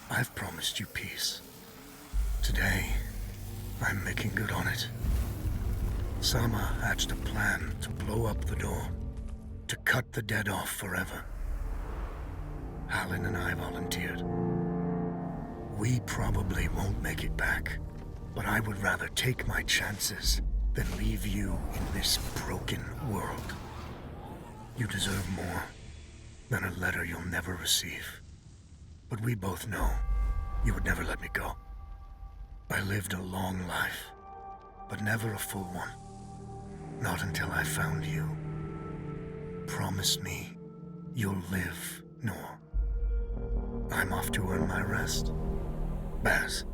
I've promised you peace. Today, I'm making good on it. Sama hatched a plan to blow up the door, to cut the dead off forever. Halin and I volunteered. We probably won't make it back, but I would rather take my chances than leave you in this broken world. You deserve more than a letter you'll never receive. But we both know you would never let me go. I lived a long life, but never a full one. Not until I found you. Promise me you'll live, Nor. I'm off to earn my rest. Baz.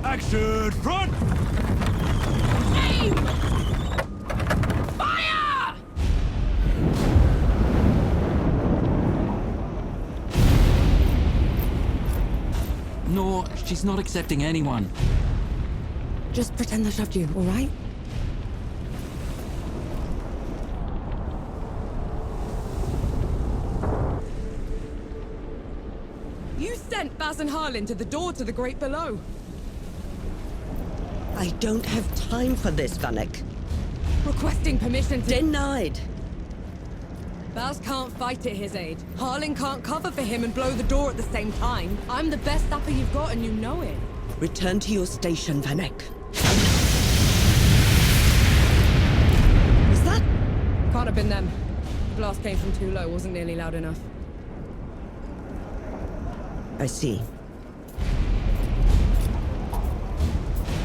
Action front! Aim! Fire! No, she's not accepting anyone. Just pretend I shoved you, all right? You sent Baz and Harlin to the door to the Great Below. I don't have time for this, Vanek. Requesting permission to... Denied. Baz can't fight at his age. Harlin can't cover for him and blow the door at the same time. I'm the best sapper you've got and you know it. Return to your station, Vanek. Was that? Can't have been them. The blast came from too low, wasn't nearly loud enough. I see.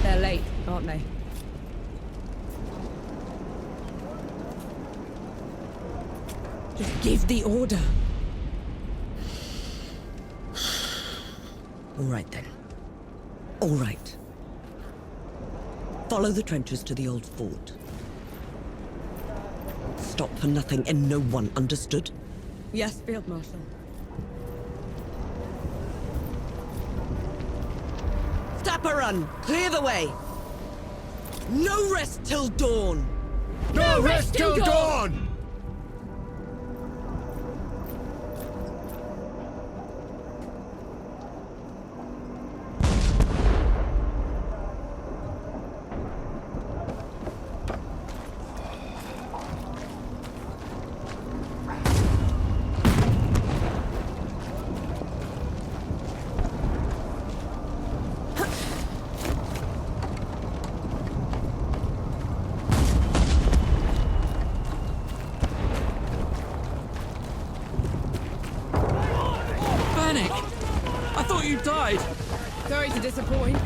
They're late, aren't they? Just give the order. All right, then. All right. Follow the trenches to the old fort. Stop for nothing and no one, understood? Yes, Field Marshal. Stapper run! Clear the way! No rest till dawn! No rest till dawn! I thought you died! Sorry to disappoint.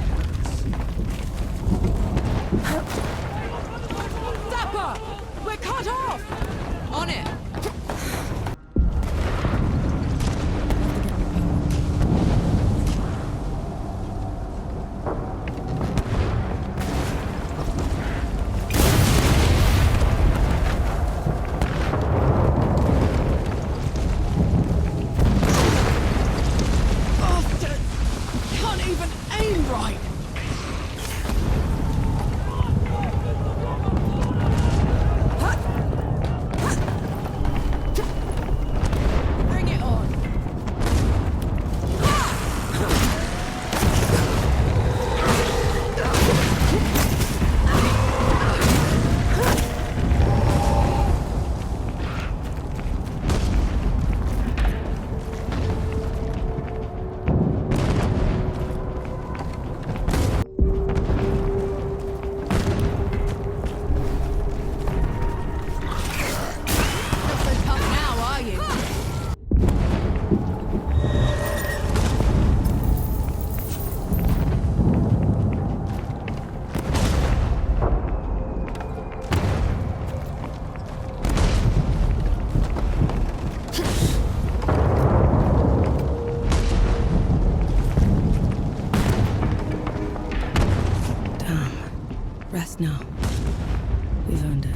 Dapper! We're cut off! On it! rest now. We've earned it.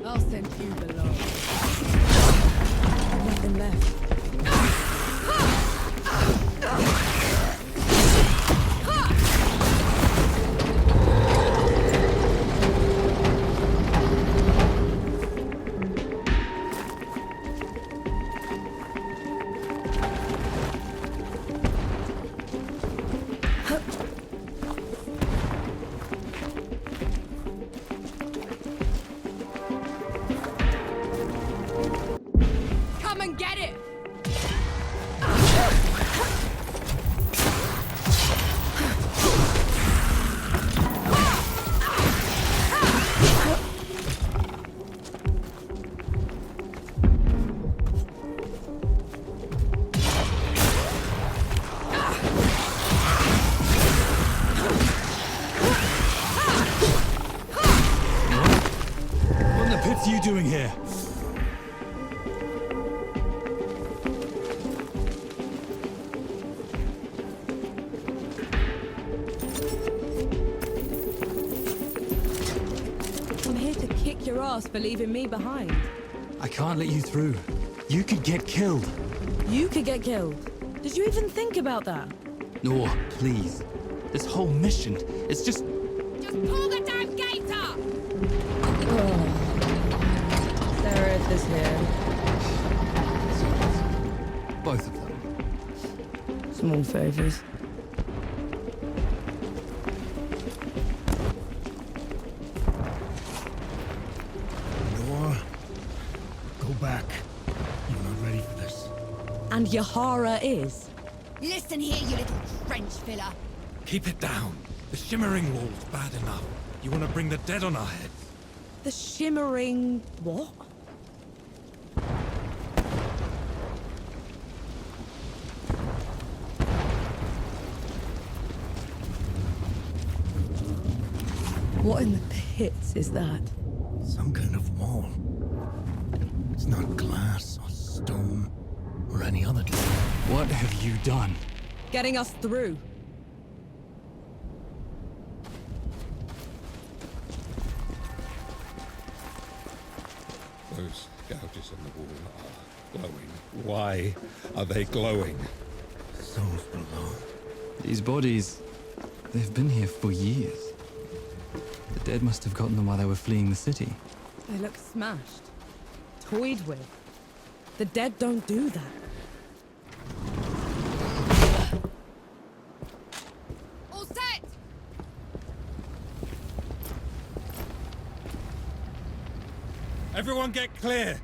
I'll send you below. Nothing left. Come and get it! What in the pits are you doing here? I'm here to kick your ass for leaving me behind. I can't let you through. You could get killed. You could get killed. Did you even think about that? Nor, please. This whole mission, it's just... Just pull the damn gate up! Seraph is here. both of them. Small favors. Nor, go back. You're not ready for this. And Yahara is. Listen here, you little trench filler. Keep it down. The shimmering wall's bad enough. You want to bring the dead on our heads? The shimmering... what? What in the pits is that? Some kind of wall. It's not glass or stone or any other. What have you done? Getting us through. Those gouges in the wall are glowing. Why are they glowing? Souls below. These bodies, they've been here for years. The dead must have gotten them while they were fleeing the city. They look smashed. Toyed with. The dead don't do that. All set! Everyone get clear!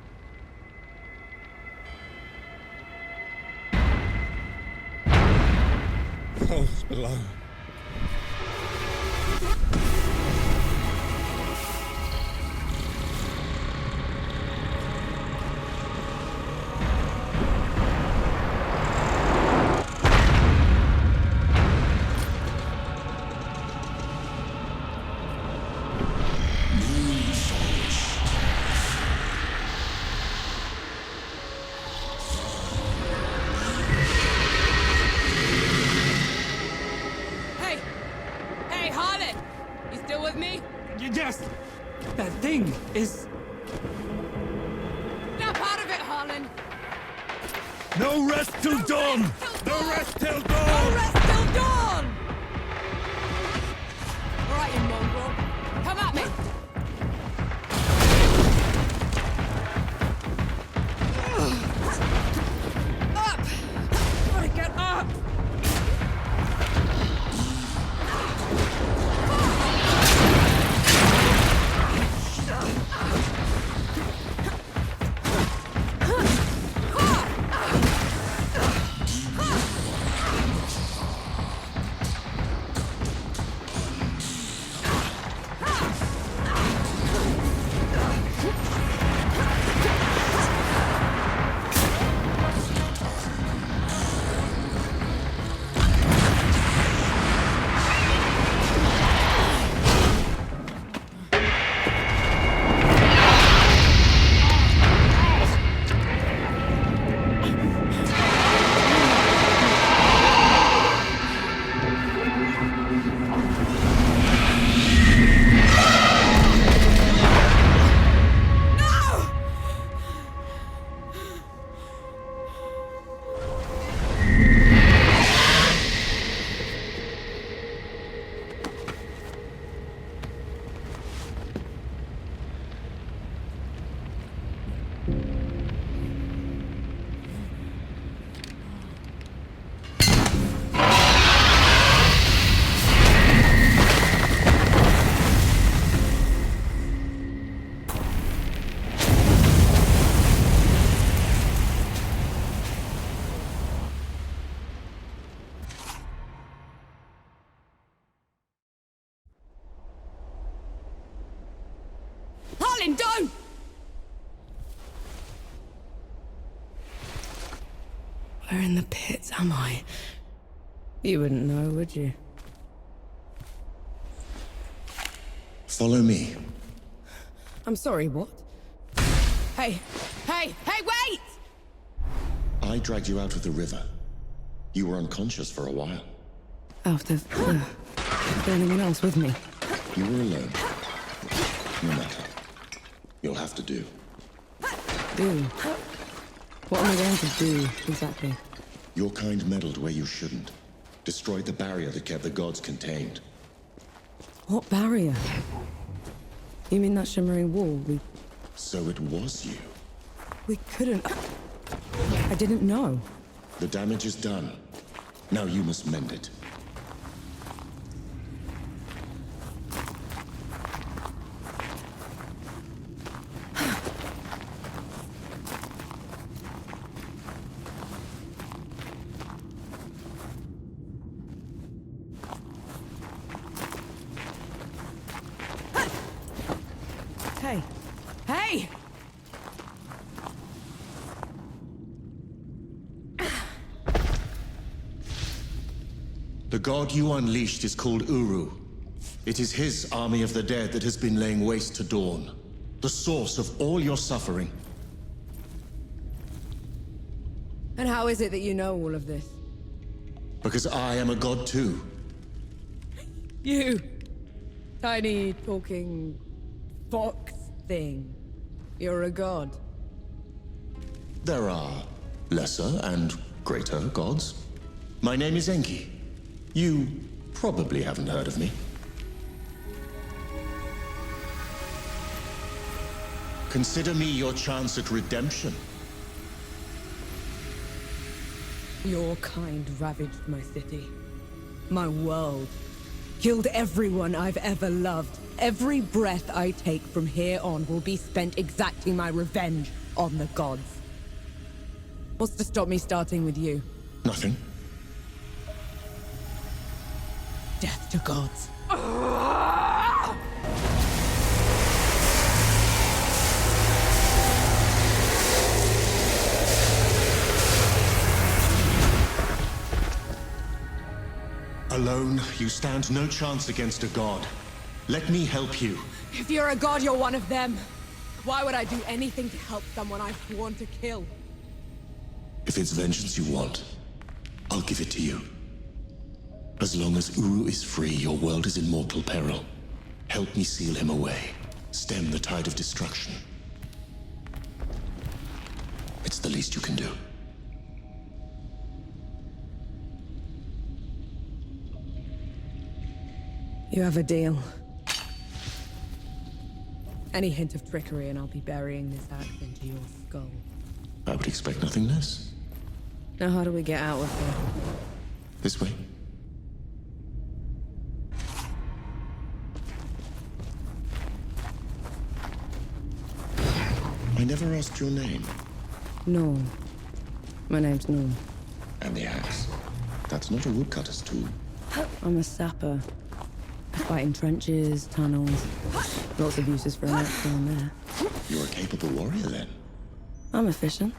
Souls below. Yes! That thing is... Snap out of it, Harlan! No rest till dawn! No rest till No dawn! rest till dawn! All right, you mongrel. Come at me! Up! Gotta get up! Harlan, don't! Where in the pits am I? You wouldn't know, would you? Follow me. I'm sorry, what? Hey, wait! I dragged you out of the river. You were unconscious for a while. Out of... was there anyone else with me? You were alone. No matter. You'll have to do. Do? What am I going to do, exactly? Your kind meddled where you shouldn't. Destroyed the barrier that kept the gods contained. What barrier? You mean that shimmering wall? So it was you. We couldn't... I didn't know. The damage is done. Now you must mend it. Hey! The god you unleashed is called Uru. It is his army of the dead that has been laying waste to Dawn. The source of all your suffering. And how is it that you know all of this? Because I am a god too. You! Tiny, talking... fox thing. You're a god. There are lesser and greater gods. My name is Enki. You probably haven't heard of me. Consider me your chance at redemption. Your kind ravaged my city. My world. Killed everyone I've ever loved. Every breath I take from here on will be spent exacting my revenge on the gods. What's to stop me starting with you? Nothing. Death to gods. Alone, you stand no chance against a god. Let me help you. If you're a god, you're one of them. Why would I do anything to help someone I've sworn to kill? If it's vengeance you want, I'll give it to you. As long as Uru is free, your world is in mortal peril. Help me seal him away. Stem the tide of destruction. It's the least you can do. You have a deal. Any hint of trickery and I'll be burying this axe into your skull. I would expect nothing less. Now how do we get out of here? This way. I never asked your name. Norm. My name's Norm. And the axe. That's not a woodcutter's tool. I'm a sapper. Fight in trenches, tunnels. Lots of uses for an axe down there. You're a capable warrior, then? I'm efficient.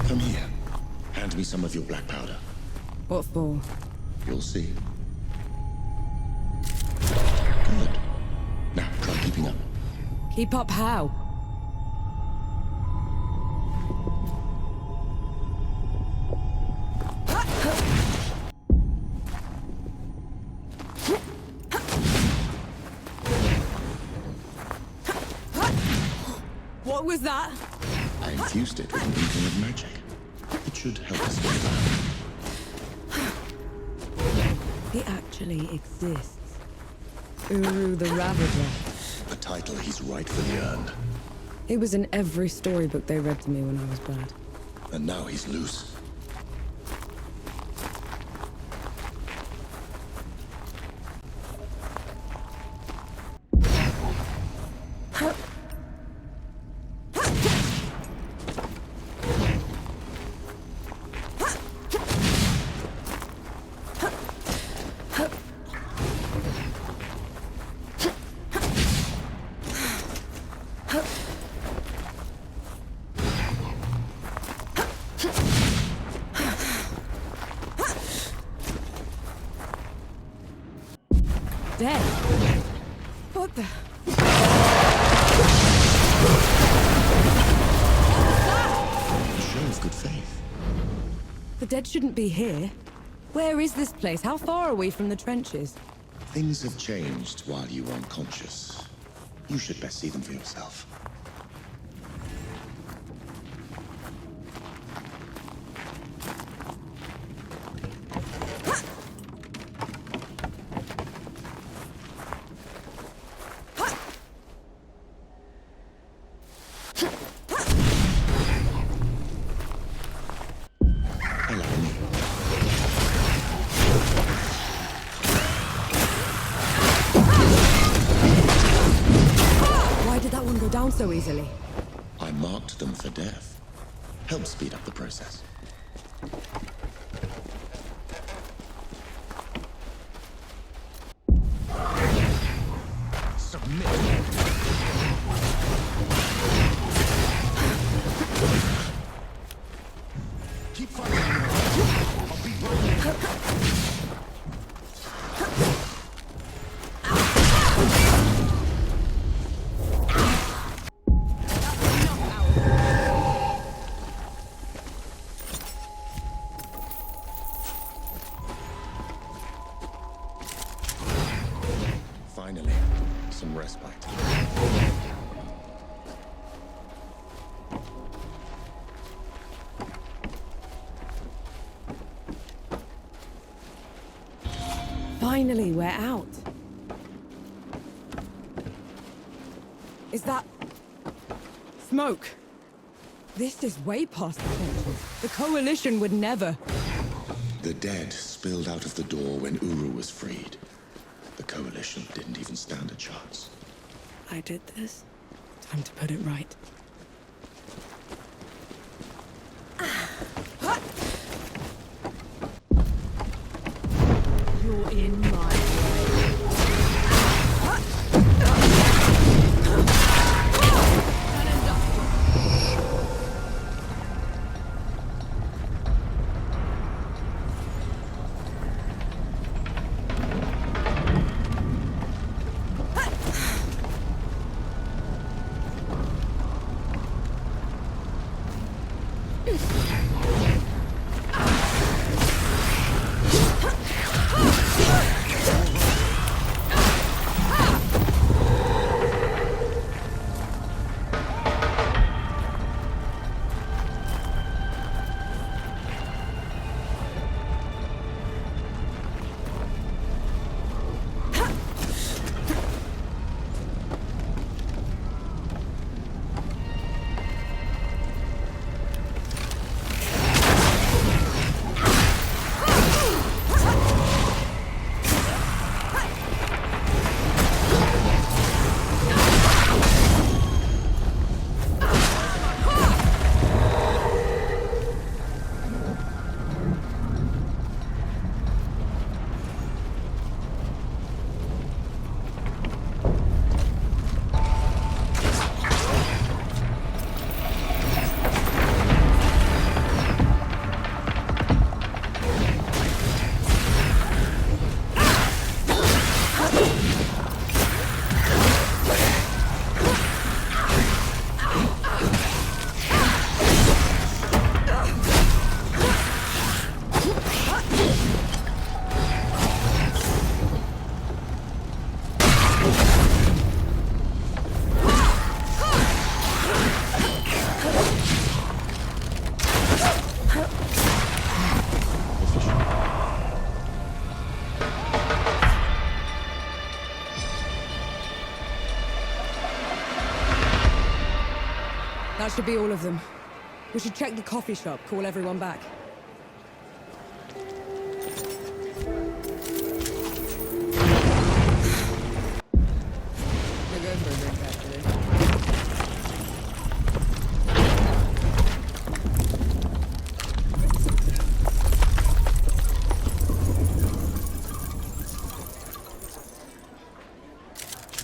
Come here. Hand me some of your black powder. What for? You'll see. Good. Now, try keeping up. Keep up how? What was that? I infused it with an inkling of magic. It should help us get back. He actually exists. Uru the Ravager. A title he's rightfully earned. He was in every storybook they read to me when I was bad. And now he's loose. Dead? What the? A show of good faith. The dead shouldn't be here. Where is this place? How far are we from the trenches? Things have changed while you were unconscious. You should best see them for yourself. Down so easily. I marked them for death. Help speed up the process. Submit. Keep fighting. I'll be right. Finally, some respite. Finally, we're out. Is that... smoke? This is way past the trenches. The Coalition would never... The dead spilled out of the door when Uru was freed. The Coalition didn't even stand a chance. I did this. Time to put it right. You're in my way. That should be all of them. We should check the coffee shop, call everyone back. We're going for a drink, actually.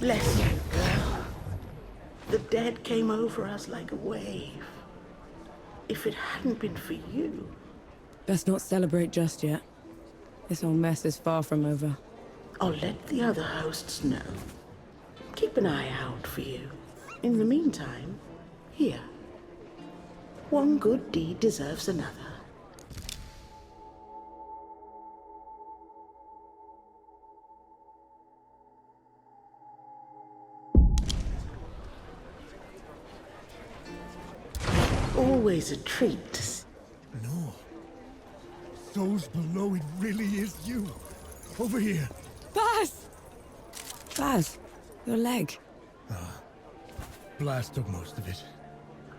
Bless you, girl. The dead came over us like a wave. If it hadn't been for you... Best not celebrate just yet. This whole mess is far from over. I'll let the other hosts know. Keep an eye out for you. In the meantime, here. One good deed deserves another. Always a treat to see. No. Those below, it really is you. Over here. Baz! Baz, your leg. Blast took most of it.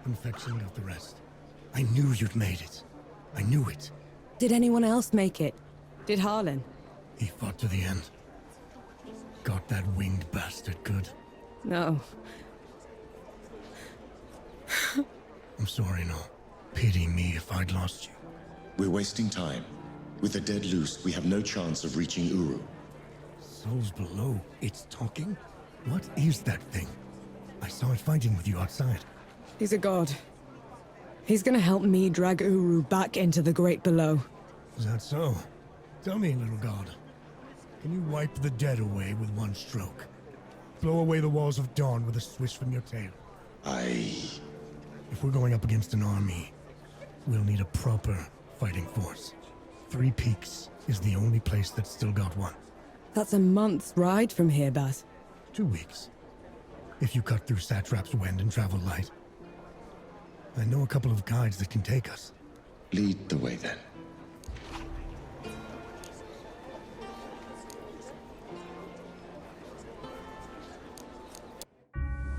Infection got the rest. I knew you'd made it. I knew it. Did anyone else make it? Did Harlan? He fought to the end. Got that winged bastard good. No. I'm sorry, no. Pity me if I'd lost you. We're wasting time. With the dead loose, we have no chance of reaching Uru. Souls below, it's talking? What is that thing? I saw it fighting with you outside. He's a god. He's gonna help me drag Uru back into the great below. Is that so? Tell me, little god. Can you wipe the dead away with one stroke? Blow away the walls of dawn with a swish from your tail? If we're going up against an army, we'll need a proper fighting force. Three Peaks is the only place that's still got one. That's a month's ride from here, Baz. 2 weeks. If you cut through Satrap's Wind and travel light. I know a couple of guides that can take us. Lead the way, then.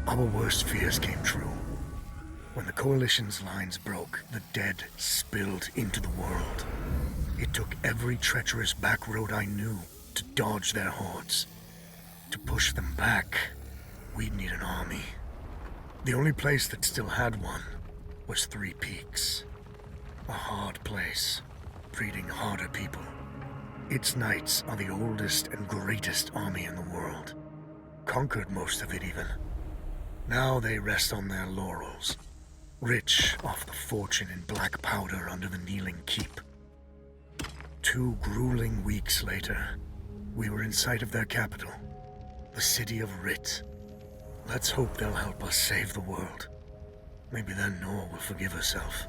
Our worst fears came true. When the Coalition's lines broke, the dead spilled into the world. It took every treacherous back road I knew to dodge their hordes. To push them back, we'd need an army. The only place that still had one was Three Peaks. A hard place, breeding harder people. Its knights are the oldest and greatest army in the world. Conquered most of it even. Now they rest on their laurels, rich off the fortune in black powder under the kneeling keep. 2 grueling weeks later, we were in sight of their capital, the city of Rit. Let's hope they'll help us save the world. Maybe then Nor will forgive herself.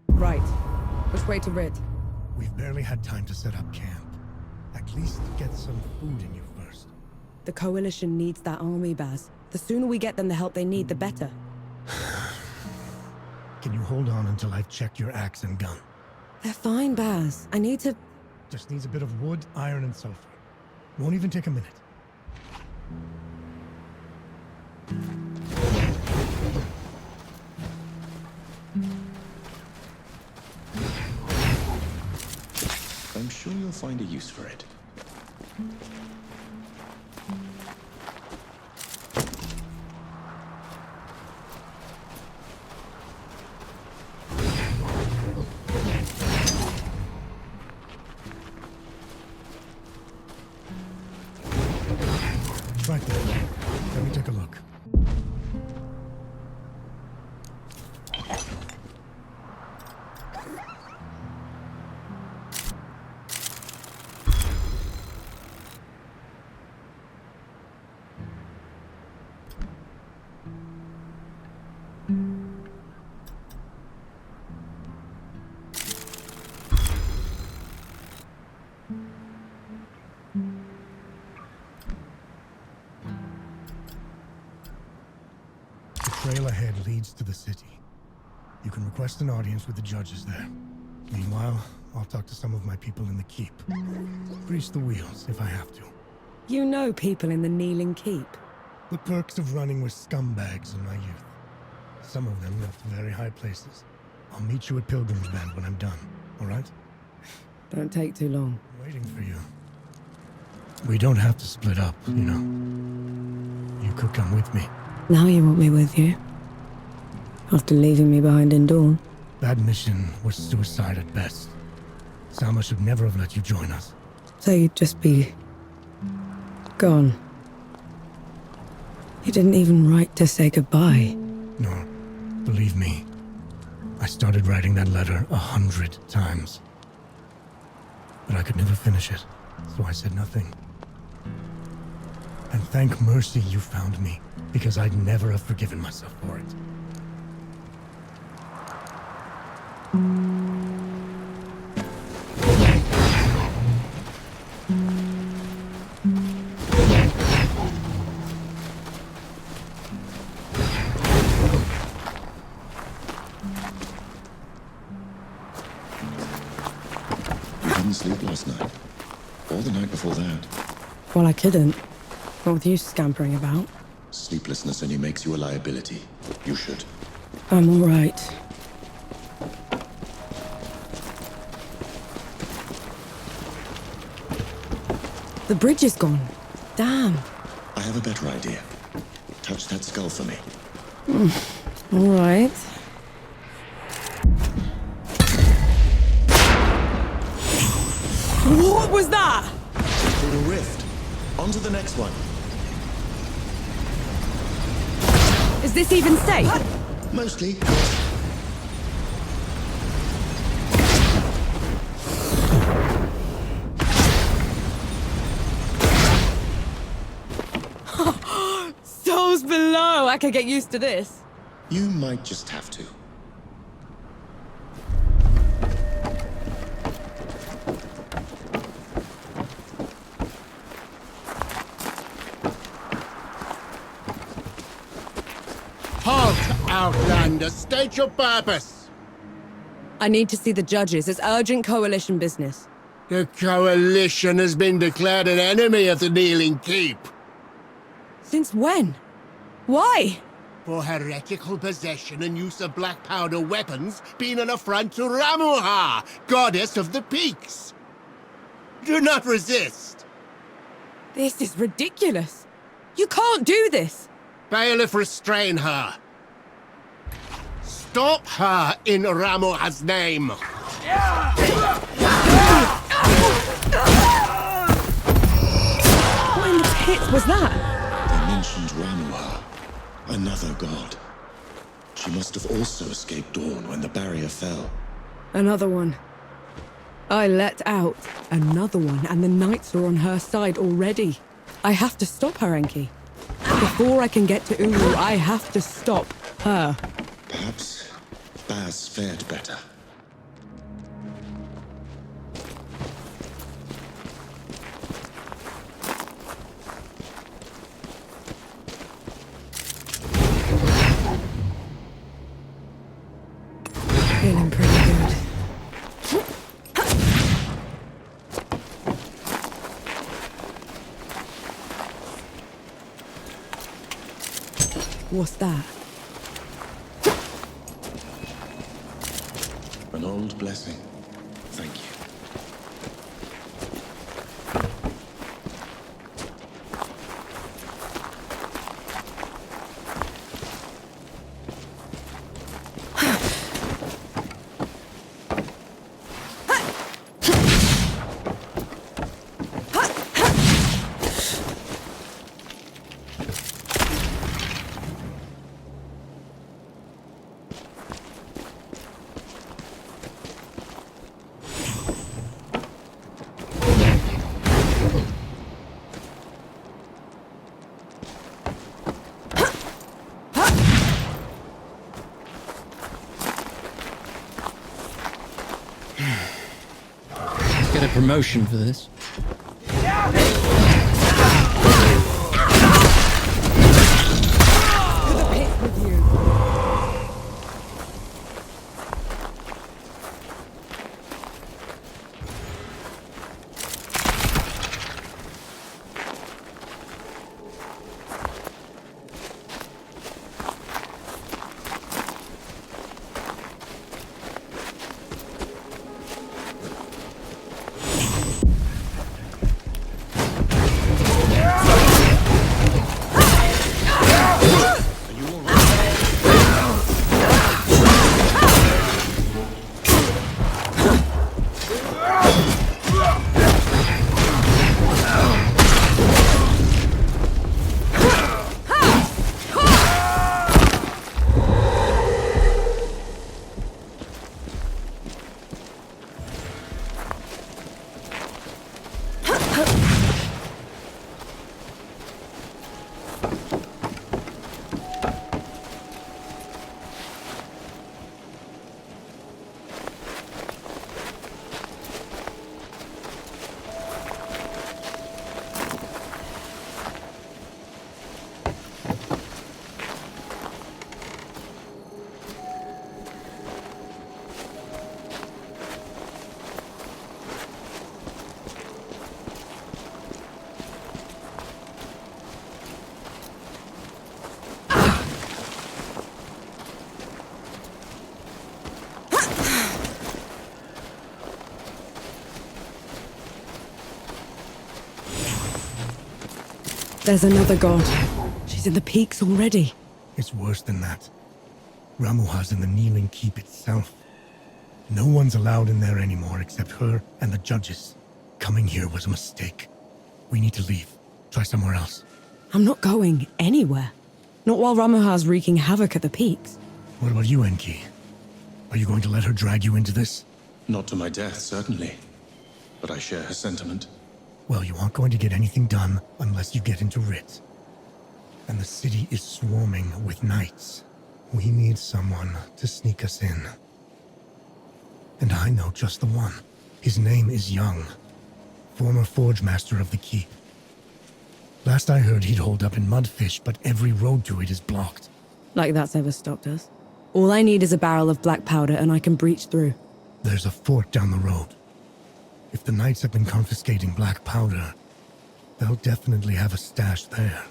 Right. Which way to Rid? We've barely had time to set up camp. At least get some food in you first. The Coalition needs that army, Baz. The sooner we get them the help they need, the better. Can you hold on until I've checked your axe and gun? They're fine, Baz. I need to... Just needs a bit of wood, iron, and sulfur. Won't even take a minute. I'm sure you'll find a use for it. Right there. Let me take a look. The trail ahead leads to the city. You can request an audience with the judges there. Meanwhile, I'll talk to some of my people in the keep. Grease the wheels if I have to. You know people in the Kneeling Keep. The perks of running with scumbags in my youth. Some of them left very high places. I'll meet you at Pilgrim's Bend when I'm done, all right? Don't take too long. I'm waiting for you. We don't have to split up, you know. You could come with me. Now you want me with you? After leaving me behind in Dawn? That mission was suicide at best. Salma should never have let you join us. So you'd just be... gone. You didn't even write to say goodbye. No, believe me. I started writing that letter 100 times. But I could never finish it, so I said nothing. And thank mercy you found me, because I'd never have forgiven myself for it. You didn't sleep last night? Or the night before that? Well, I couldn't. What with you scampering about? Sleeplessness only makes you a liability. You should. I'm all right. The bridge is gone. Damn. I have a better idea. Touch that skull for me. All right. What was that? Through the rift. On to the next one. Is this even safe? Mostly. Souls below. I could get used to this. You might just have to. Halt, Outlander! State your purpose! I need to see the judges. It's urgent coalition business. The Coalition has been declared an enemy of the Kneeling Keep. Since when? Why? For heretical possession and use of black powder weapons being an affront to Ramuha, goddess of the peaks. Do not resist. This is ridiculous. You can't do this. Bailiff, restrain her. Stop her in Ramuha's name. What in the pits was that? They mentioned Ramuha, another god. She must have also escaped Dawn when the barrier fell. Another one. I let out another one, and the knights are on her side already. I have to stop her, Enki. Before I can get to Uru, I have to stop her. Perhaps Baz fared better. Feeling pretty good. What's that? An old blessing. Thank you. Get a promotion for this. To the pit with you. There's another god. She's in the peaks already. It's worse than that. Ramuha's in the Kneeling Keep itself. No one's allowed in there anymore except her and the judges. Coming here was a mistake. We need to leave. Try somewhere else. I'm not going anywhere. Not while Ramuha's wreaking havoc at the peaks. What about you, Enki? Are you going to let her drag you into this? Not to my death, certainly. But I share her sentiment. Well, you aren't going to get anything done unless you get into Rit. And the city is swarming with knights. We need someone to sneak us in. And I know just the one. His name is Young, former forge master of the keep. Last I heard, he'd hold up in Mudfish, but every road to it is blocked. Like that's ever stopped us. All I need is a barrel of black powder and I can breach through. There's a fort down the road. If the knights have been confiscating black powder, they'll definitely have a stash there.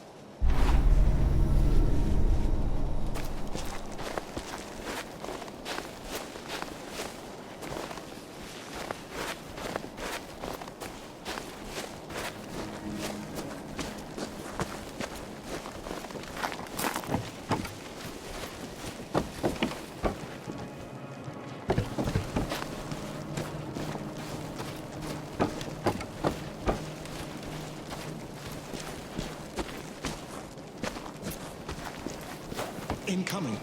Incoming.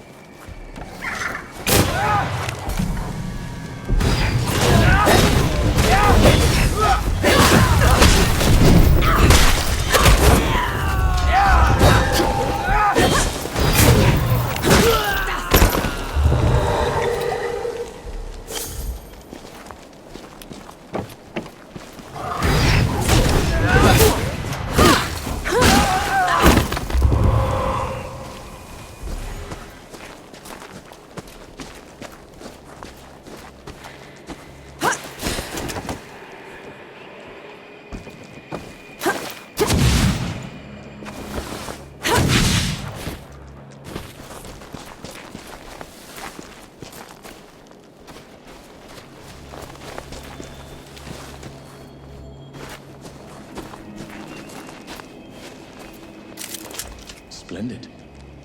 Splendid.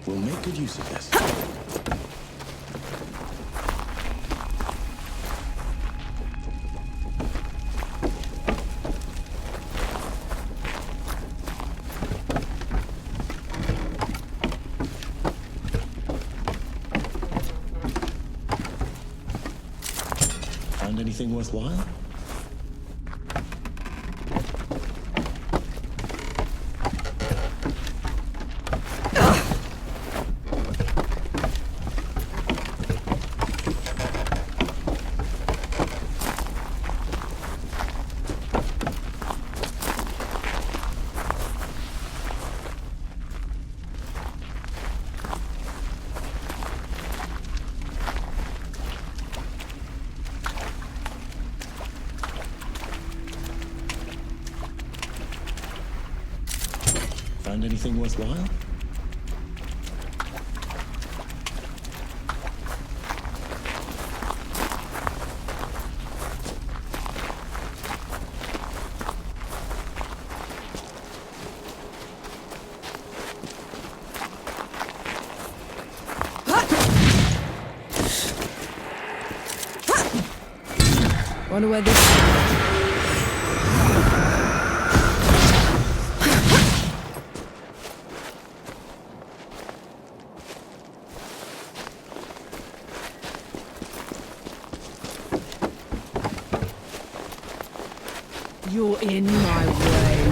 We'll make good use of this. Found anything worthwhile? Found anything worthwhile? Wonder where this... You're in my way.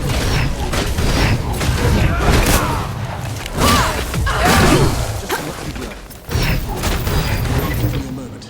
Just to let you go. Give me a moment.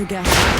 your guess.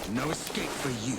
No escape for you.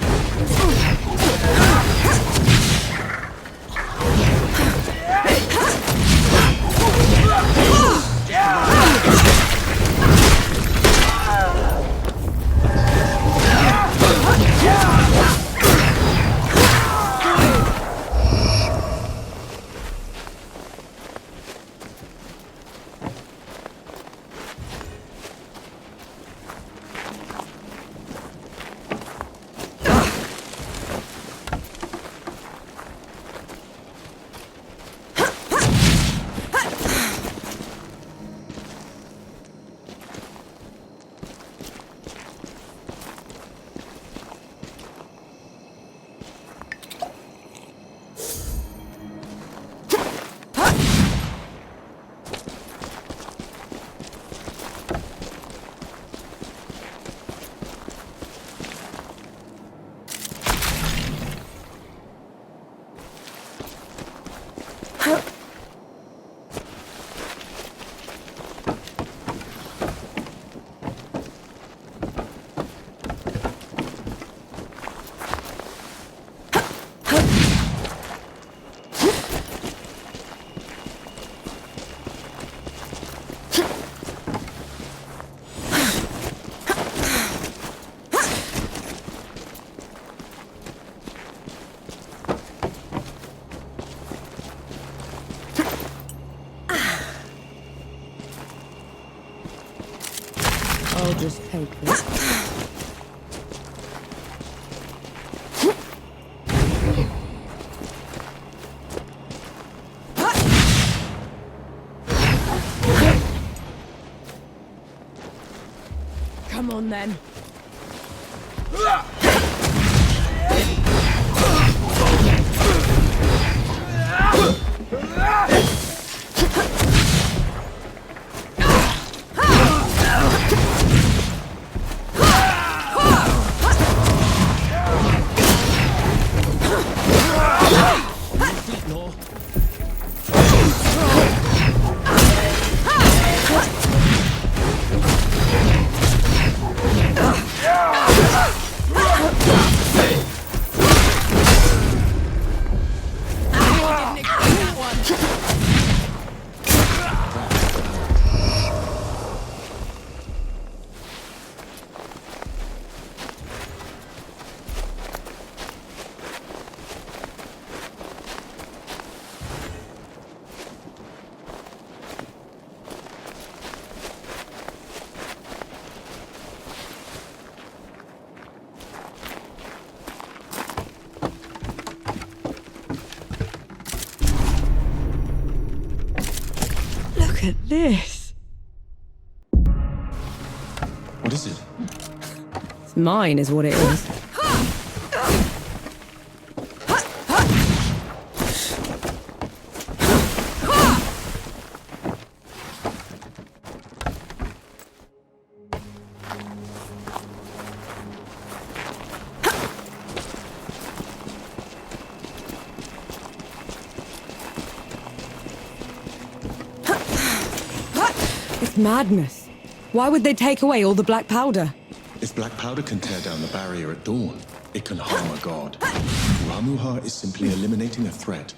I'll just take this. Come on then. Look at this. What is it? It's mine, is what it is. Madness. Why would they take away all the black powder? If black powder can tear down the barrier at dawn, it can harm a god. Ramuha is simply eliminating a threat.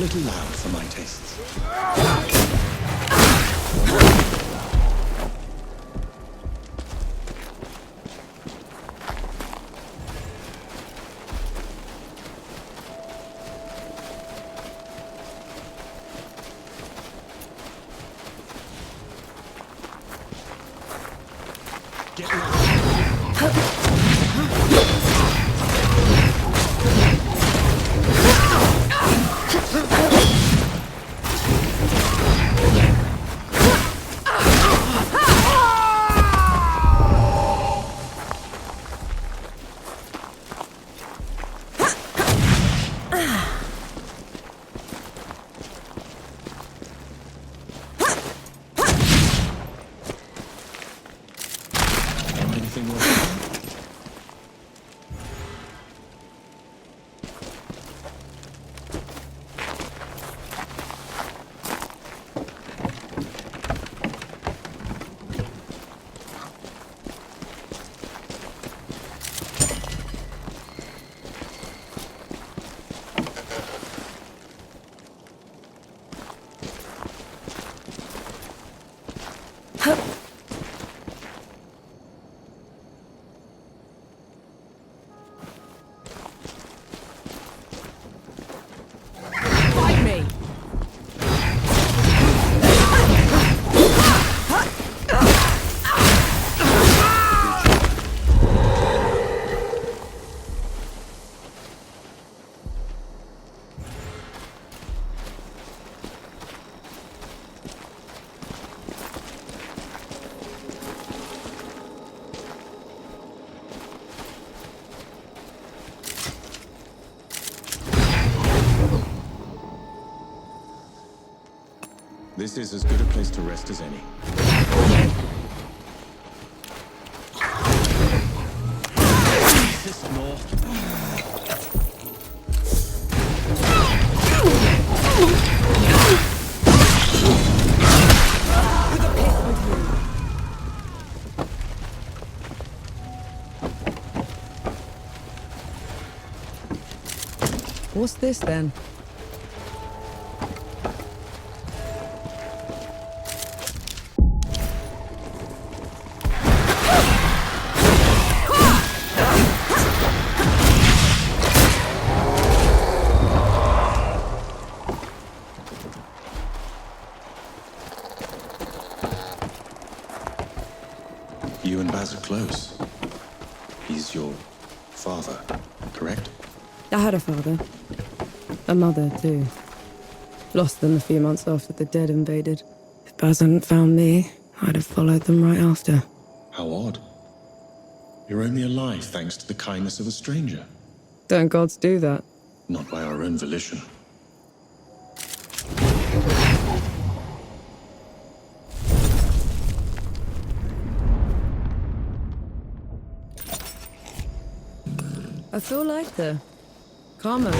little loud for my tastes. Get lost. Anything worth Fight me! This is as good a place to rest as any. What's this then? You and Baz are close. He's your father, correct? I had a father. A mother, too. Lost them a few months after the dead invaded. If Baz hadn't found me, I'd have followed them right after. How odd. You're only alive thanks to the kindness of a stranger. Don't gods do that? Not by our own volition. I feel lighter. Calmer.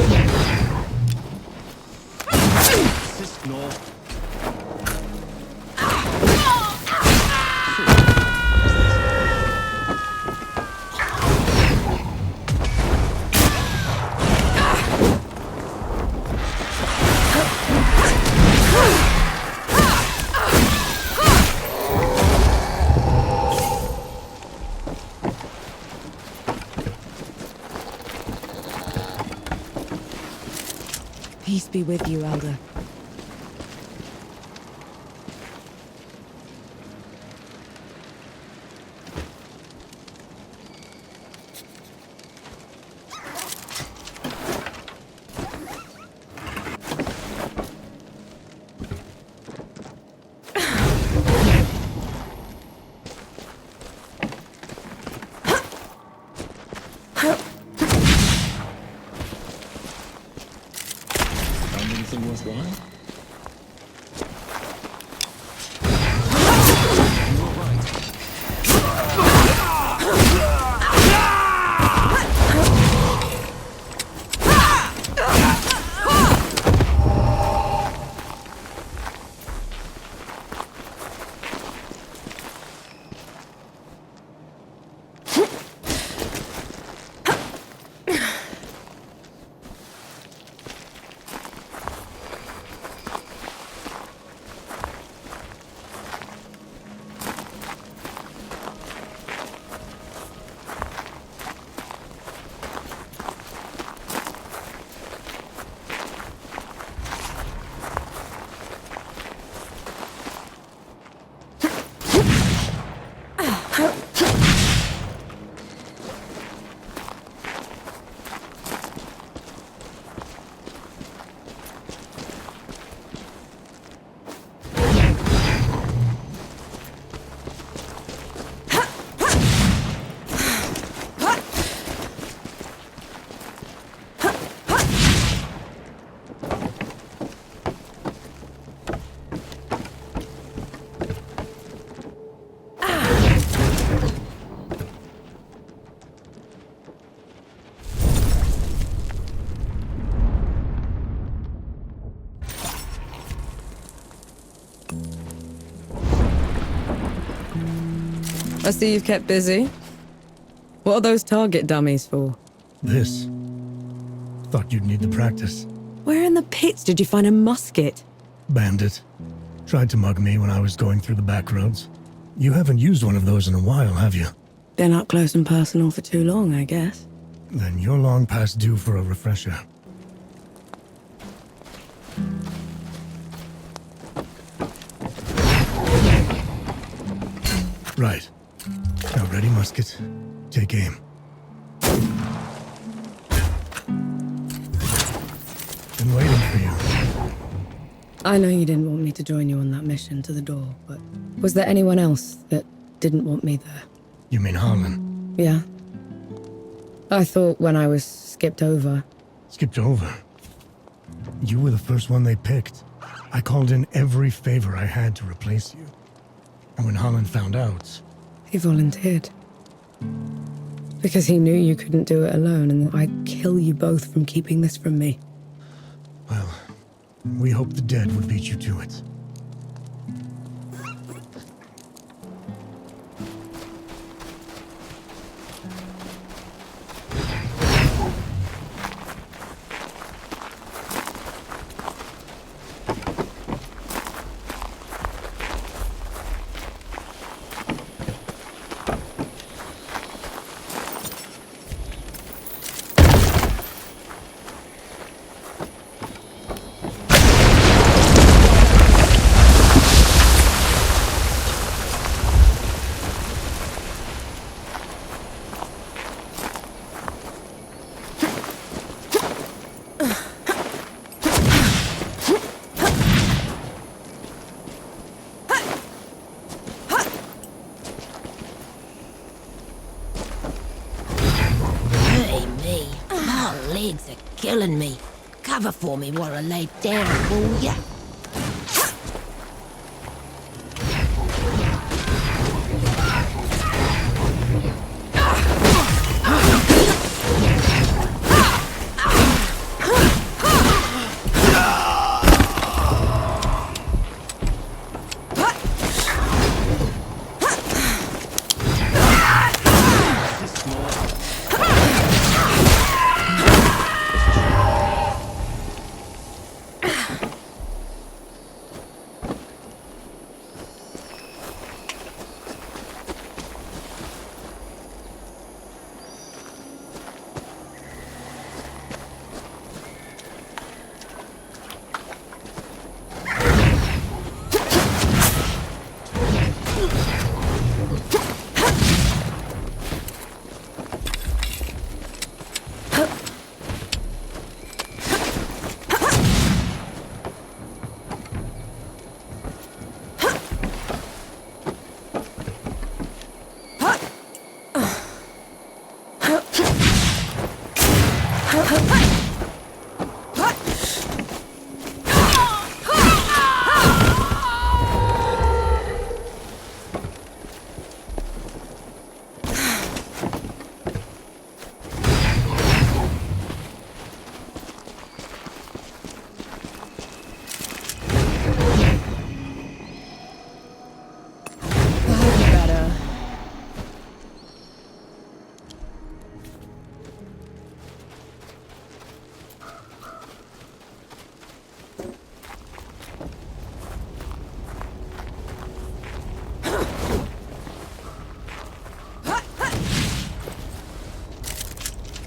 Peace be with you, Elder. Anything worthwhile? I see you've kept busy. What are those target dummies for? This. Thought you'd need the practice. Where in the pits did you find a musket? Bandit. Tried to mug me when I was going through the back roads. You haven't used one of those in a while, have you? Been up close and personal for too long, I guess. Then you're long past due for a refresher. Right. Now ready, musket. Take aim. Been waiting for you. I know you didn't want me to join you on that mission to the door, but was there anyone else that didn't want me there? You mean Harlan? Yeah. I thought when I was skipped over. Skipped over? You were the first one they picked. I called in every favor I had to replace you. And when Harlan found out... He volunteered. Because he knew you couldn't do it alone and that I'd kill you both from keeping this from me. Well, we hoped the dead would beat you to it. Killing me. Cover for me while I lay down, will ya?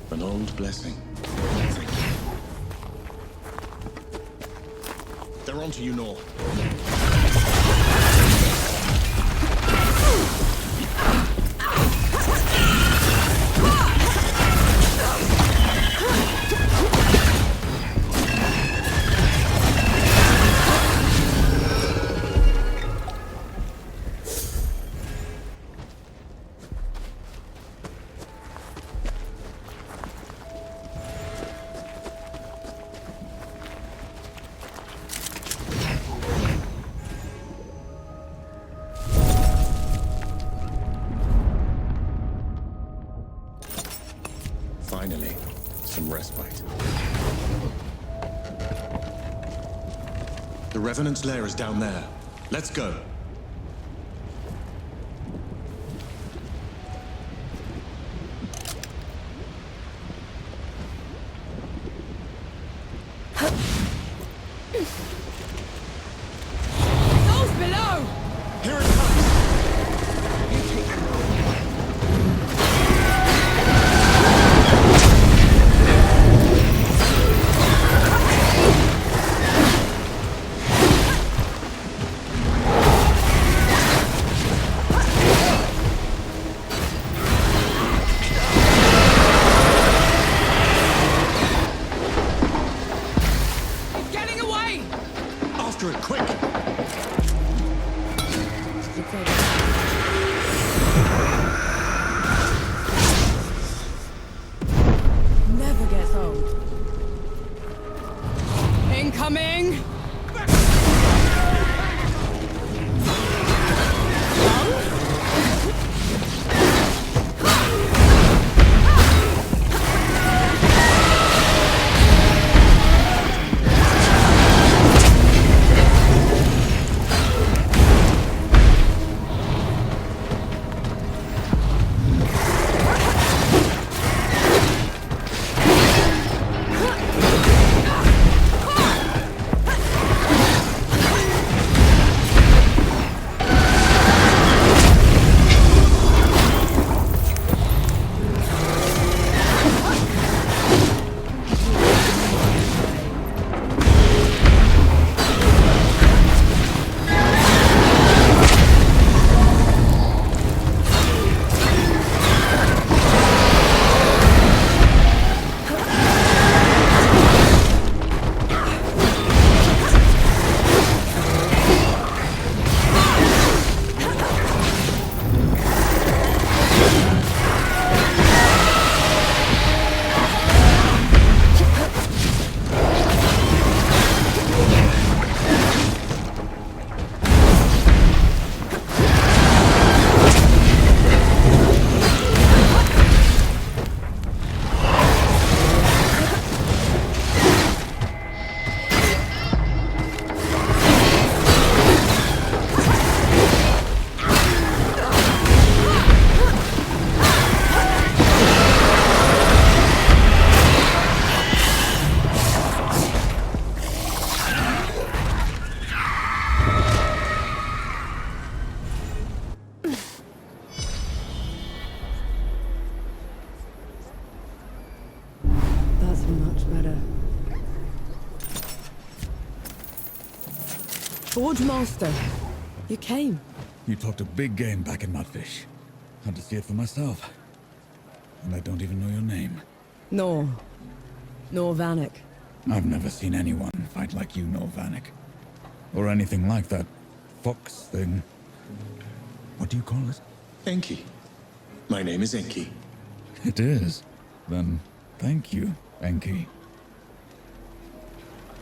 An old blessing. They're onto you, Norm. Finally, some respite. The Revenant's lair is down there. Let's go. Those below! Here it comes! Incoming! Forge Master, you came. You talked a big game back in Mudfish. Had to see it for myself. And I don't even know your name. Nor Vanek. I've never seen anyone fight like you, Nor Vanek. Or anything like that fox thing. What do you call it? Enki. My name is Enki. It is. Then thank you, Enki.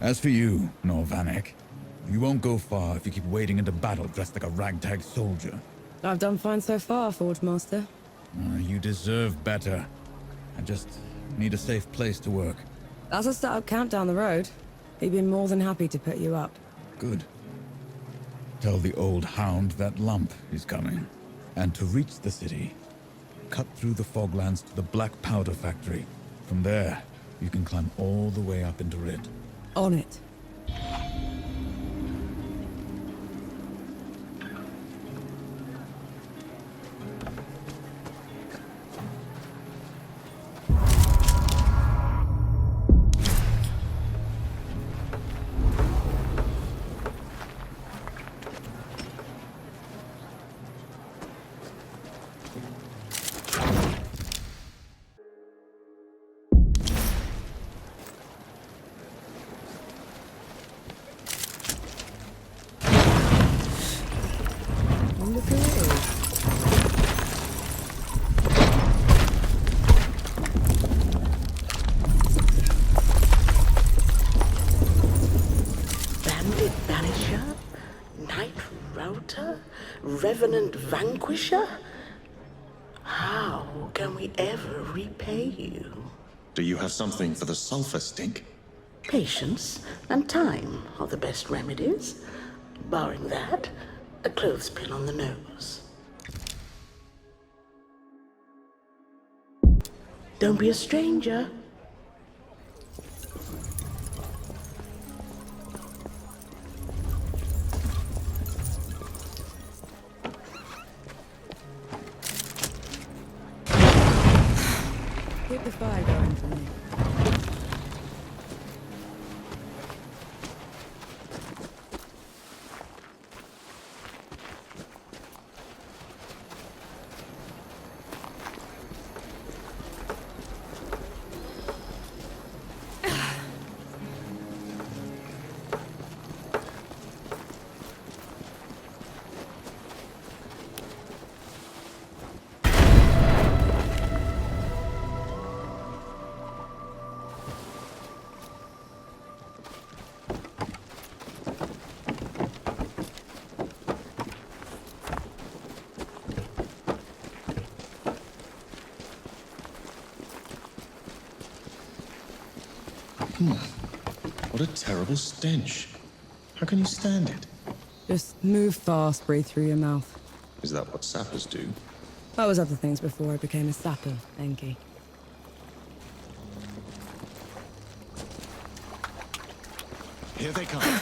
As for you, Nor Vanek, you won't go far if you keep wading into battle dressed like a ragtag soldier. I've done fine so far, Forge Master. You deserve better. I just need a safe place to work. That's a startup camp down the road. He'd be more than happy to put you up. Good. Tell the old hound that lump is coming. And to reach the city, cut through the foglands to the Black Powder Factory. From there, you can climb all the way up into Rid. On it. Revenant Vanquisher? How can can we ever repay you? Do you have something for the sulfur stink? Patience and time are the best remedies. Barring that, a clothespin on the nose. Don't be a stranger. Keep the fire going for me. What a terrible stench. How can you stand it? Just move fast, breathe through your mouth. Is that what sappers do? I was other things before I became a sapper, Enki. Here they come.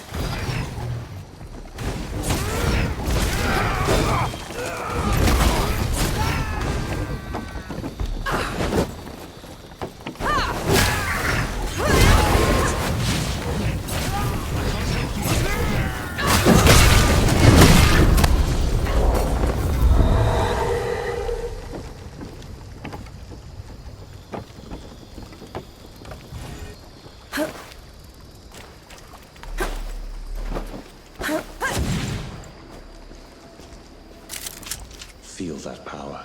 Feel that power.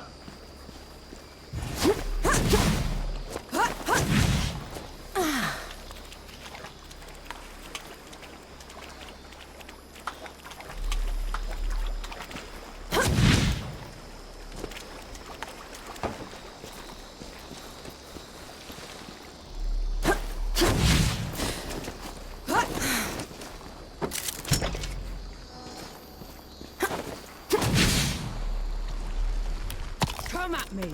Come at me!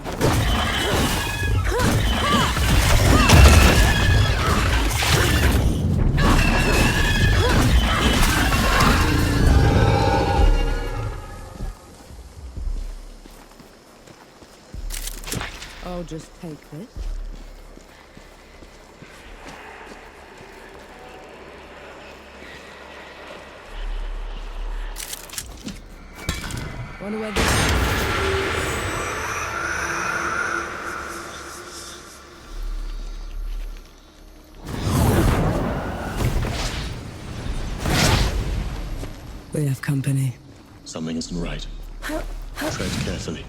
I'll just take this. Wonder where this... We have company. Something isn't right. Tread carefully.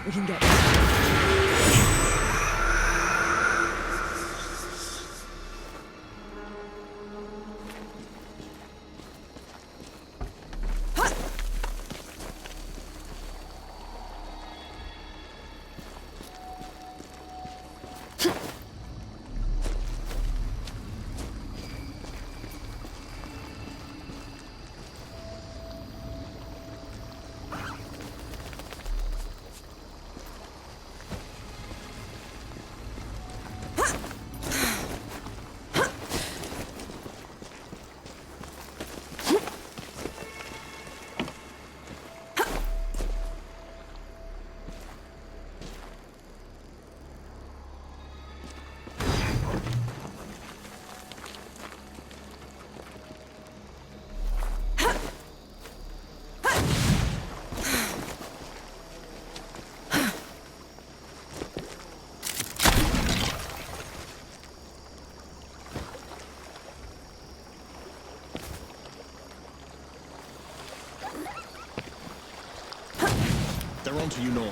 We can get... They're on to you, Norm.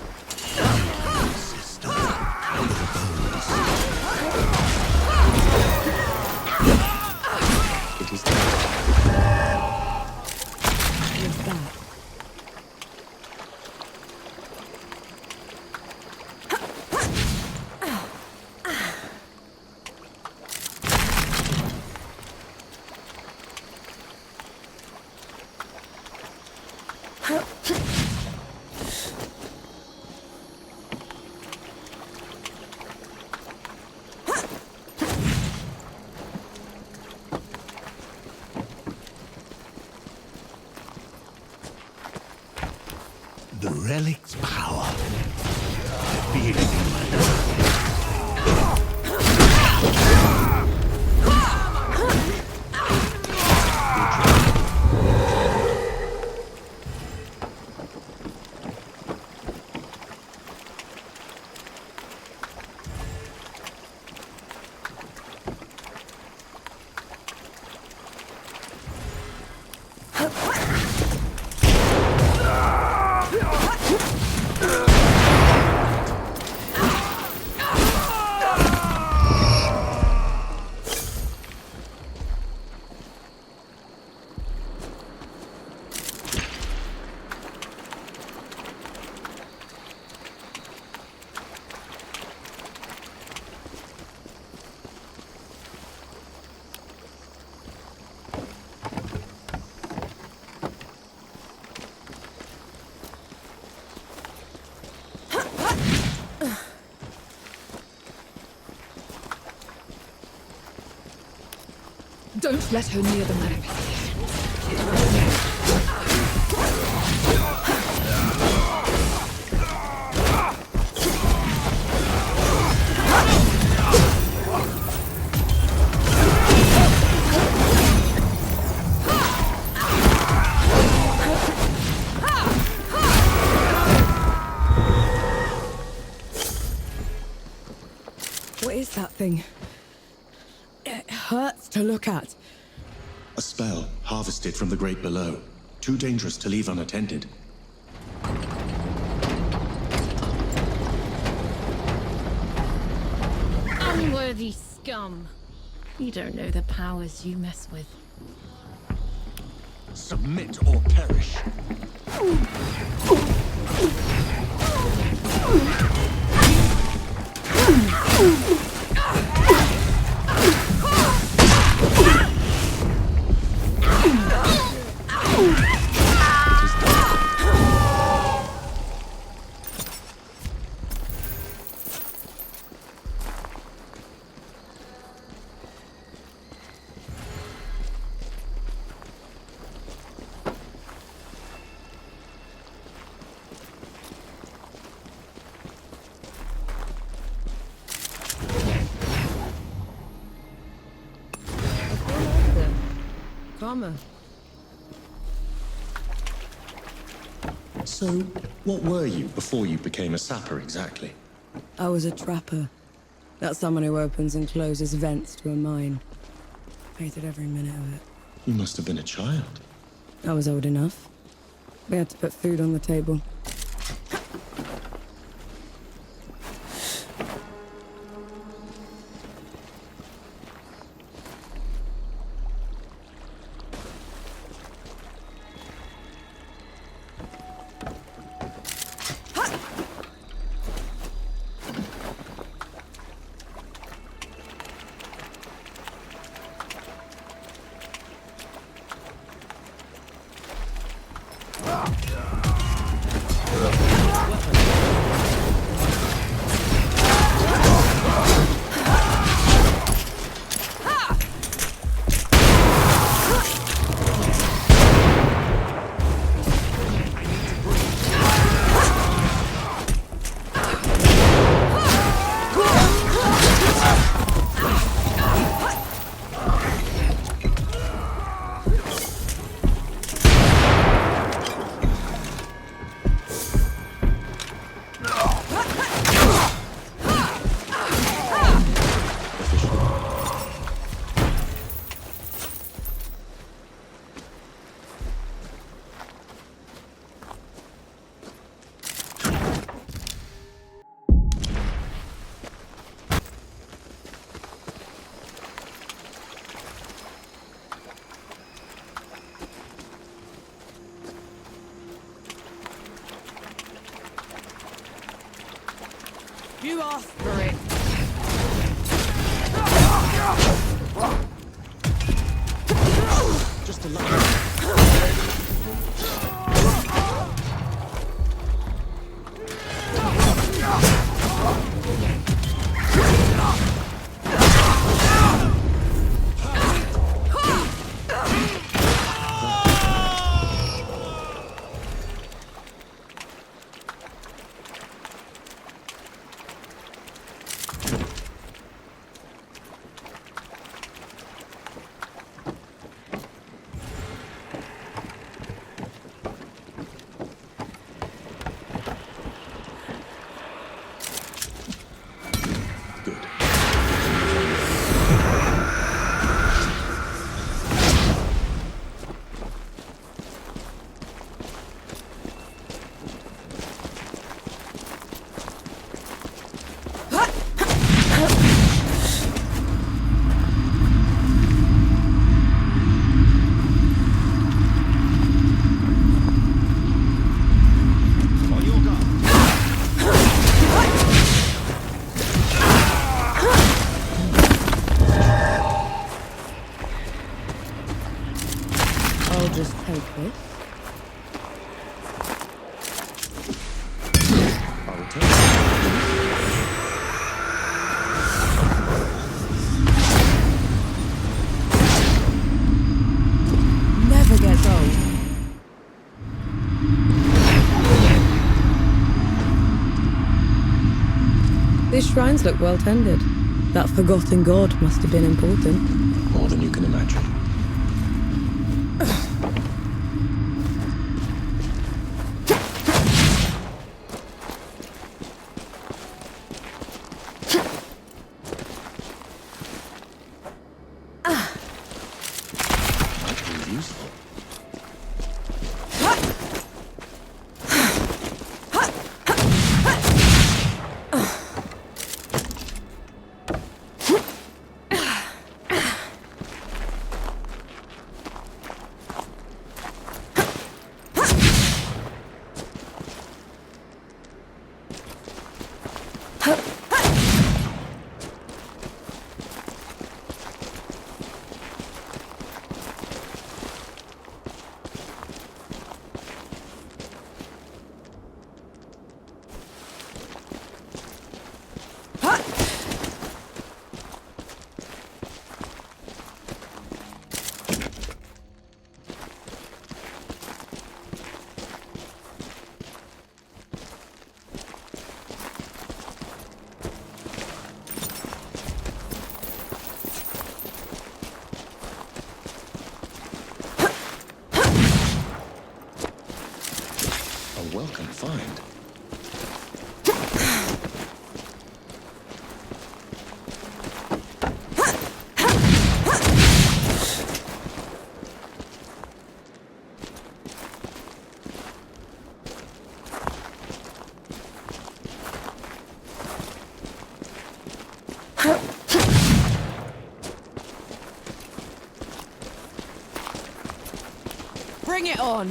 relic's power. Feel it in my blood. Don't let her near the map. What is that thing? It hurts to look at. A spell harvested from the great below. Too dangerous to leave unattended. Unworthy scum. You don't know the powers you mess with. Submit or perish. Karma. So, what were you before you became a sapper exactly? I was a trapper. That's someone who opens and closes vents to a mine. Hated every minute of it. You must have been a child. I was old enough. We had to put food on the table. take this. Never gets old. These shrines look well tended. That forgotten god must have been important. More than you can imagine. Might be useful. Welcome find. Bring it on!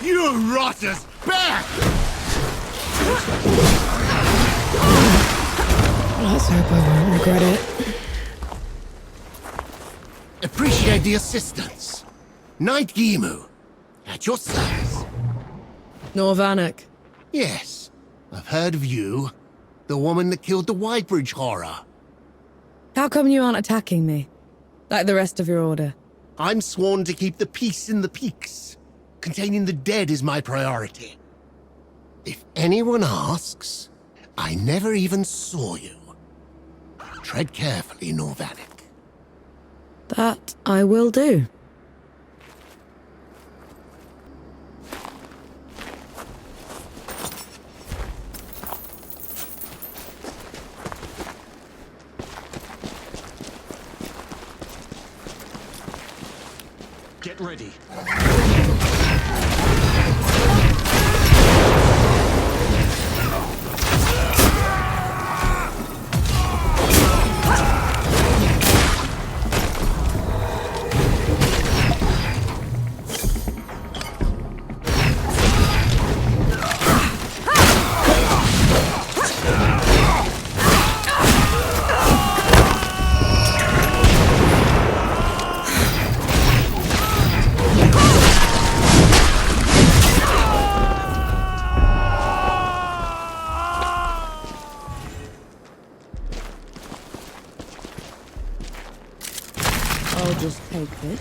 You rotters! Back! Let's hope I won't regret it. Appreciate the assistance. Knight Gimu, at your service. Norvanek. Yes, I've heard of you. The woman that killed the Whitebridge horror. How come you aren't attacking me? Like the rest of your order? I'm sworn to keep the peace in the peaks. Containing the dead is my priority. If anyone asks, I never even saw you. Tread carefully, Norvanek. That I will do. Get ready. I'll just take this.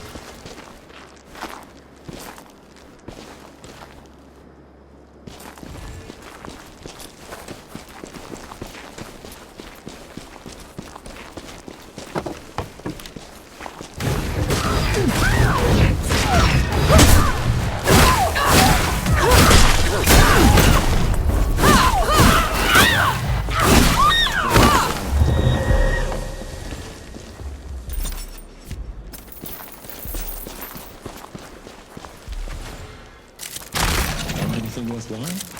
something worthwhile?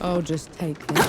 I'll just take it.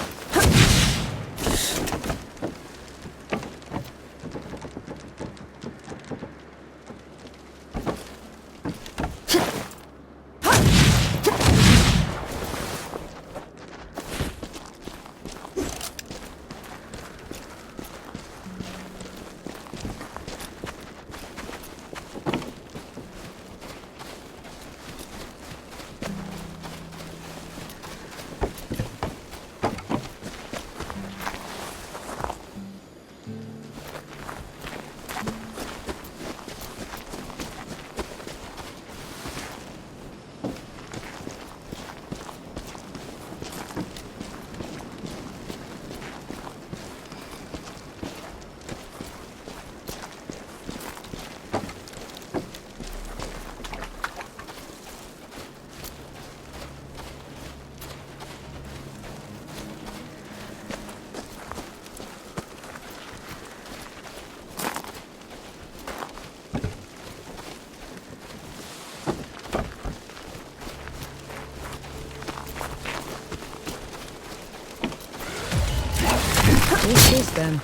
What's this then?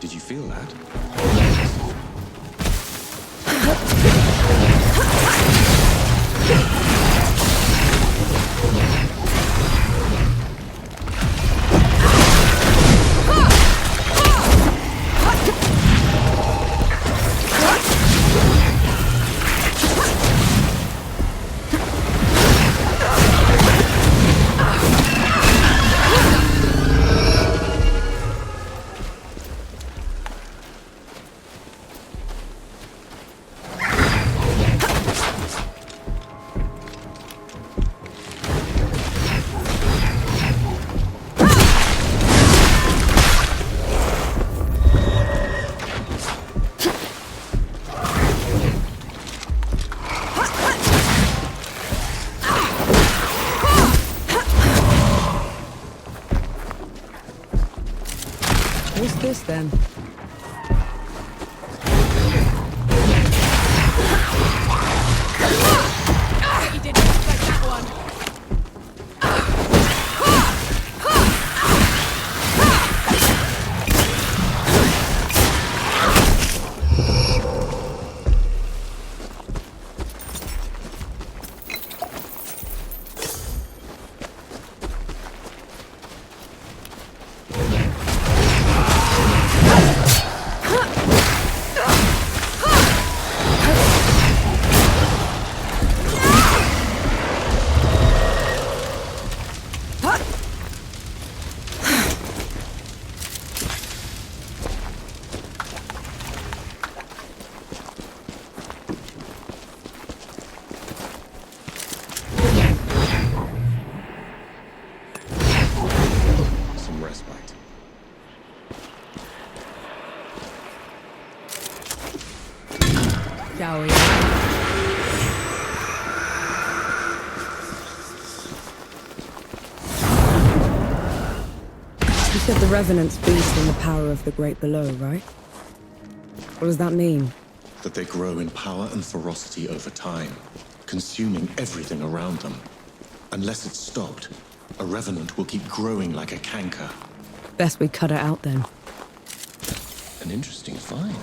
Did you feel that? What's this then? You didn't expect that one. Shall we? You said the Revenants feast on the power of the Great Below, right? What does that mean? That they grow in power and ferocity over time, consuming everything around them. Unless it's stopped, a Revenant will keep growing like a canker. Best we cut it out then. An interesting find.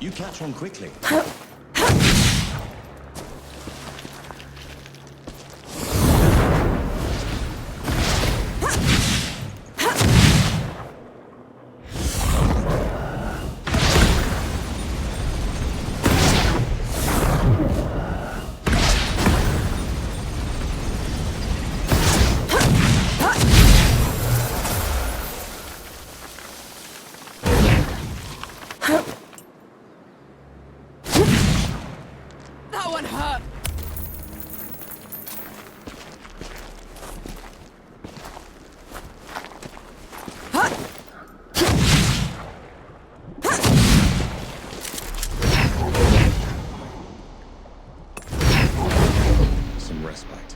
You catch on quickly. That one hurt. Some respite.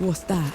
What's that?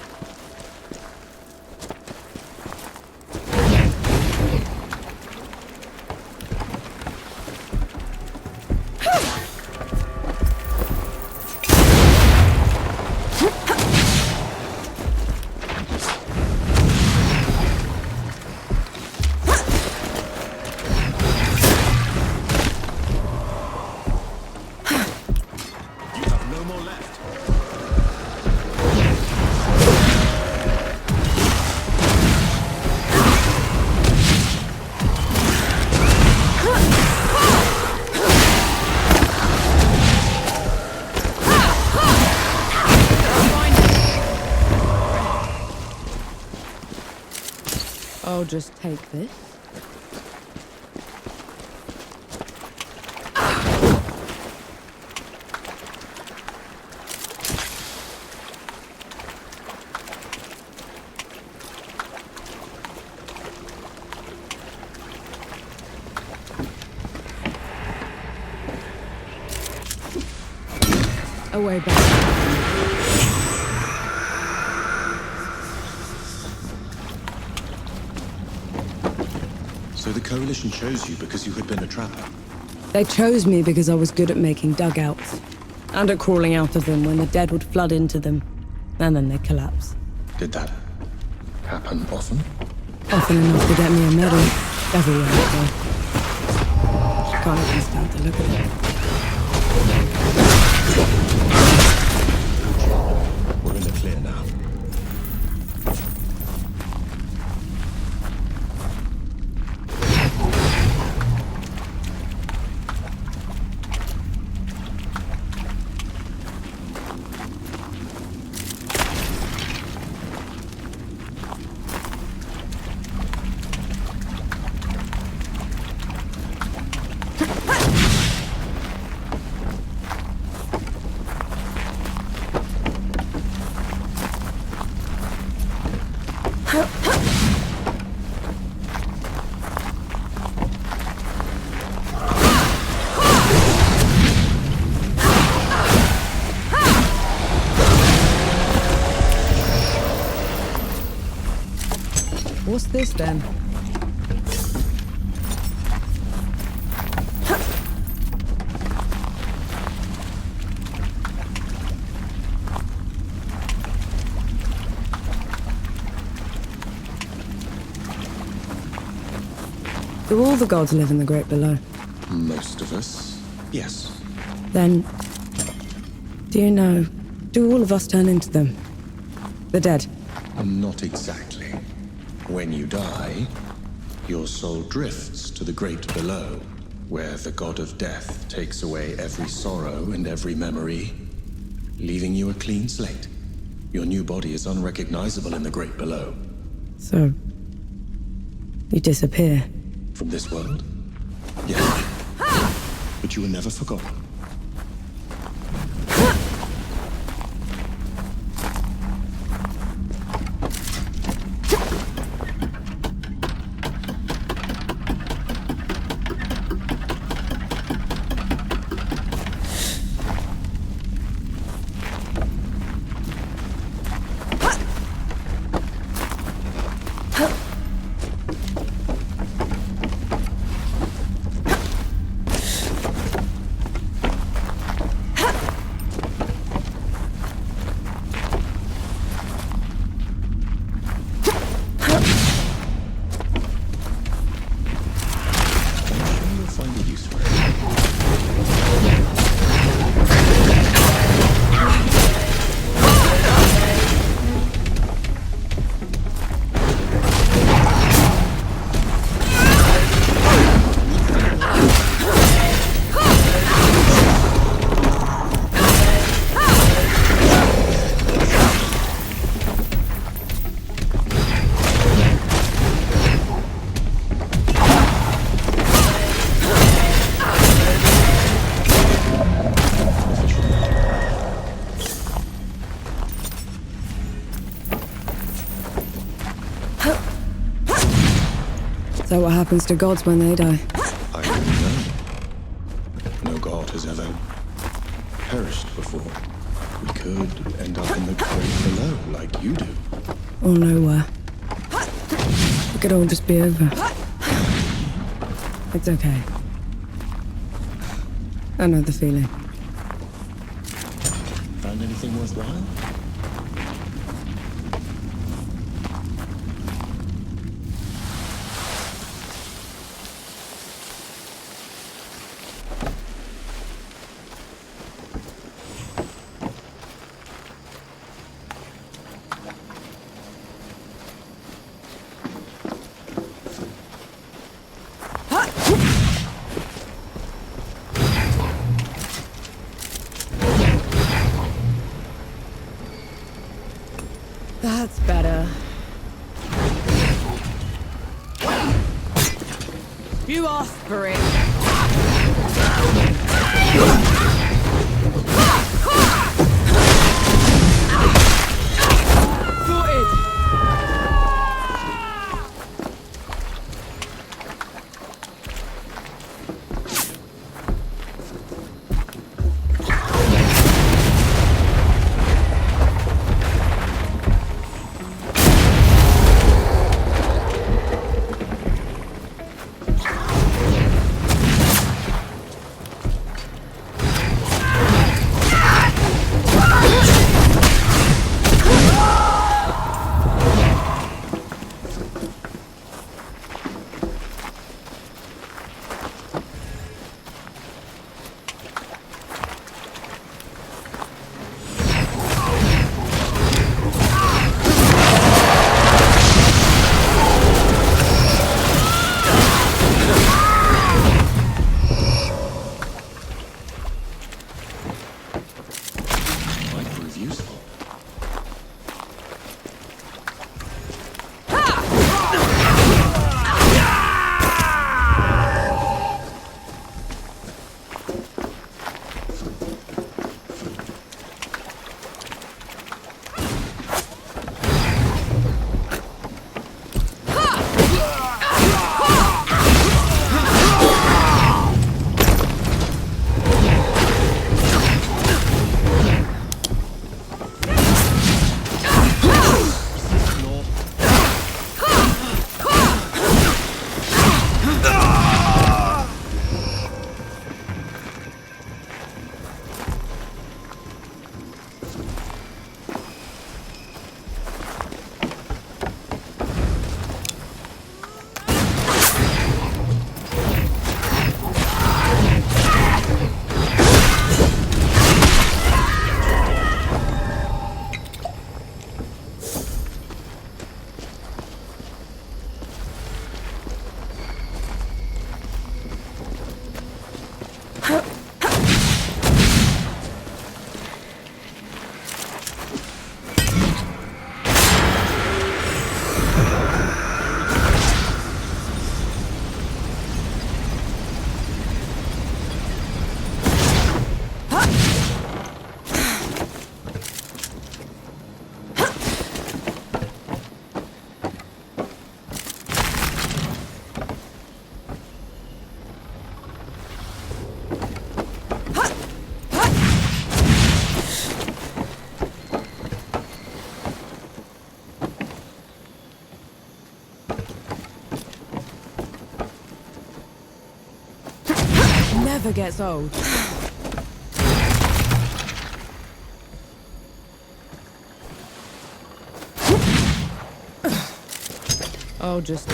I'll just take this. Away back. So the Coalition chose you because you had been a trapper? They chose me because I was good at making dugouts, and at crawling out of them when the dead would flood into them, and then they'd collapse. Did that happen often? Often enough to get me a medal, everywhere I go. Can't even stand to look at it. We're in the clear now. What's this then? Do all the gods live in the Great Below? Most of us, yes. Then, do you know, do all of us turn into them? The dead? Not exactly. When you die, your soul drifts to the Great Below, where the god of death takes away every sorrow and every memory, leaving you a clean slate. Your new body is unrecognizable in the Great Below. So, you disappear? From this world? Yes. But you were never forgotten. So what happens to gods when they die? I don't know. No god has ever perished before. We could end up in the great below, like you do. Or nowhere. It could all just be over. It's okay. I know the feeling. Found anything worthwhile? That's better. You asked for it. Never gets old. Oh, just...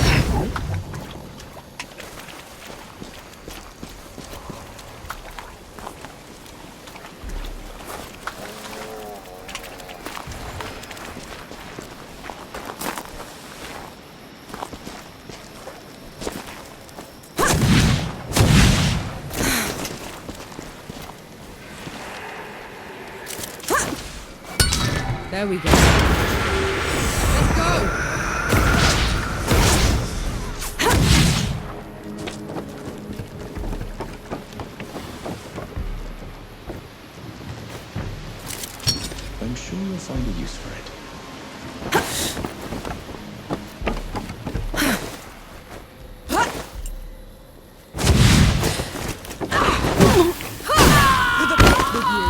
There we go. Let's go! I'm sure you'll find a use for it. With you.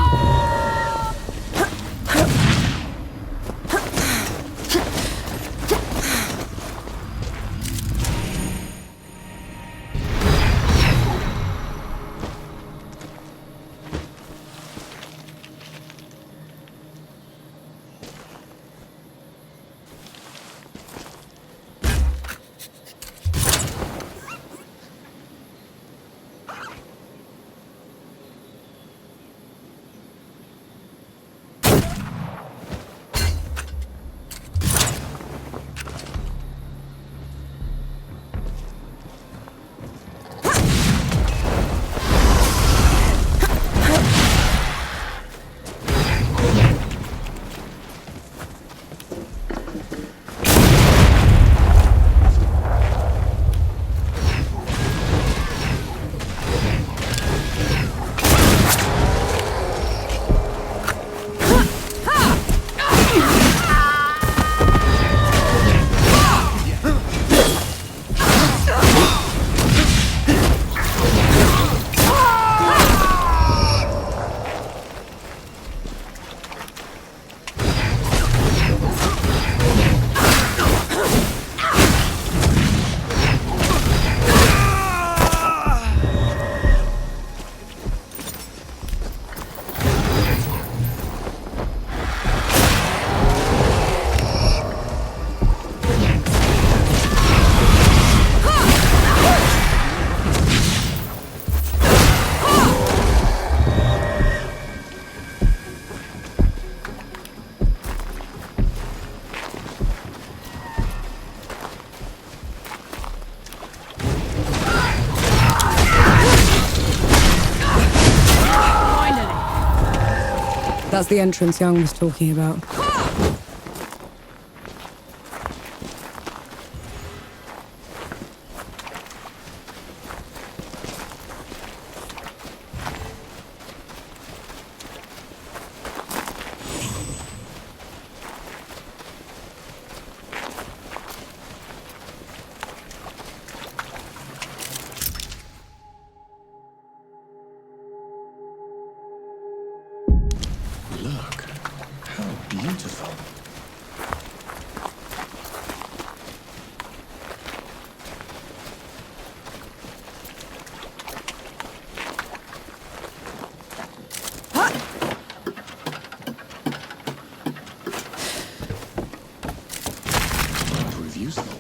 That's the entrance Young was talking about. Look, how beautiful. Prove useful.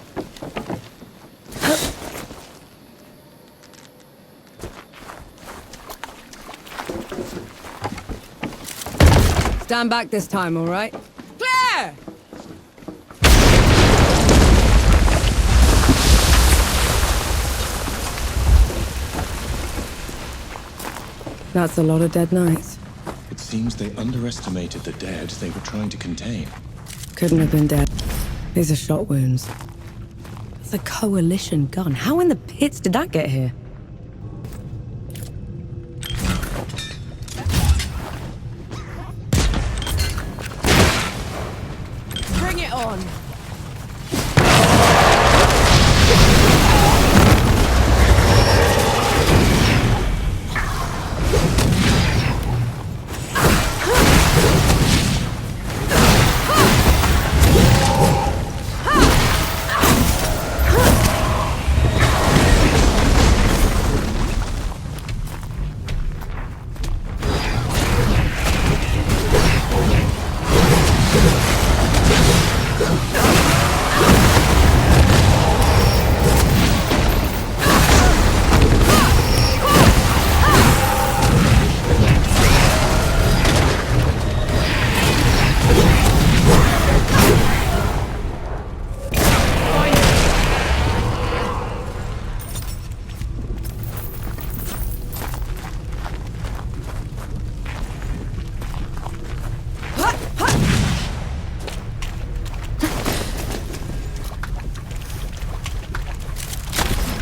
Stand back this time, all right? Clear! That's a lot of dead knights. It seems they underestimated the dead they were trying to contain. Couldn't have been dead. These are shot wounds. It's a coalition gun. How in the pits did that get here? Bring it on.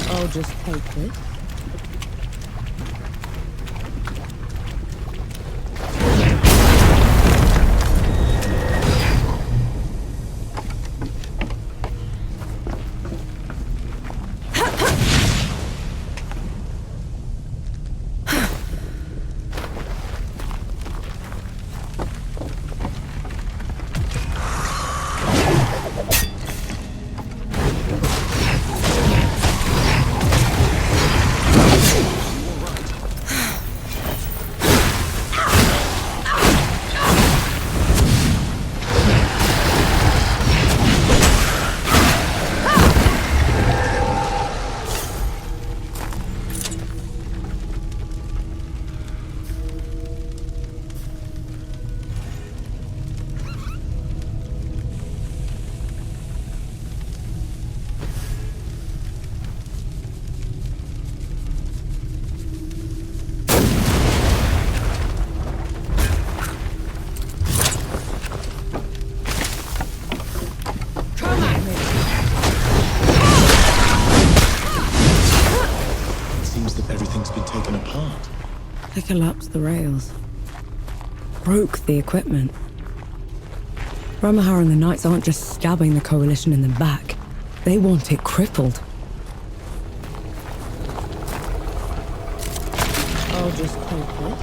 I'll just take it. They collapsed the rails. Broke the equipment. Ramahar and the Knights aren't just stabbing the Coalition in the back. They want it crippled. I'll just take it.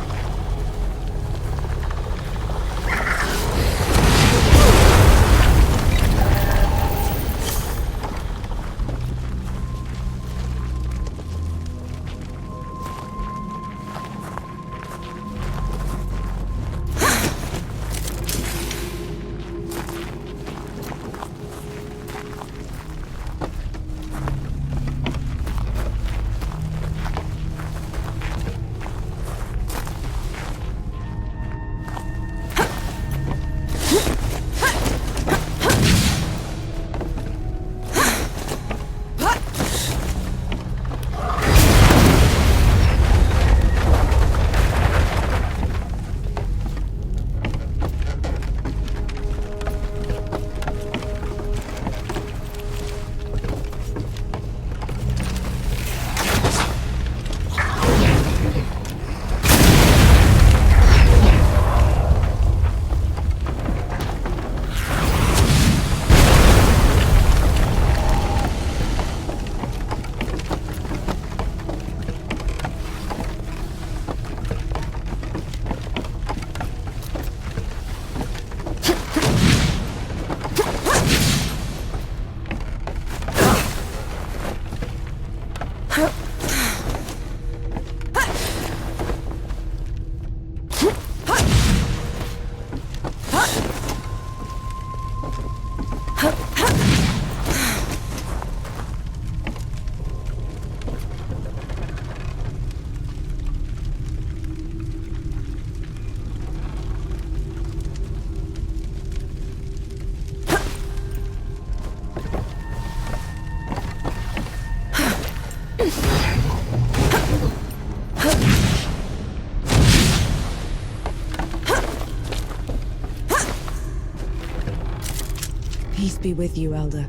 Peace be with you, Elder.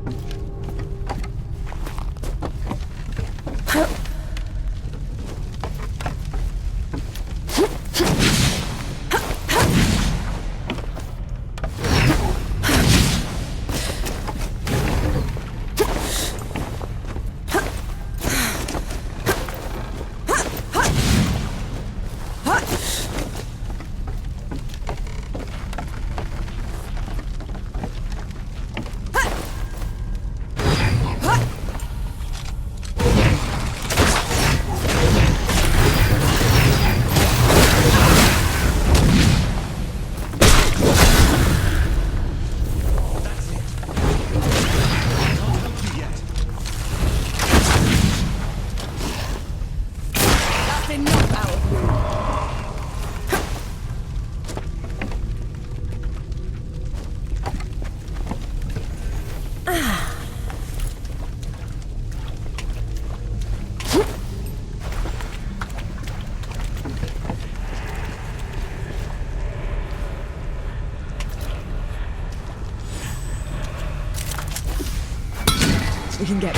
We can get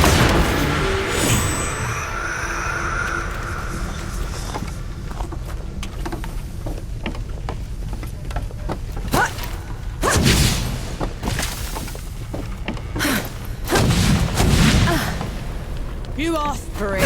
You asked for it.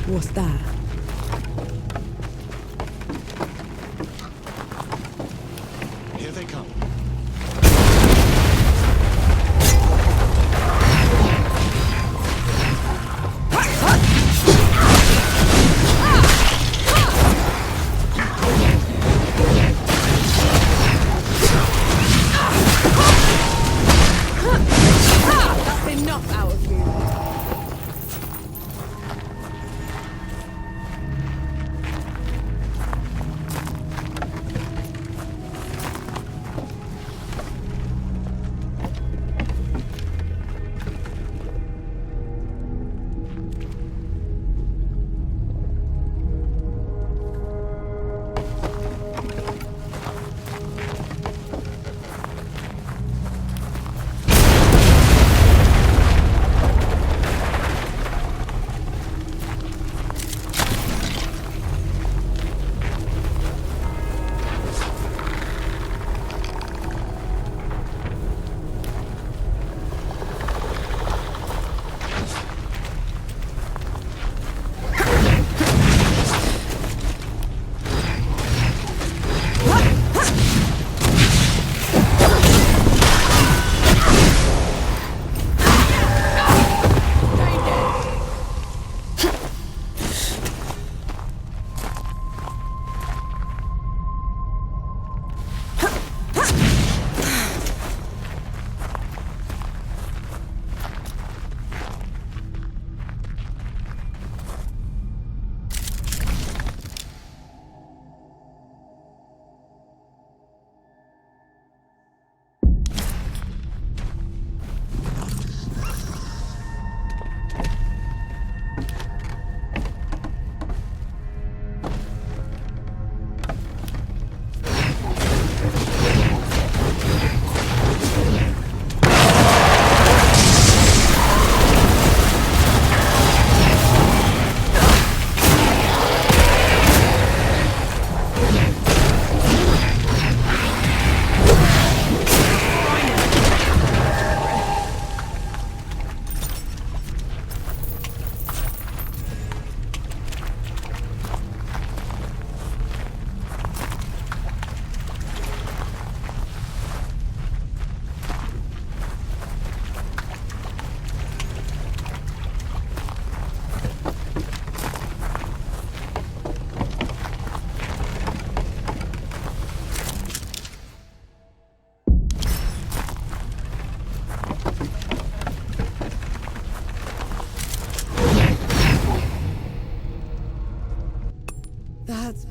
What's that? Here they come. That's enough out of you.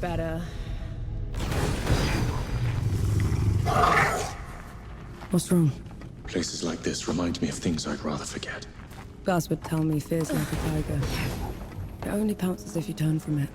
better. What's wrong? Places like this remind me of things I'd rather forget. Gus would tell me fear's like a tiger. It only pounces if you turn from it.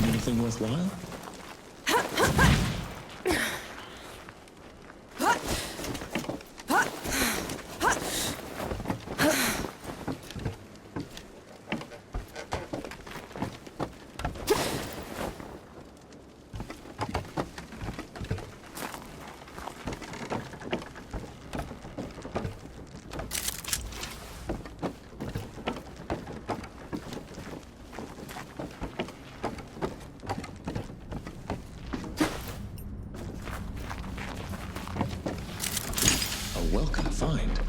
Anything worthwhile? Welcome find.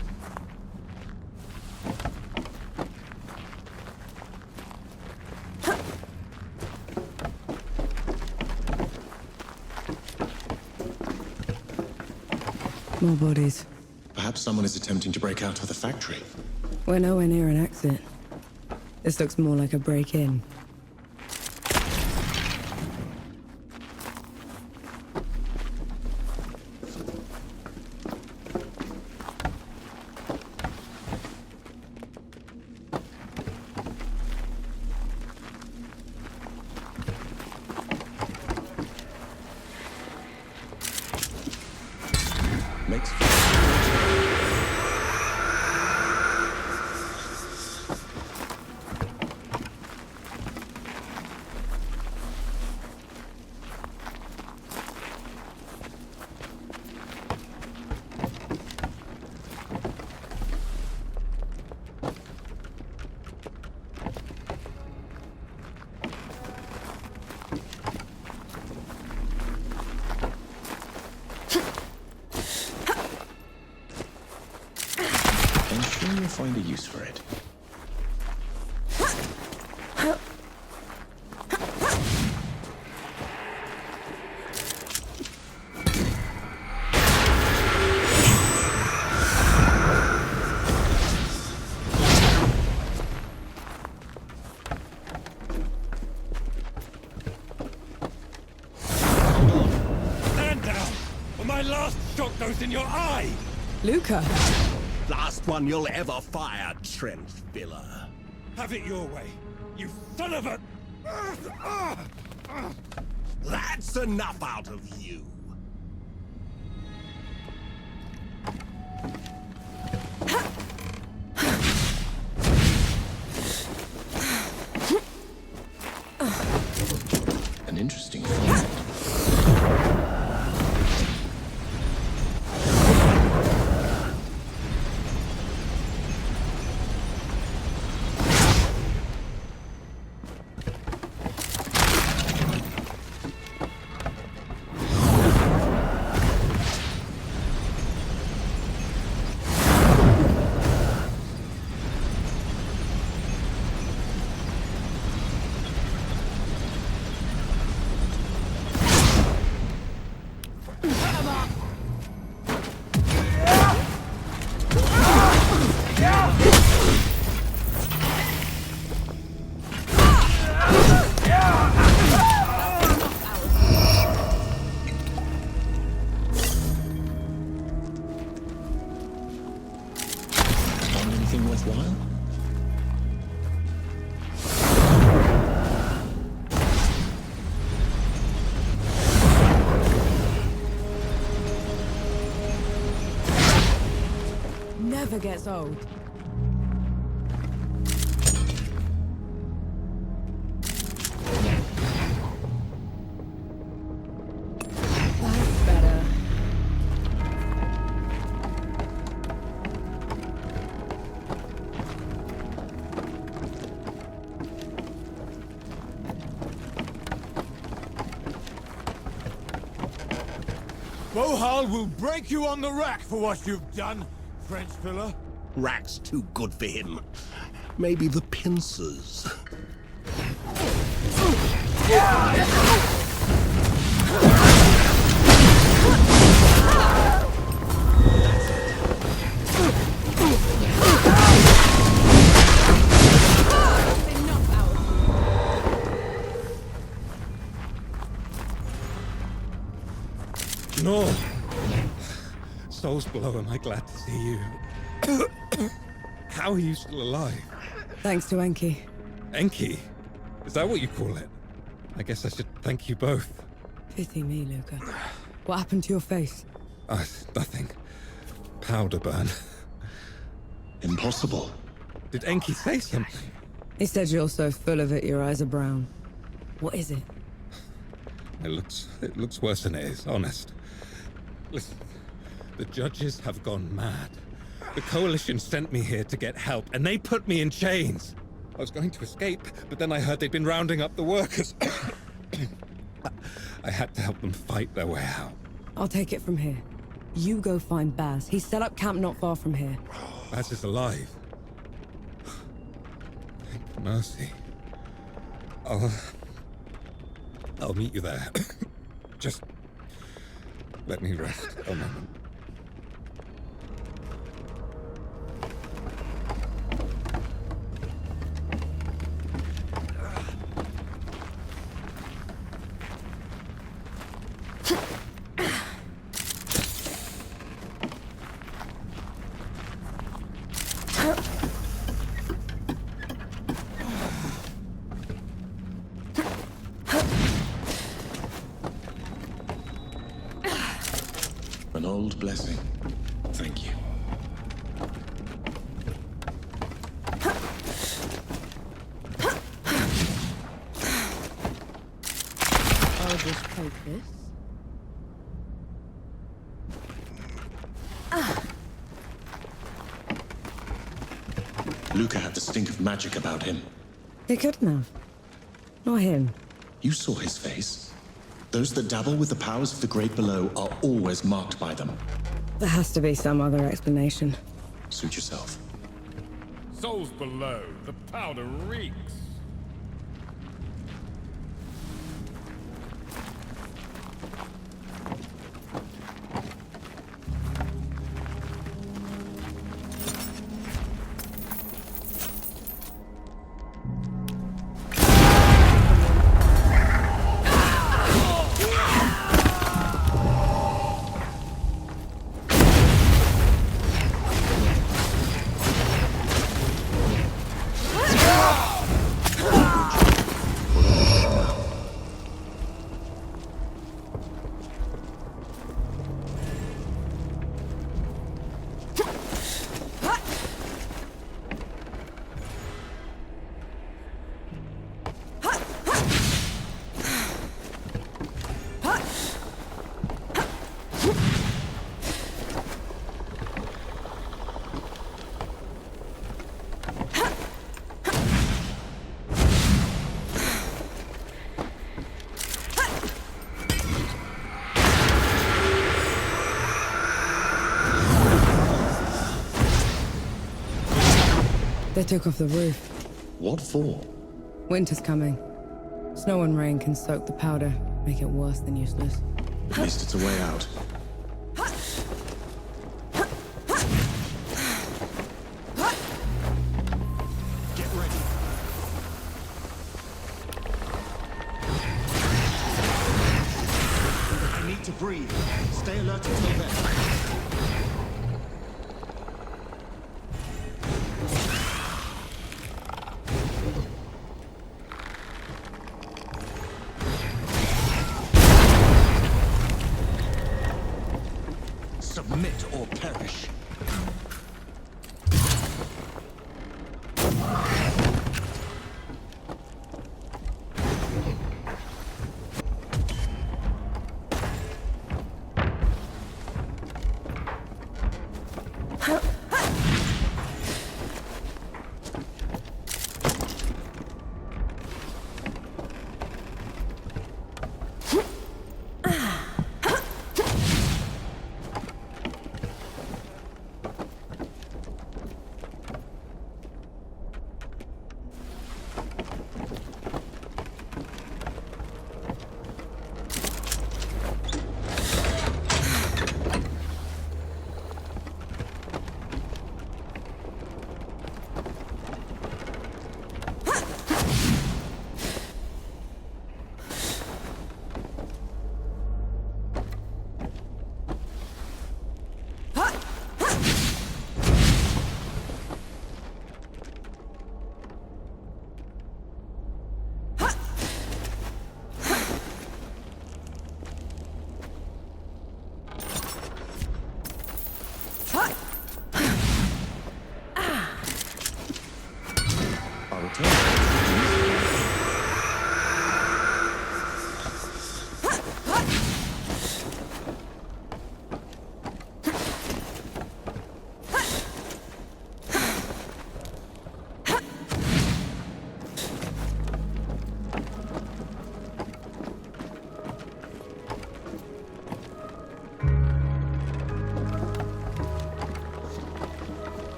More bodies. Perhaps someone is attempting to break out of the factory. We're nowhere near an exit. This looks more like a break-in. You'll find a use for it. Stand down, or my last shot goes in your eye! Luca! Last one you'll ever fire, trench filler. Have it your way, you son of a... That's enough out of you. An interesting find. Anything worthwhile? Never gets old. That's better. Mohal will break you on the rack for what you've done, French filler. Rack's too good for him. Maybe the pincers. No. Soul's below, am I glad to see you? How are you still alive? Thanks to Enki. Enki? Is that what you call it? I guess I should thank you both. Pity me, Luca. What happened to your face? Nothing. Powder burn. Impossible. Did Enki say something? He said you're so full of it, your eyes are brown. What is it? It looks worse than it is, honest. Listen, the judges have gone mad. The Coalition sent me here to get help, and they put me in chains. I was going to escape, but then I heard they'd been rounding up the workers. I had to help them fight their way out. I'll take it from here. You go find Baz. He's set up camp not far from here. Baz is alive. Thank mercy. I'll meet you there. Just let me rest a moment. An old blessing. Thank you. I'll just take this. Luca had the stink of magic about him. He couldn't have. Not him. You saw his face. Those that dabble with the powers of the great below are always marked by them. There has to be some other explanation. Suit yourself. Souls below, the powder reeks. They took off the roof. What for? Winter's coming. Snow and rain can soak the powder, make it worse than useless. At least it's a way out. Get ready. I need to breathe. Stay alert until then. Submit or perish.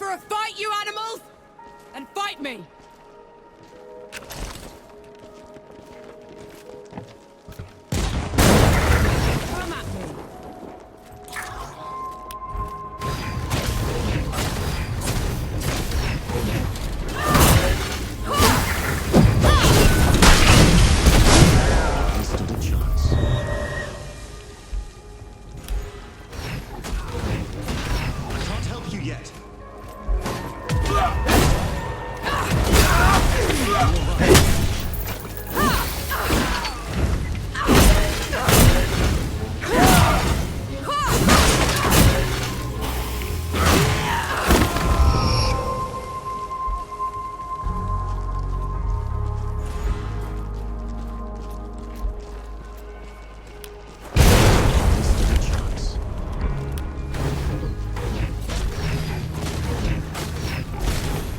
for a fight, you animals? Then fight me! Come at me! Stood a chance. I can't help you yet.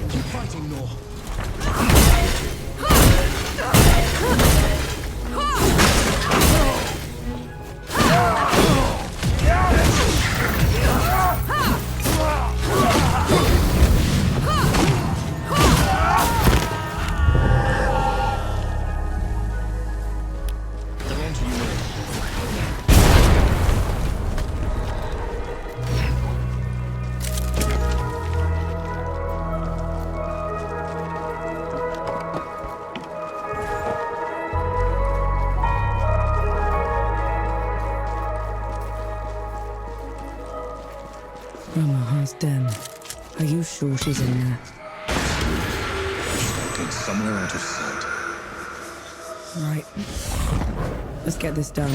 Keep fighting, Nor. They're onto you, Nor. Grandma's den. Are you sure she's in there? It's somewhere out of sight. Right. Let's get this done.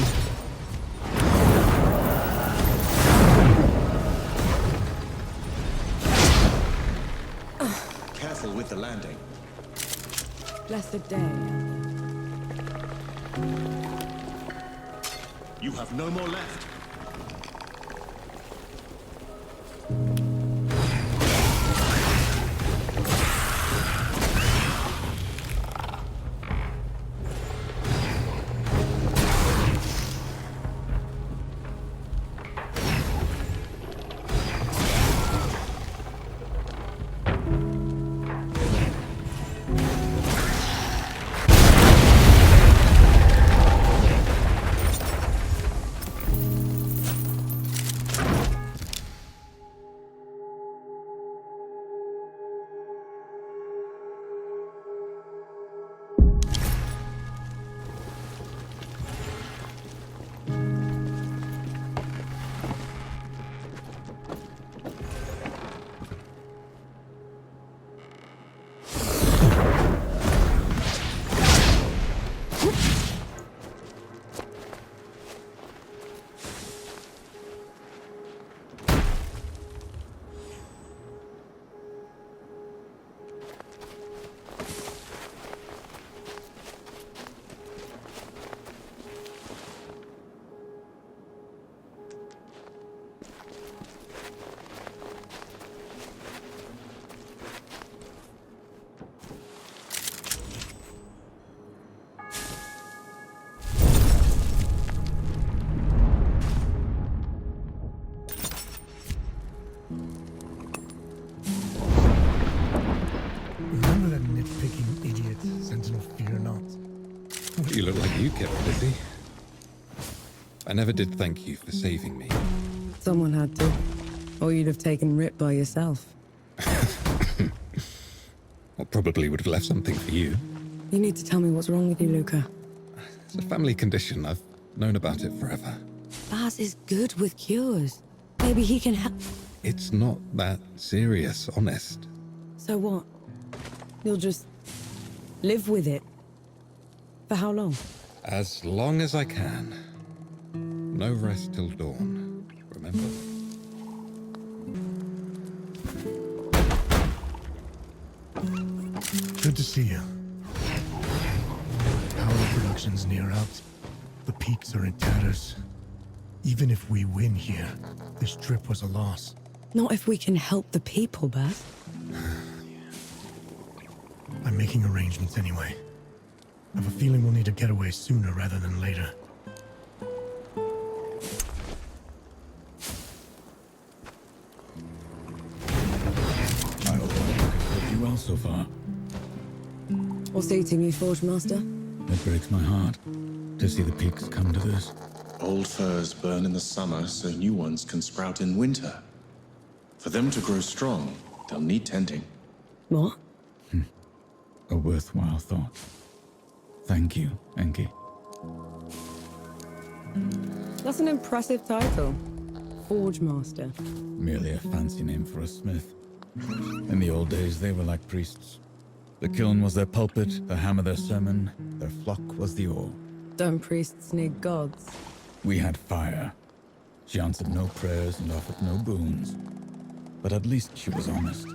Careful with the landing. Blessed day. You have no more left. Remember that nitpicking idiot, Sentinel Fear Not? You look like you kept busy. I never did thank you for saving me. Someone had to. Or you'd have taken Rip by yourself. Or probably would have left something for you. You need to tell me what's wrong with you, Luca. It's a family condition. I've known about it forever. Baz is good with cures. Maybe he can help. It's not that serious, honest. So what? You'll just live with it? For how long? As long as I can. No rest till dawn, remember? Good to see you. Power production's near out. The peaks are in tatters. Even if we win here, this trip was a loss. Not if we can help the people, Baz. I'm making arrangements anyway. I have a feeling we'll need to get away sooner rather than later. so far. What's eating you, Forge Master? It breaks my heart to see the peaks come to this. Old firs burn in the summer so new ones can sprout in winter. For them to grow strong, they'll need tending. What? A worthwhile thought. Thank you, Enki. That's an impressive title. Forge Master. Merely a fancy name for a smith. In the old days, they were like priests. The kiln was their pulpit, the hammer their sermon, their flock was the oar. Don't priests need gods? We had fire. She answered no prayers and offered no boons. But at least she was honest.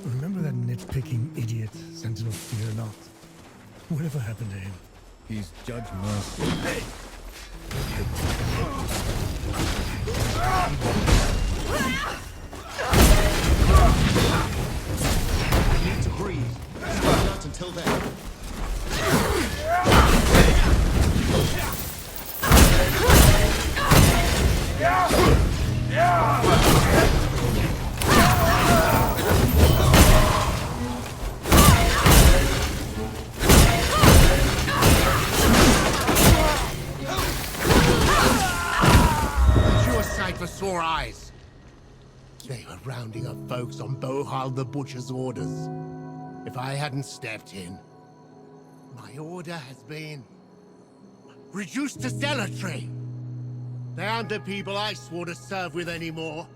Remember that nitpicking idiot, Sentinel Fear Not? Whatever happened to him? He's Judge Mercy. I need to breathe. Not until then. For sore eyes. They were rounding up folks on Bohal the Butcher's orders. If I hadn't stepped in, my order has been reduced to zealotry. They aren't the people I swore to serve with anymore.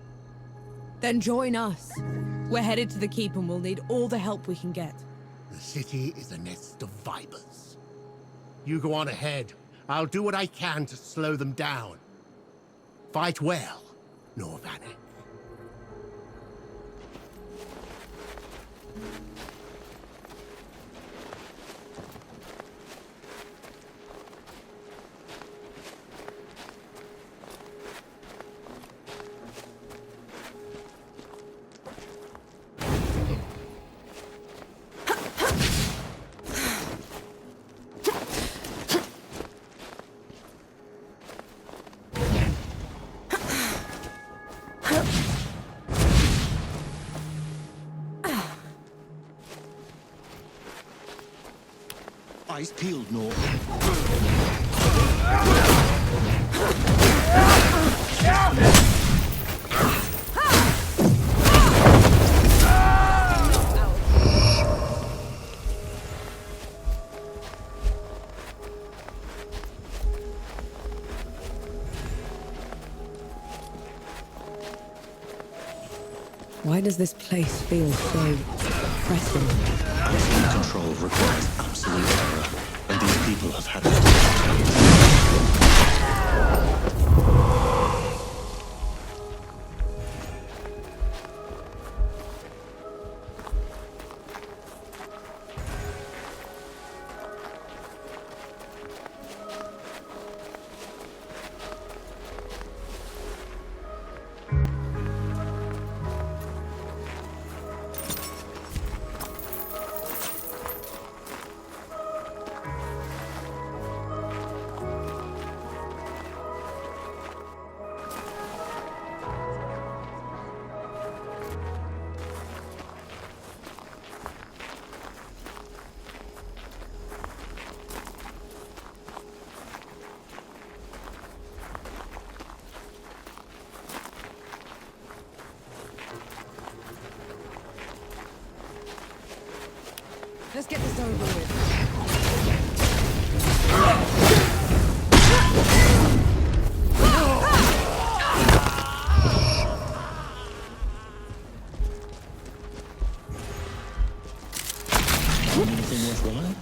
Then join us. We're headed to the keep and we'll need all the help we can get. The city is a nest of vipers. You go on ahead. I'll do what I can to slow them down. Fight well, Norvanek. Eyes peeled, Norm. Why does this place feel so oppressive? Absolute control requires absolute terror, and these people have had it. Let's get this over with. Anything worthwhile?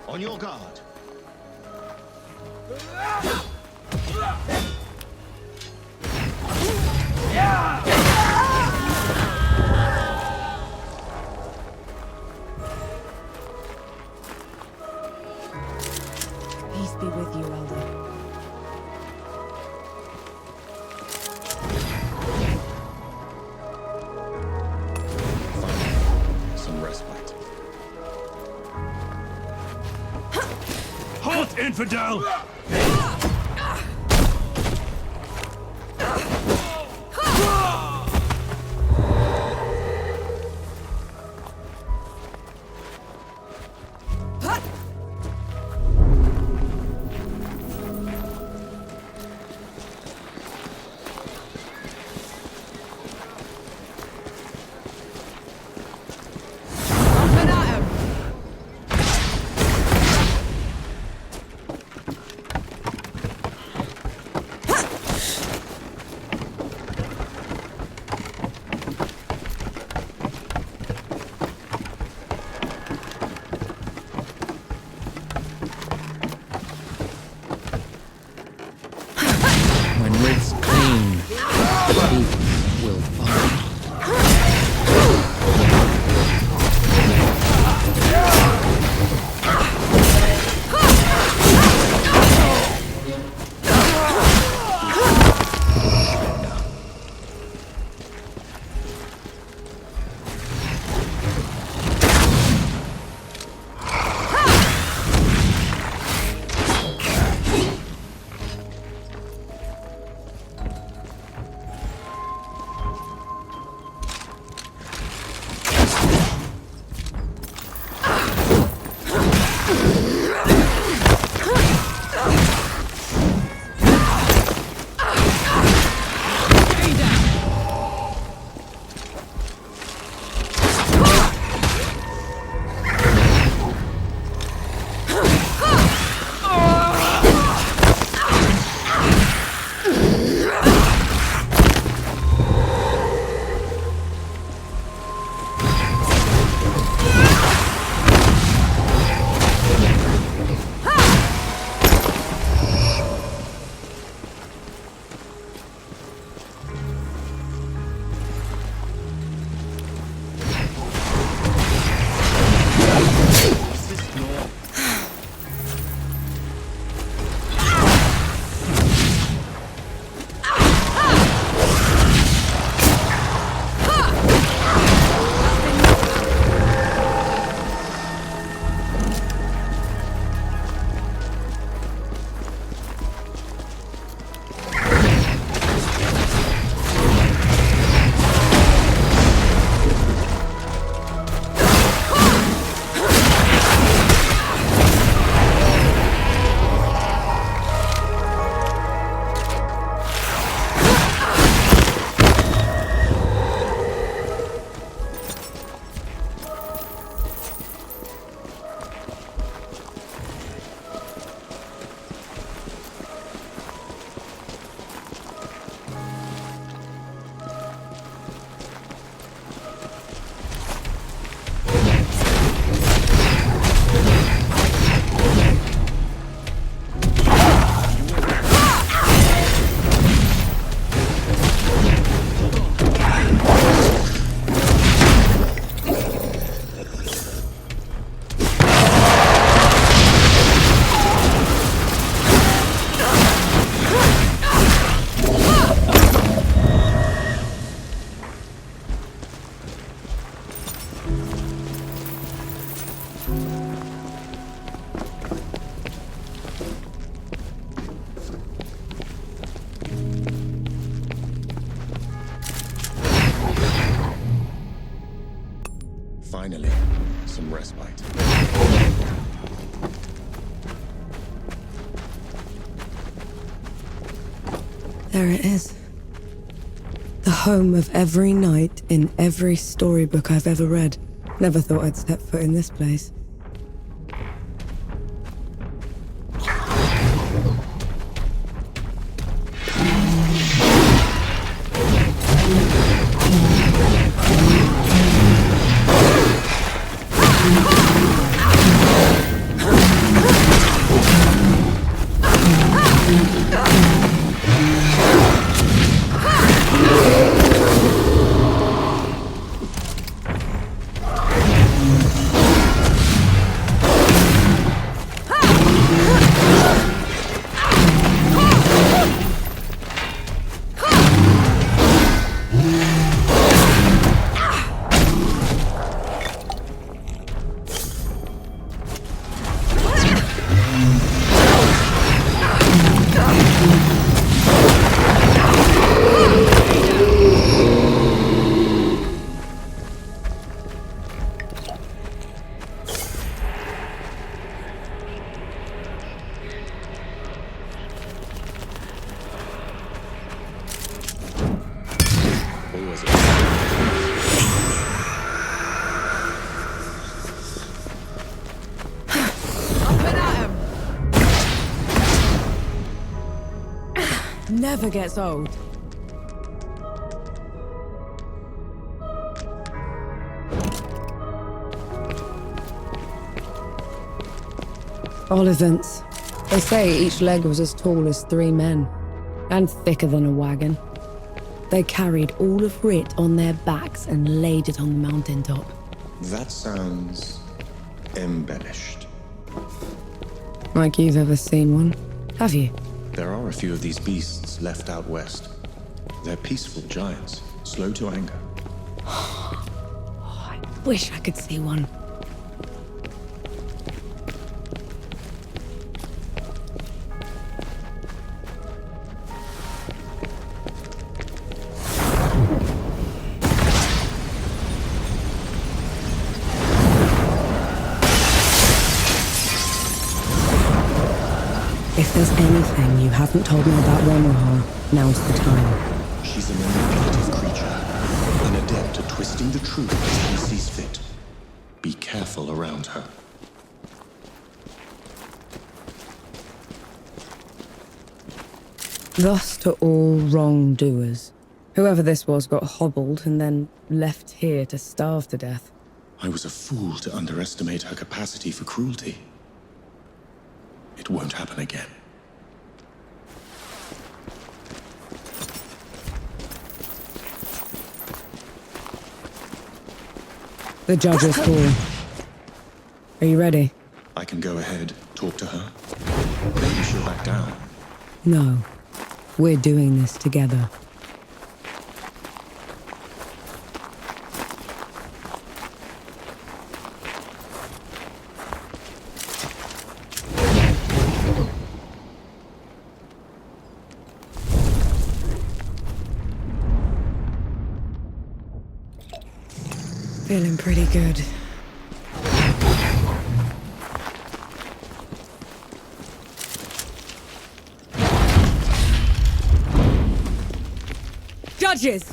On your guard. Peace be with you, Elder. Some respite. Halt, infidel! Finally, some respite. There it is. The home of every knight in every storybook I've ever read. Never thought I'd step foot in this place. Never gets old. All events. They say each leg was as tall as 3 men, and thicker than a wagon. They carried all of Writ on their backs and laid it on the mountaintop. That sounds embellished. Like you've ever seen one, have you? There are a few of these beasts left out west. They're peaceful giants, slow to anger. I wish I could see one. If there's anything you haven't told me about Ronoha, now's the time. She's a manipulative creature, an adept at twisting the truth as she sees fit. Be careful around her. Thus to all wrongdoers. Whoever this was got hobbled and then left here to starve to death. I was a fool to underestimate her capacity for cruelty. It won't happen again. The judge's call. Are you ready? I can go ahead, talk to her. Maybe she'll back down. No. We're doing this together. Feeling pretty good. Judges!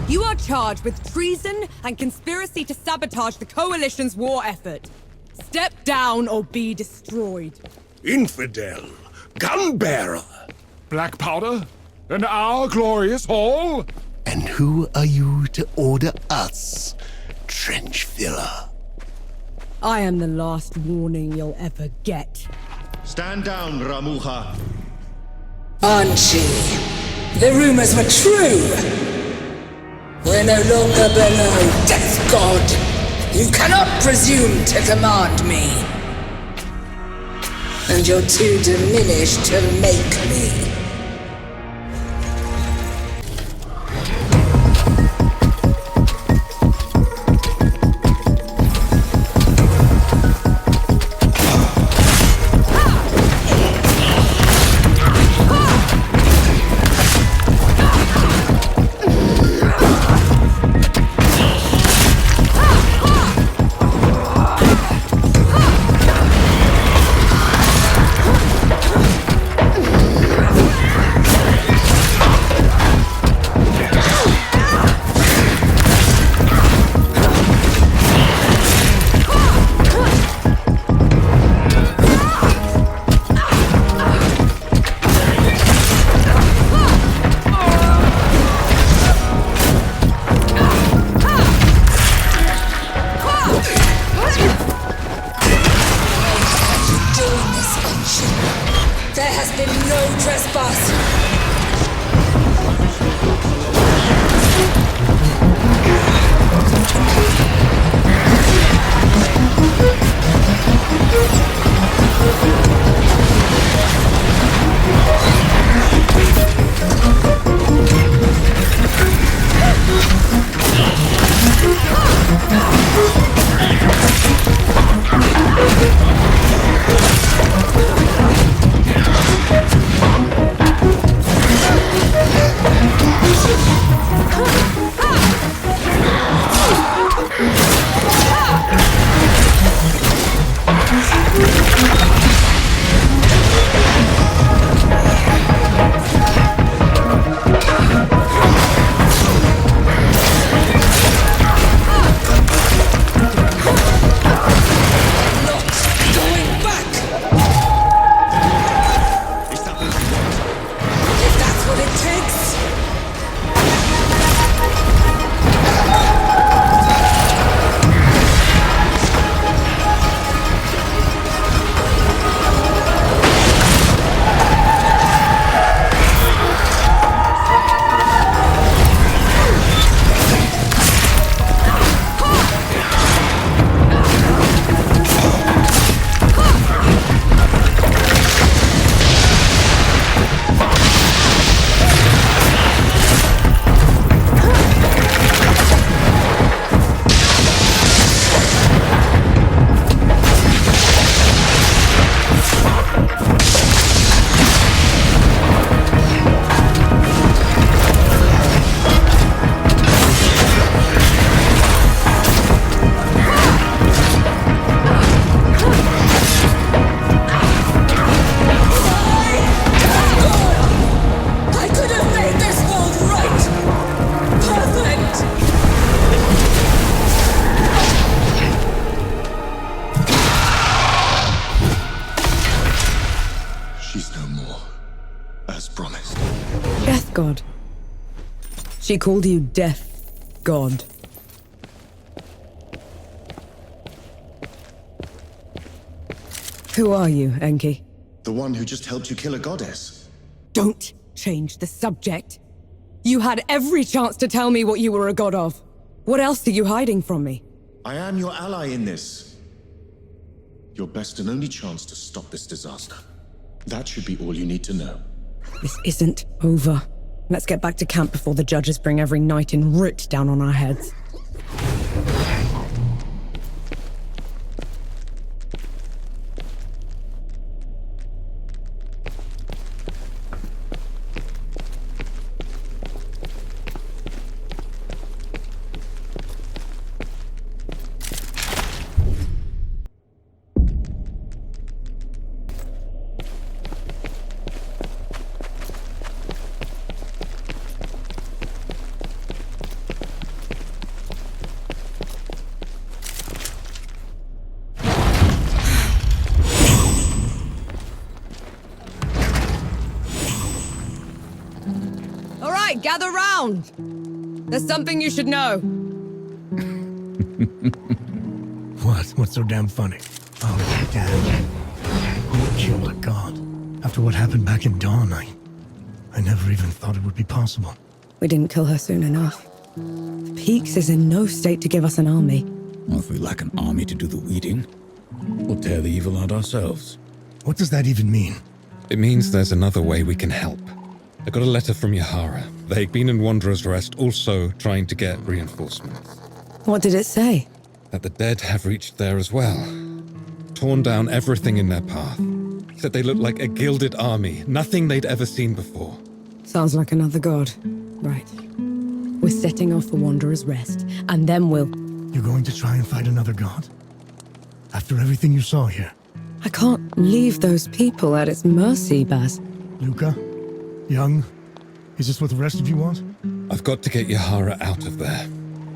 You are charged with treason and conspiracy to sabotage the Coalition's war effort. Step down or be destroyed. Infidel! Gunbearer! Black powder? In our glorious hall? And who are you to order us, trench filler? I am the last warning you'll ever get. Stand down, Ramuha. Anchi, the rumors were true. We're no longer below Death God. You cannot presume to command me. And you're too diminished to make me. God. She called you Death God. Who are you, Enki? The one who just helped you kill a goddess. Don't change the subject. You had every chance to tell me what you were a god of. What else are you hiding from me? I am your ally in this. Your best and only chance to stop this disaster. That should be all you need to know. This isn't over. Let's get back to camp before the judges bring every knight in Writ down on our heads. Gather round! There's something you should know. What? What's so damn funny? Oh, damn. Who killed a god? After what happened back in Dawn, I never even thought it would be possible. We didn't kill her soon enough. Peaks is in no state to give us an army. Well, if we lack an army to do the weeding, we'll tear the evil out ourselves. What does that even mean? It means there's another way we can help. I got a letter from Yahara. They'd been in Wanderer's Rest, also trying to get reinforcements. What did it say? That the dead have reached there as well. Torn down everything in their path. Said they looked like a gilded army, nothing they'd ever seen before. Sounds like another god. Right. We're setting off for Wanderer's Rest, and then we'll... You're going to try and fight another god? After everything you saw here? I can't leave those people at its mercy, Baz. Luca? Young? Is this what the rest of you want? I've got to get Yahara out of there.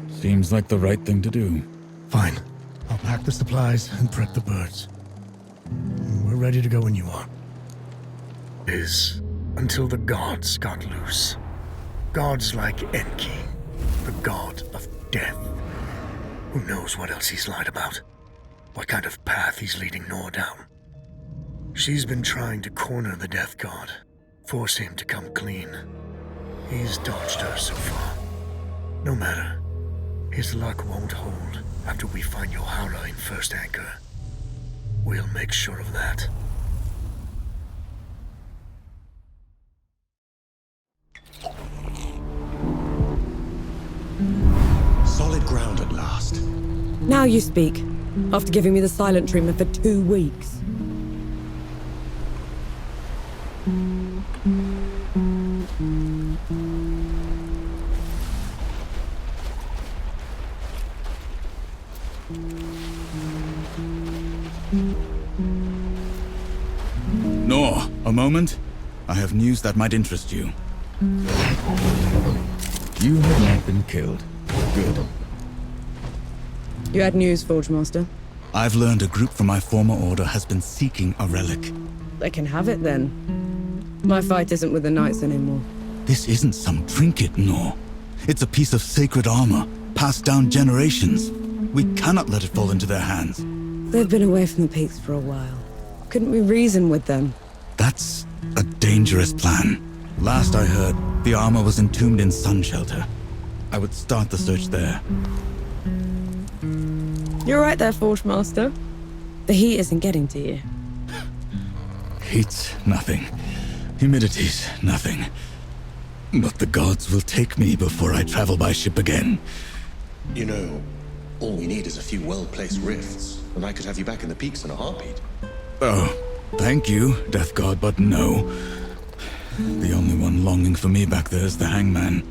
Seems like the right thing to do. Fine. I'll pack the supplies and prep the birds. We're ready to go when you are. Is until the gods got loose. Gods like Enki, the god of death. Who knows what else he's lied about? What kind of path he's leading Nor down. She's been trying to corner the death god. Force him to come clean. He's dodged her so far. No matter. His luck won't hold after we find Yahara in First Anchor. We'll make sure of that. Solid ground at last. Now you speak, after giving me the silent treatment for 2 weeks. Nor, a moment. I have news that might interest you. You have not been killed. Good. You had news, Forge Master? I've learned a group from my former order has been seeking a relic. They can have it then. My fight isn't with the Knights anymore. This isn't some trinket, Nor. It's a piece of sacred armor, passed down generations. We cannot let it fall into their hands. They've been away from the peaks for a while. Couldn't we reason with them? That's a dangerous plan. Last I heard, the armor was entombed in Sun Shelter. I would start the search there. You're right there, Forge Master. The heat isn't getting to you. Heat's nothing. Humidity's nothing. But the gods will take me before I travel by ship again. You know, all we need is a few well-placed rifts, and I could have you back in the peaks in a heartbeat. Oh, thank you, Death God, but no. The only one longing for me back there is the hangman.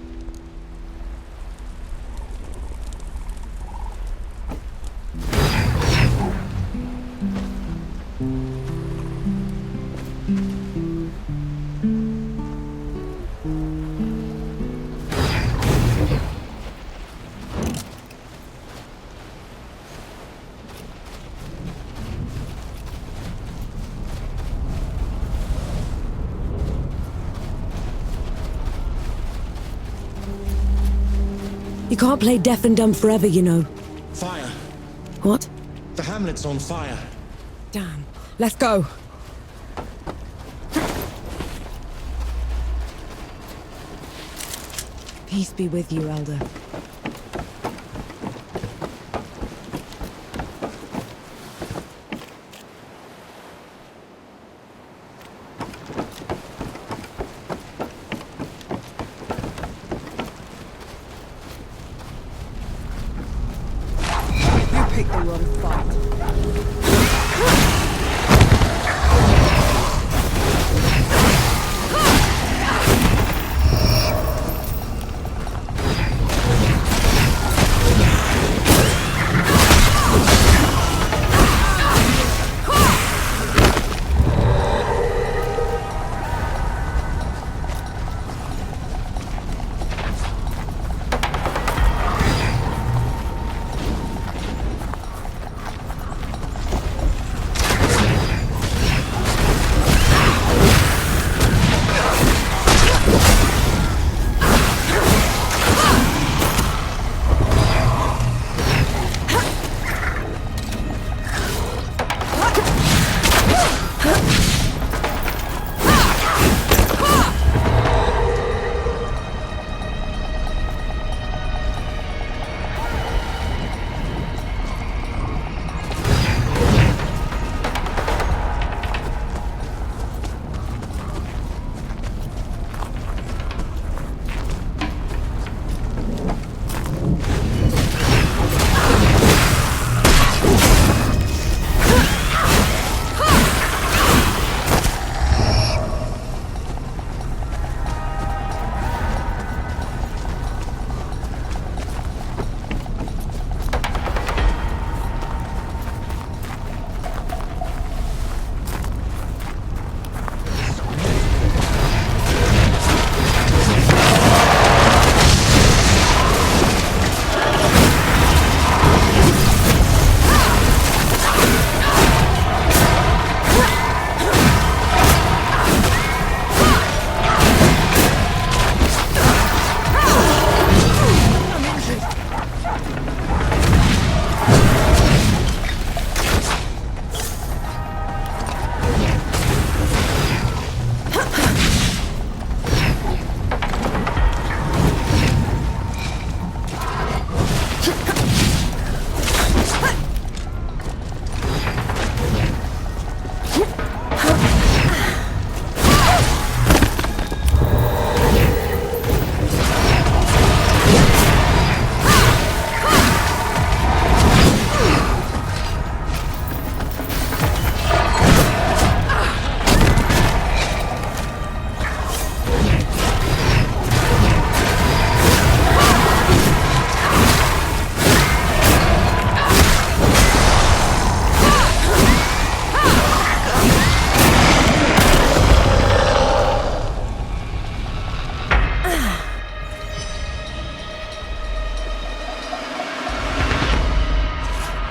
You can't play deaf and dumb forever, you know. Fire. What? The hamlet's on fire. Damn. Let's go. Peace be with you, Elder. You picked the wrong fight.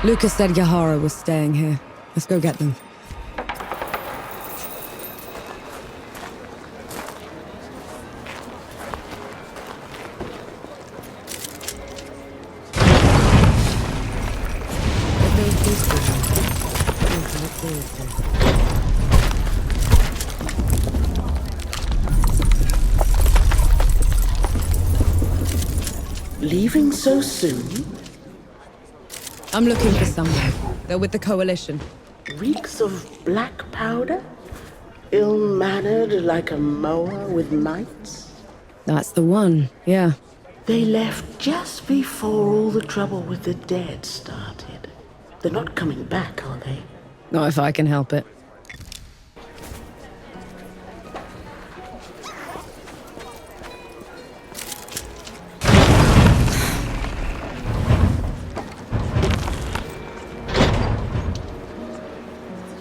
Lucas said Yahara was staying here. Let's go get them. Leaving so soon? I'm looking for someone. They're with the Coalition. Reeks of black powder? Ill-mannered like a mower with mites? That's the one, yeah. They left just before all the trouble with the dead started. They're not coming back, are they? Not if I can help it.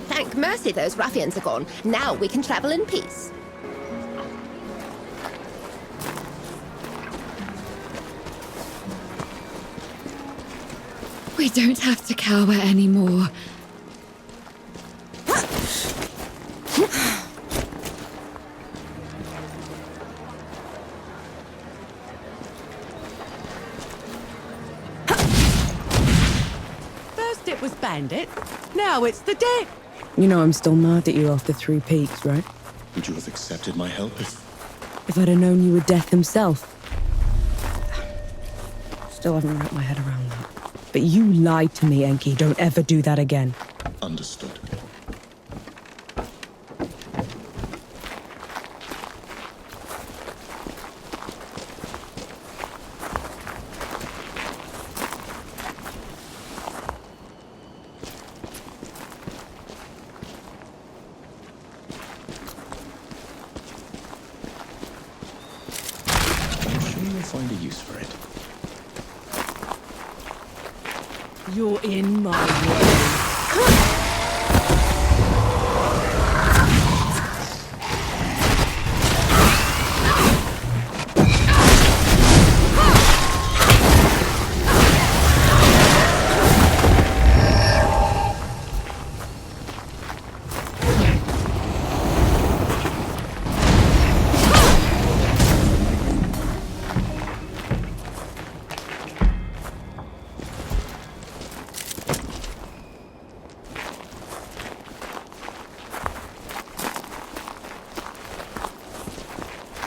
Thank mercy those ruffians are gone. Now we can travel in peace. We don't have to cower anymore. First it was bandits, now it's the dead. You know I'm still mad at you after 3 peaks, right? Would you have accepted my help If I'd have known you were Death himself. Still haven't wrapped my head around that. But you lied to me, Enki. Don't ever do that again. Understood. I'm sure you'll find a use for it. You're in my way.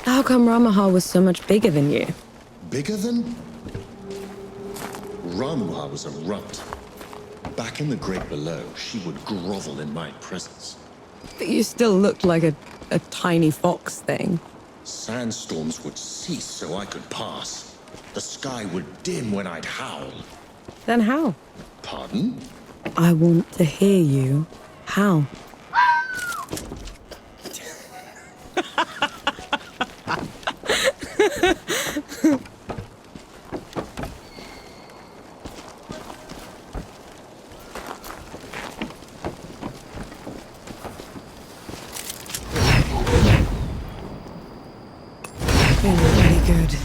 How come Ramahar was so much bigger than you? Bigger than? Ramuha was a runt. Back in the Great Below, she would grovel in my presence. But you still looked like a tiny fox thing. Sandstorms would cease so I could pass. The sky would dim when I'd howl. Then how? Pardon? I want to hear you. How? Really good.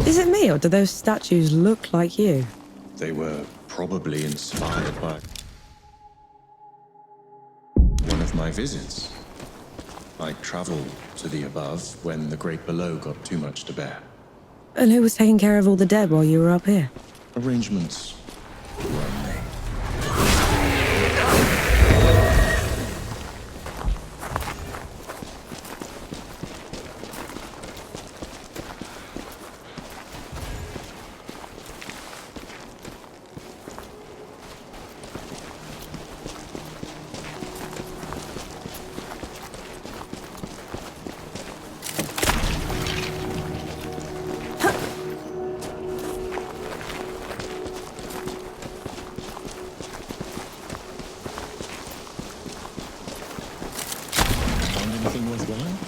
Is it me, or do those statues look like you? They were probably inspired by one of my visits. I traveled to the above when the Great Below got too much to bear. And who was taking care of all the dead while you were up here? Arrangements were made. Anything worthwhile?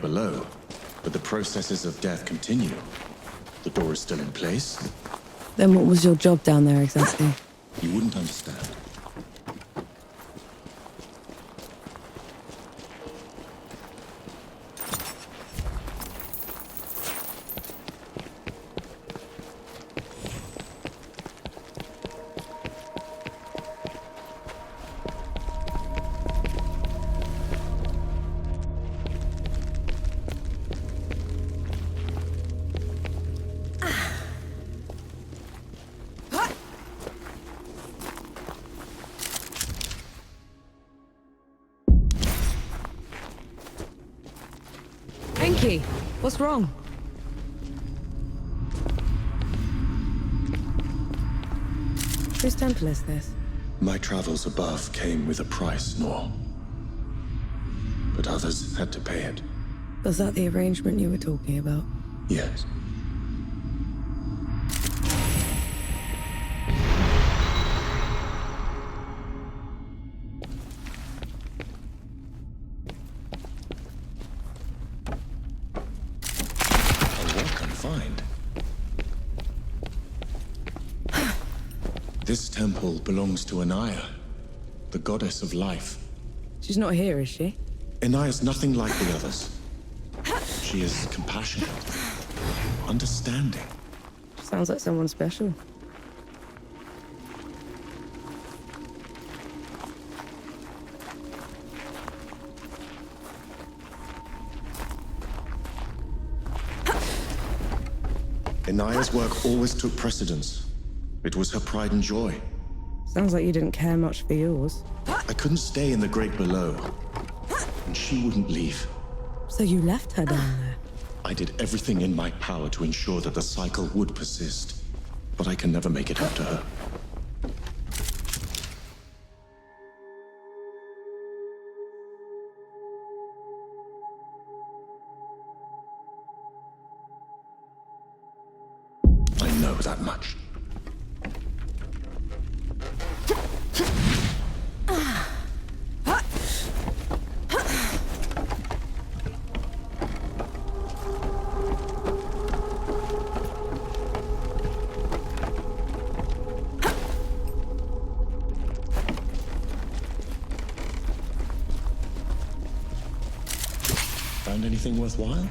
great below, but the processes of death continue. The door is still in place. Then what was your job down there exactly? You wouldn't understand. Enki, what's wrong? Whose temple is this? My travels above came with a price, Norm. But others had to pay it. Was that the arrangement you were talking about? Yes. This temple belongs to Anaya, the goddess of life. She's not here, is she? Anaya's nothing like the others. She is compassionate, understanding. Sounds like someone special. Anaya's work always took precedence. It was her pride and joy. Sounds like you didn't care much for yours. I couldn't stay in the great below, and she wouldn't leave. So you left her down there? I did everything in my power to ensure that the cycle would persist, but I can never make it up to her. I know that much. Found anything worthwhile?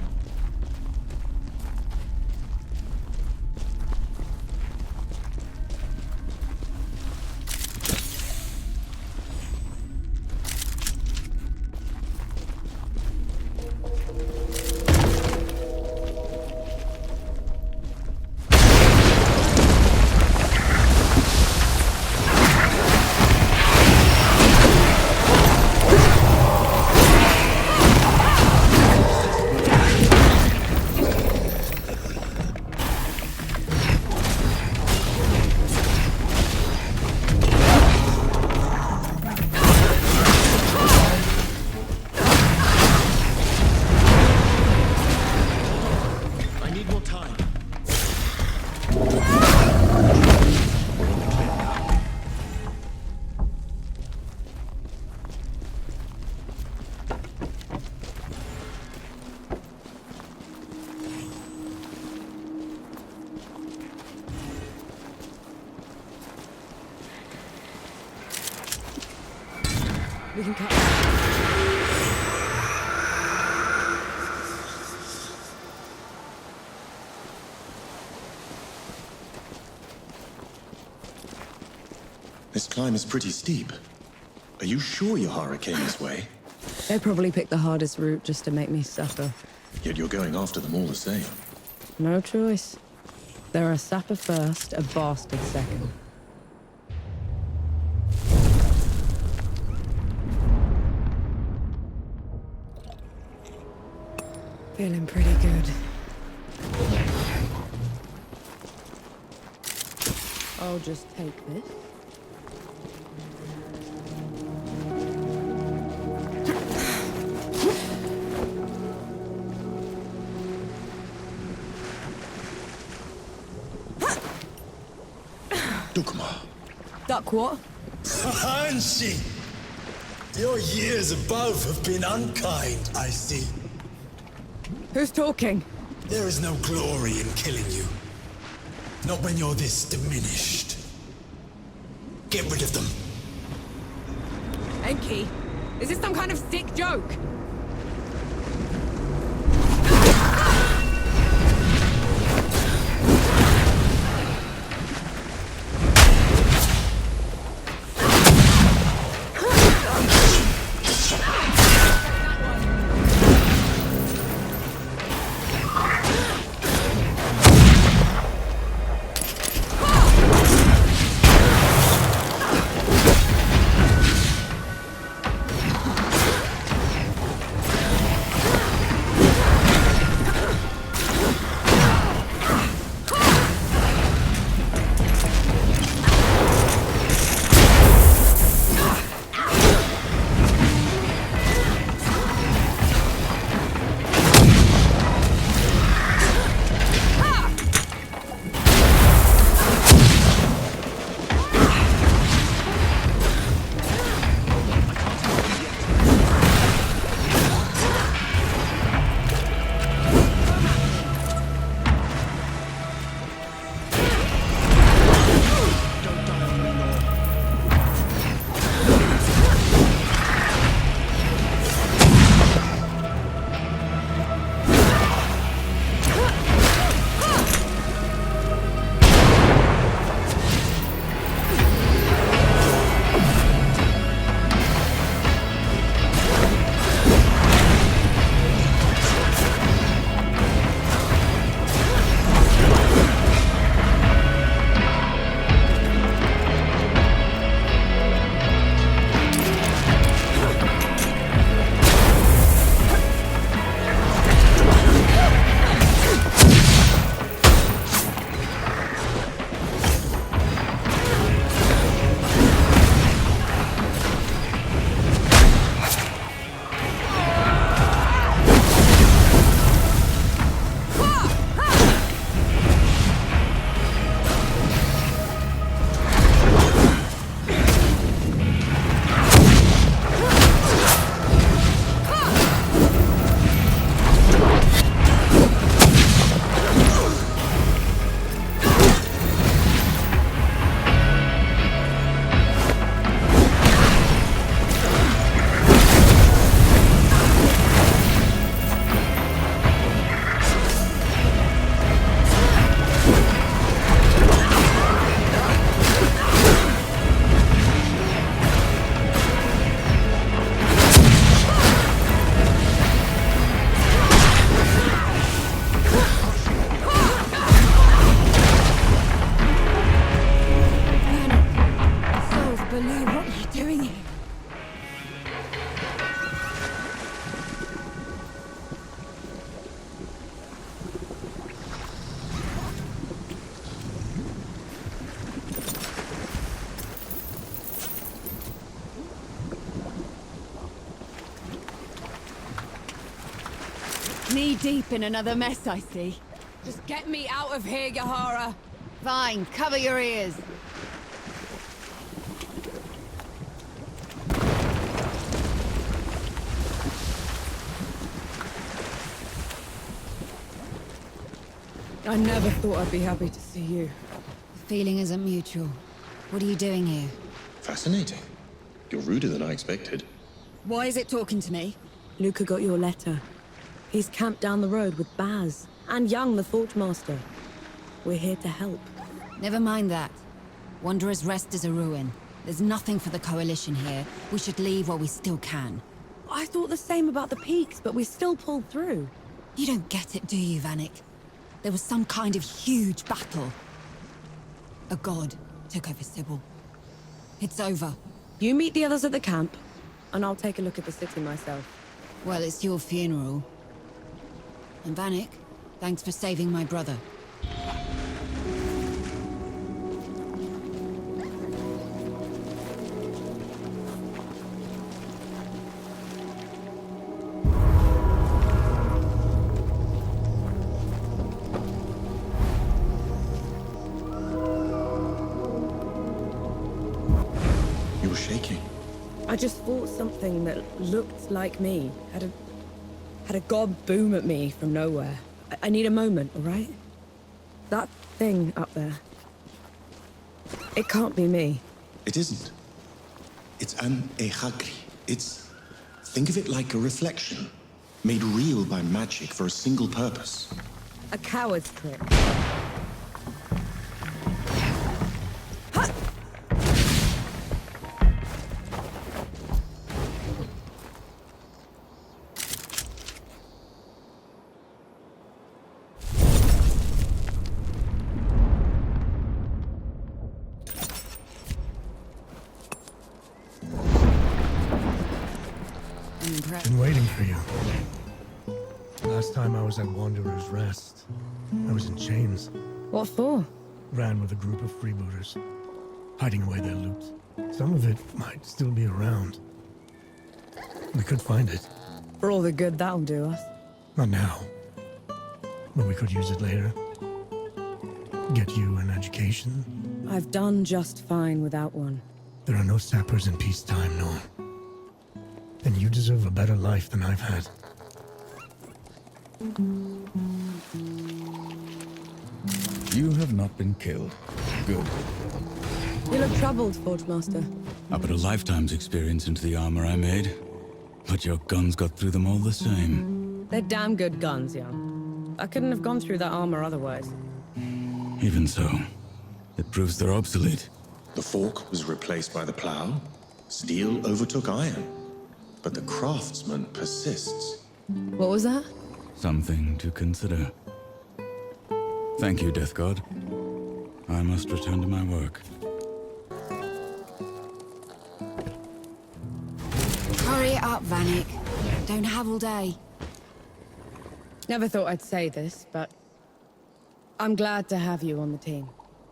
We can cut. This climb is pretty steep. Are you sure Yahara came this way? They probably picked the hardest route just to make me suffer. Yet you're going after them all the same. No choice. They're a sapper first, a bastard second. Feeling pretty good. I'll just take this. Duck what? Hanshi! Your years above have been unkind, I see. Who's talking? There is no glory in killing you. Not when you're this diminished. Get rid of them. Enki, is this some kind of sick joke? Knee deep in another mess, I see. Just get me out of here, Yahara. Fine, cover your ears. I never thought I'd be happy to see you. The feeling isn't mutual. What are you doing here? Fascinating. You're ruder than I expected. Why is it talking to me? Luca got your letter. He's camped down the road with Baz and Young, the Thought-Master. We're here to help. Never mind that. Wanderer's Rest is a ruin. There's nothing for the Coalition here. We should leave while we still can. I thought the same about the peaks, but we still pulled through. You don't get it, do you, Vanek? There was some kind of huge battle. A god took over Sybil. It's over. You meet the others at the camp, and I'll take a look at the city myself. Well, it's your funeral. And Vanek, thanks for saving my brother. You're shaking. I just fought something that looked like me. Had a god boom at me from nowhere. I need a moment, all right? That thing up there. It can't be me. It isn't. It's an ehagri. Think of it like a reflection, made real by magic for a single purpose. A coward's trick. Been waiting for you. Last time I was at Wanderer's Rest, I was in chains. What for? Ran with a group of freebooters, hiding away their loot. Some of it might still be around. We could find it. For all the good that'll do us. Not now. But we could use it later. Get you an education. I've done just fine without one. There are no sappers in peacetime, Norm. And you deserve a better life than I've had. You have not been killed. Good. You look troubled, Forge Master. I put a lifetime's experience into the armor I made, but your guns got through them all the same. They're damn good guns, young. I couldn't have gone through that armor otherwise. Even so, it proves they're obsolete. The fork was replaced by the plow. Steel overtook iron. But the craftsman persists. What was that? Something to consider. Thank you, Death God. I must return to my work. Hurry up, Vanek. Don't have all day. Never thought I'd say this, but I'm glad to have you on the team.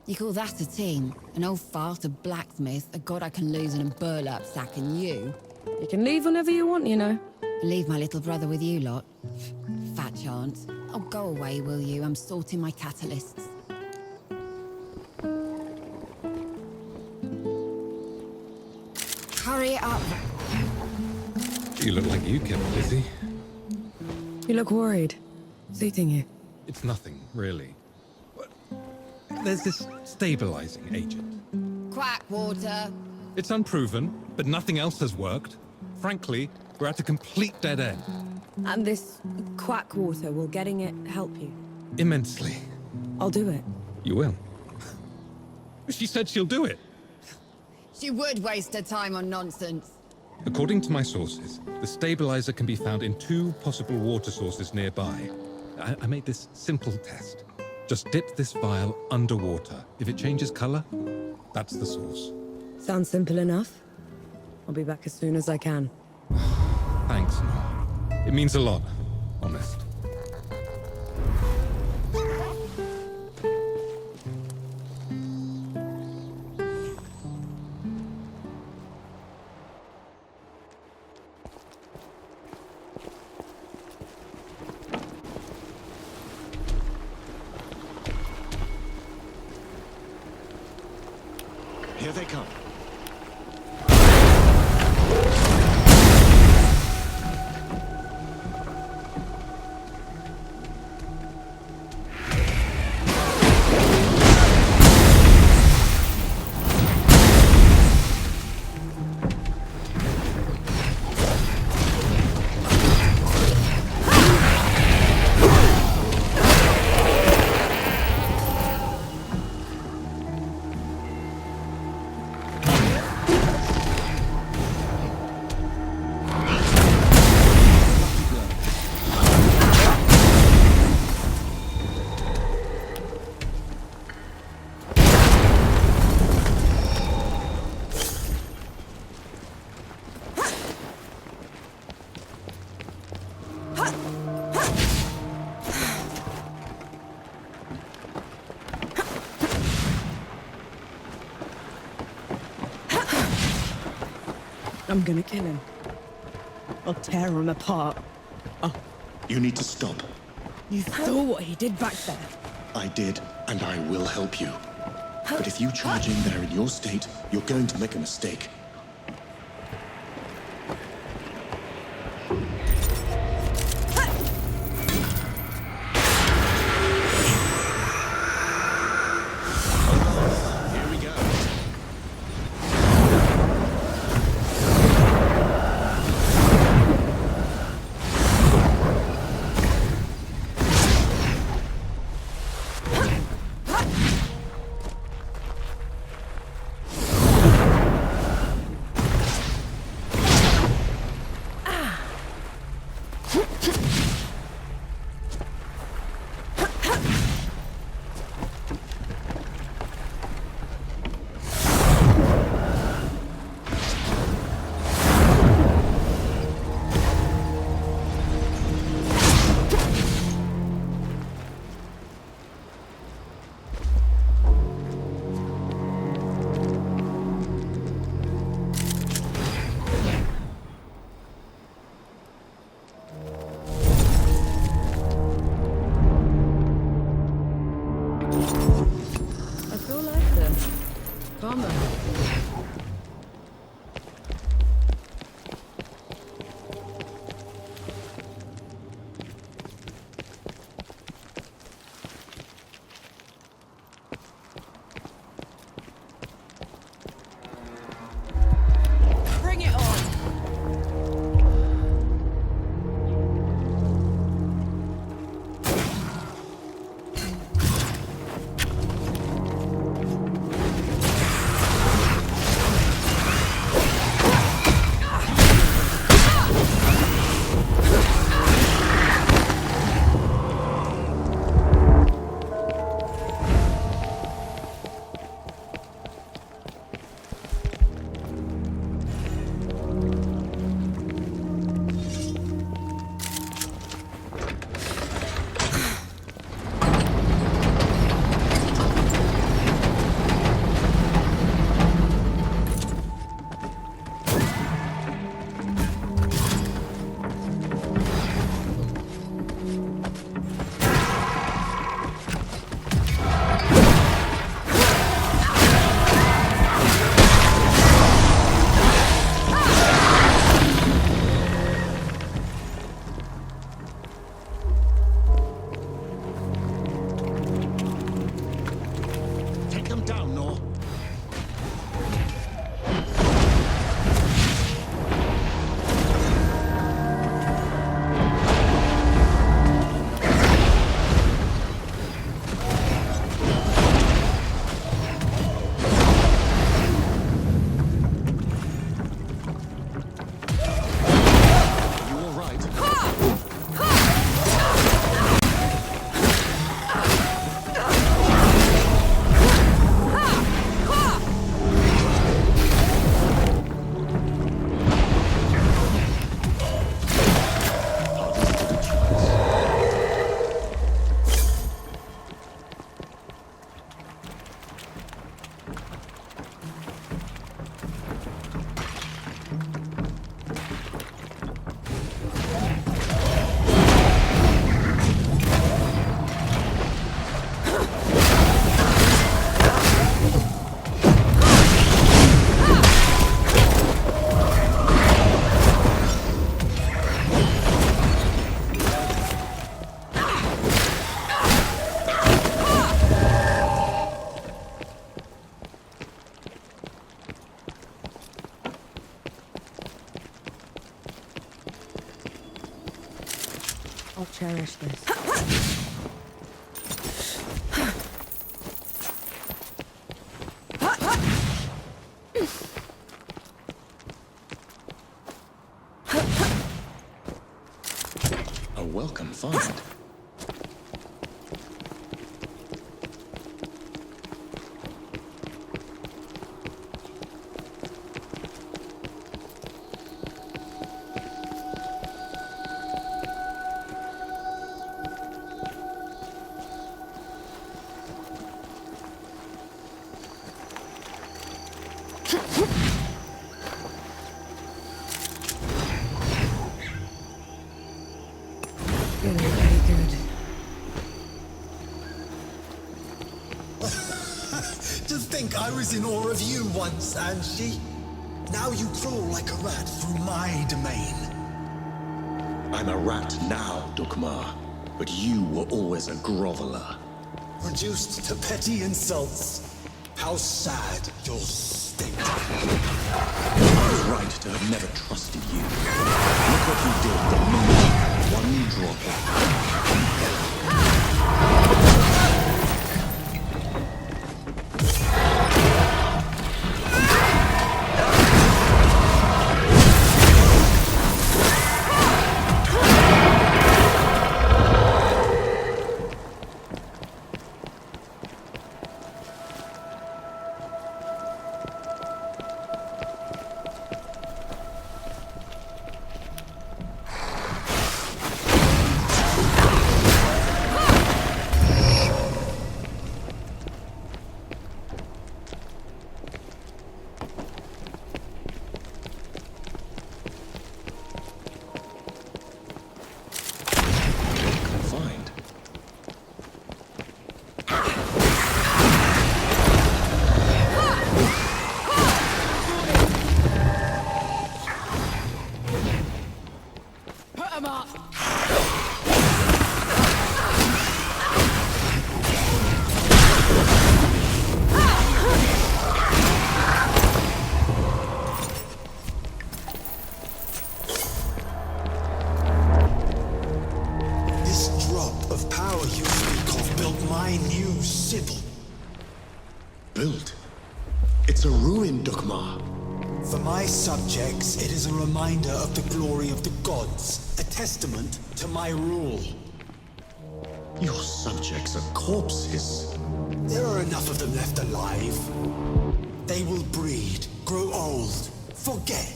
You call that a team? An old fart, a blacksmith, a god I can lose in a burlap sack, and you? You can leave whenever you want, you know. Leave my little brother with you lot. Fat chance. Oh, go away, will you? I'm sorting my catalysts. Hurry up. You look like you kept busy. You look worried. What's eating you? It's nothing, really. But there's this stabilizing agent. Quack water. It's unproven, but nothing else has worked. Frankly, we're at a complete dead end. And this quack water, will getting it help you? Immensely. I'll do it. You will. She said she'll do it. She would waste her time on nonsense. According to my sources, the stabilizer can be found in 2 possible water sources nearby. I made this simple test. Just dip this vial underwater. If it changes color, that's the source. Sounds simple enough. I'll be back as soon as I can. Thanks, Norm. It means a lot, honest. Here they come. I'm gonna kill him. I'll tear him apart. Oh. You need to stop. You saw what he did back there. I did, and I will help you. But if you charge in there in your state, you're going to make a mistake. Bummer. Bring it on! Take them down, Nor. You all right? I'll cherish this. A welcome find. Feeling pretty good. To think I was in awe of you once, Angie. Now you crawl like a rat through my domain. I'm a rat now, Dukmar, but you were always a groveler. Reduced to petty insults. How sad your state. You're right to have never trusted you. Look what you did the moment one drop of of power you speak of built my new citadel. Built? It's a ruin, Dukmar. For my subjects, it is a reminder of the glory of the gods, a testament to my rule. Your subjects are corpses. There are enough of them left alive. They will breed, grow old, forget.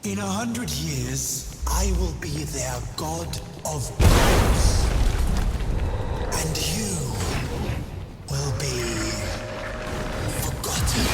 In 100 years, I will be their god of gods. And you will be forgotten.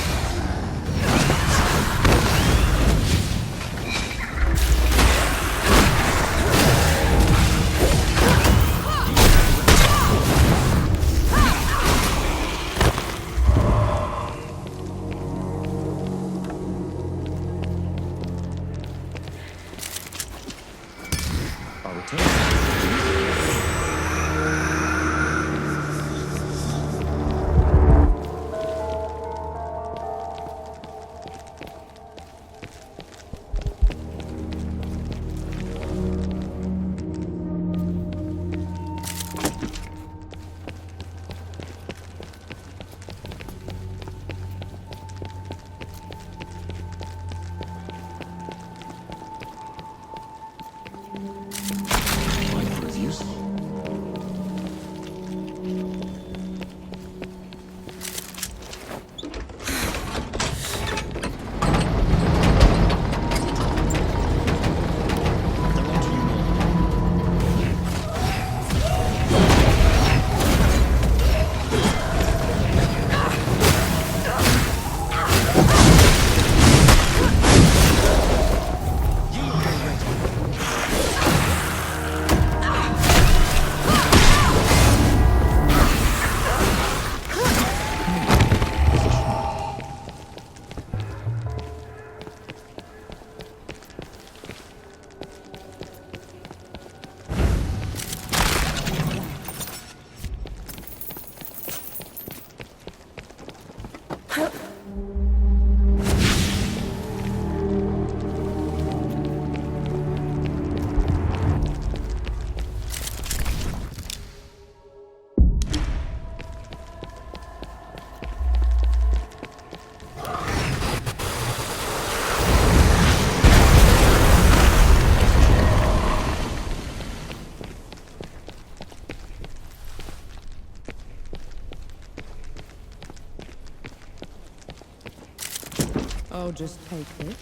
I'll just take it.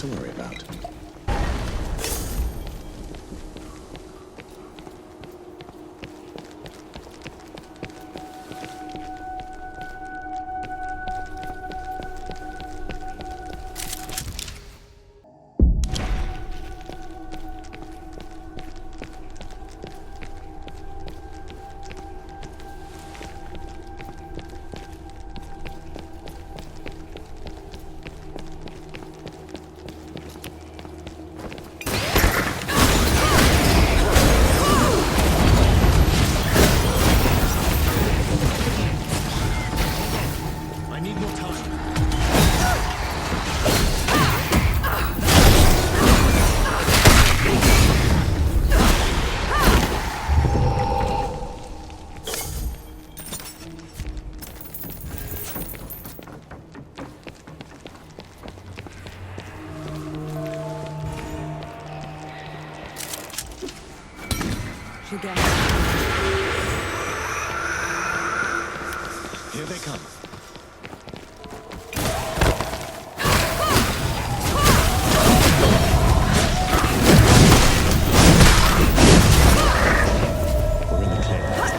To worry about. Here they come. We're in the clear.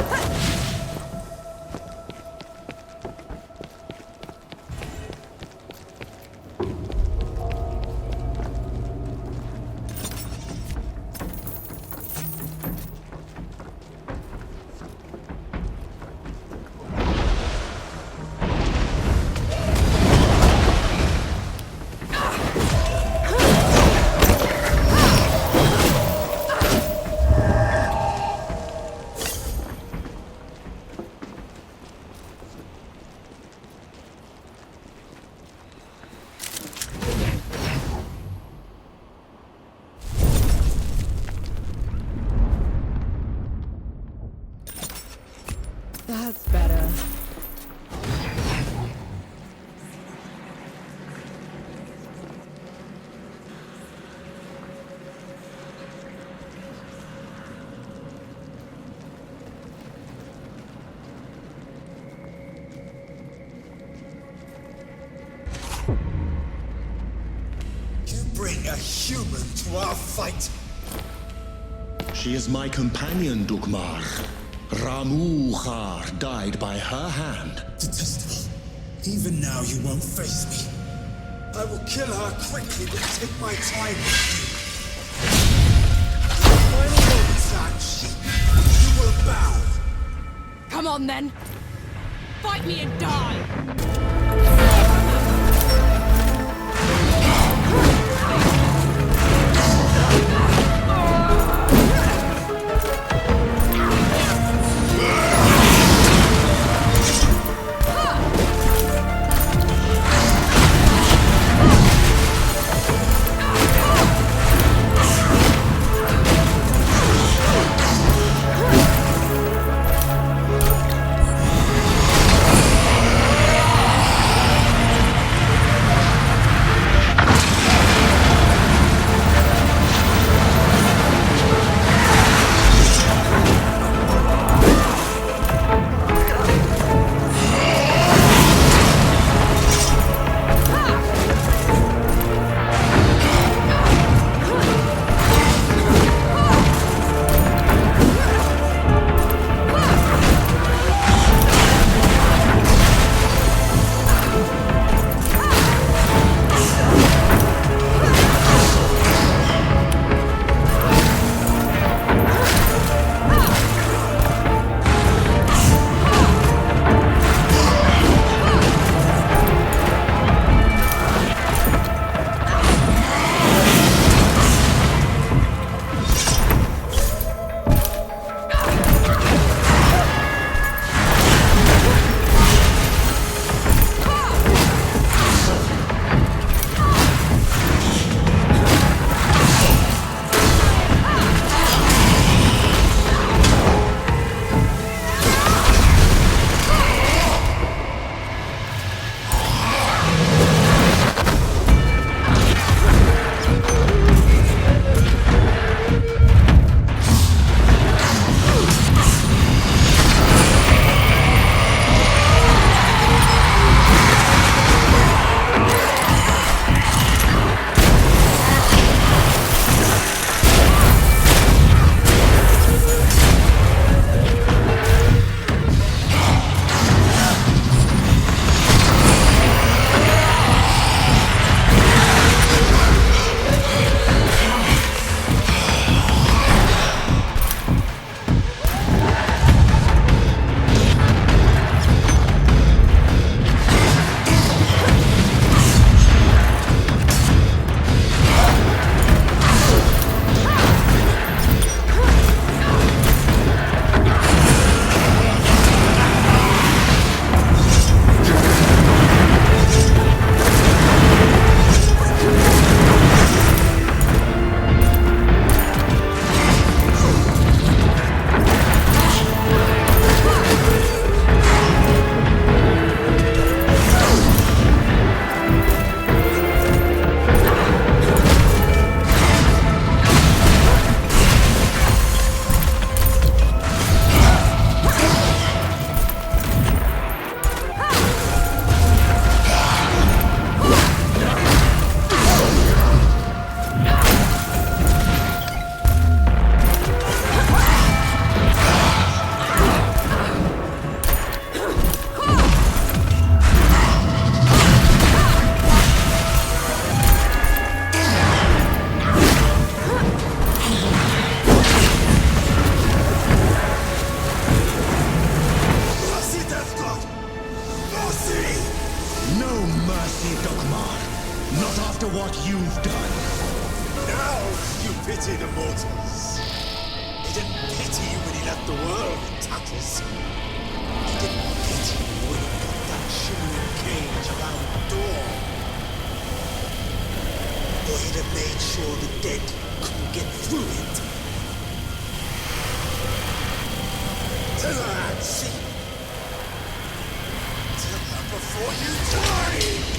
a human to our fight. She is my companion, Dugmar. Ramuhar died by her hand. Detestable. Even now you won't face me. I will kill her quickly, but take my time with you. The final moments, Anshi. You will bow. Come on then. Fight me and die. pity the mortals. He didn't pity you when he left the world in tatters. He didn't pity you when he put that shimmering cage around the door. Or he'd have made sure the dead couldn't get through it. Tell her, Ansi. Tell her before you die!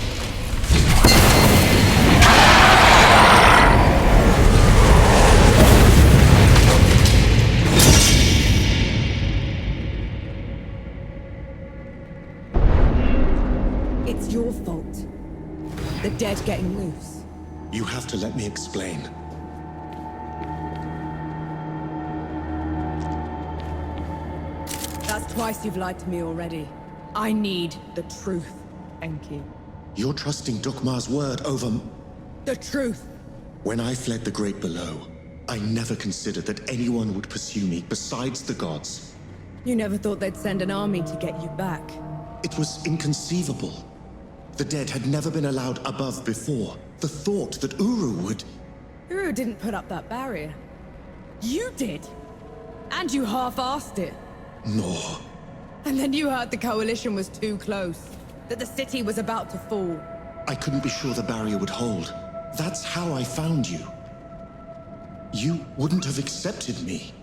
It's your fault. The dead getting loose. You have to let me explain. That's twice you've lied to me already. I need the truth, Enki. You're trusting Dukmar's word over... The truth! When I fled the Great Below, I never considered that anyone would pursue me besides the gods. You never thought they'd send an army to get you back. It was inconceivable. The dead had never been allowed above before. The thought that Uru would... Uru didn't put up that barrier. You did! And you half-assed it. No. And then you heard the coalition was too close. That the city was about to fall. I couldn't be sure the barrier would hold. That's how I found you. You wouldn't have accepted me.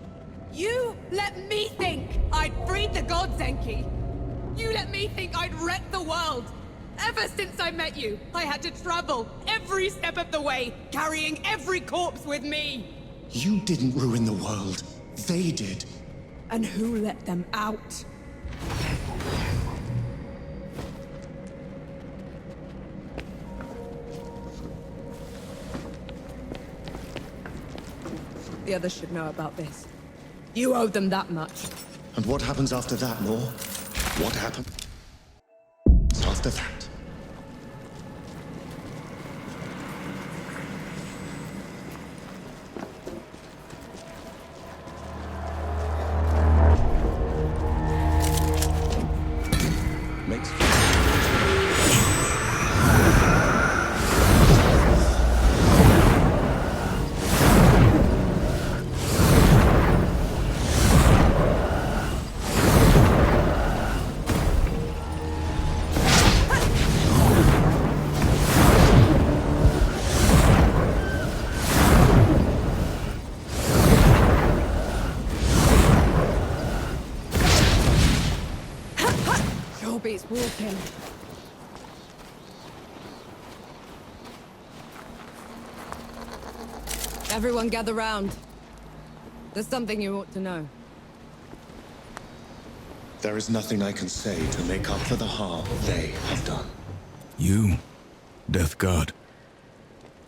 You let me think I'd freed the gods, Enki. You let me think I'd wrecked the world. Ever since I met you, I had to travel every step of the way, carrying every corpse with me. You didn't ruin the world. They did. And who let them out? The others should know about this. You owe them that much. And what happens after that, Nor? What happens after that? Beats walking. Everyone gather round. There's something you ought to know. There is nothing I can say to make up for the harm they have done. You, Death God.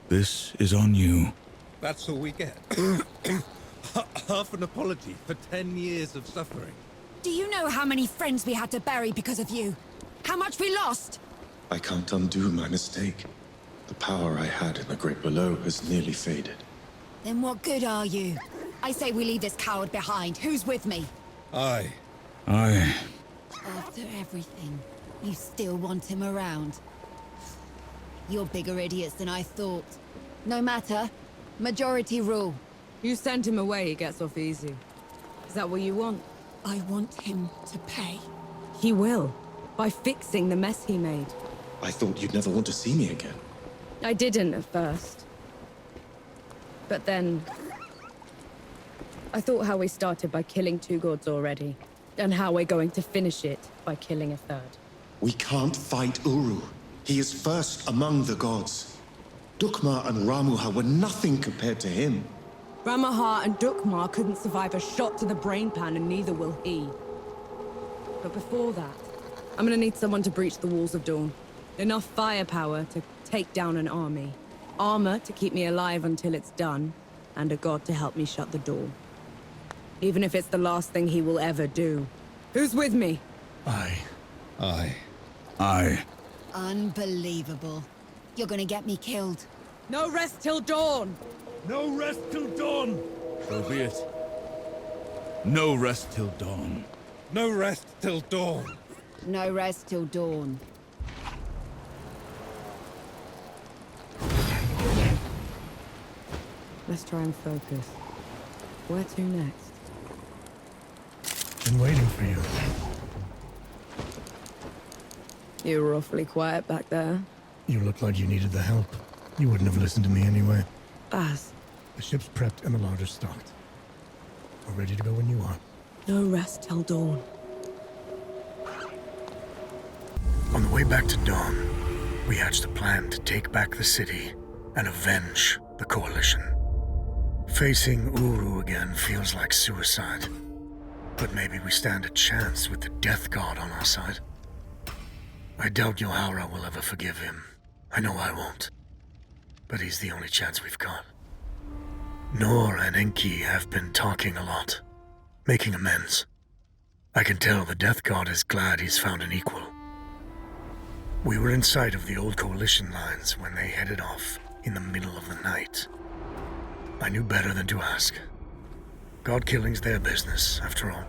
This is on you. That's all we get. Half an apology for 10 years of suffering. Do you know how many friends we had to bury because of you? How much we lost? I can't undo my mistake. The power I had in the Great Below has nearly faded. Then what good are you? I say we leave this coward behind. Who's with me? Aye. After everything, you still want him around. You're bigger idiots than I thought. No matter. Majority rule. You send him away, he gets off easy. Is that what you want? I want him to pay. He will. By fixing the mess he made. I thought you'd never want to see me again. I didn't at first. But then... I thought how we started by killing 2 gods already. And how we're going to finish it by killing a 3rd. We can't fight Uru. He is first among the gods. Dukmar and Ramuha were nothing compared to him. Ramuha and Dukmar couldn't survive a shot to the brain pan, and neither will he. But before that, I'm gonna need someone to breach the walls of Dawn. Enough firepower to take down an army. Armor to keep me alive until it's done. And a god to help me shut the door. Even if it's the last thing he will ever do. Who's with me? Aye. Unbelievable. You're gonna get me killed. No rest till dawn! No rest till dawn! So be it. No rest till dawn. No rest till dawn. No rest till dawn. Let's try and focus. Where to next? Been waiting for you. You were awfully quiet back there. You looked like you needed the help. You wouldn't have listened to me anyway. Pase. The ship's prepped and the larder's stocked. We're ready to go when you are. No rest till dawn. On the way back to Dawn, we hatched a plan to take back the city and avenge the Coalition. Facing Uru again feels like suicide. But maybe we stand a chance with the Death God on our side. I doubt Yohara will ever forgive him. I know I won't. but he's the only chance we've got. Norm and Enki have been talking a lot, making amends. I can tell the Death God is glad he's found an equal. We were in sight of the old Coalition lines when they headed off in the middle of the night. I knew better than to ask. God killing's their business, after all.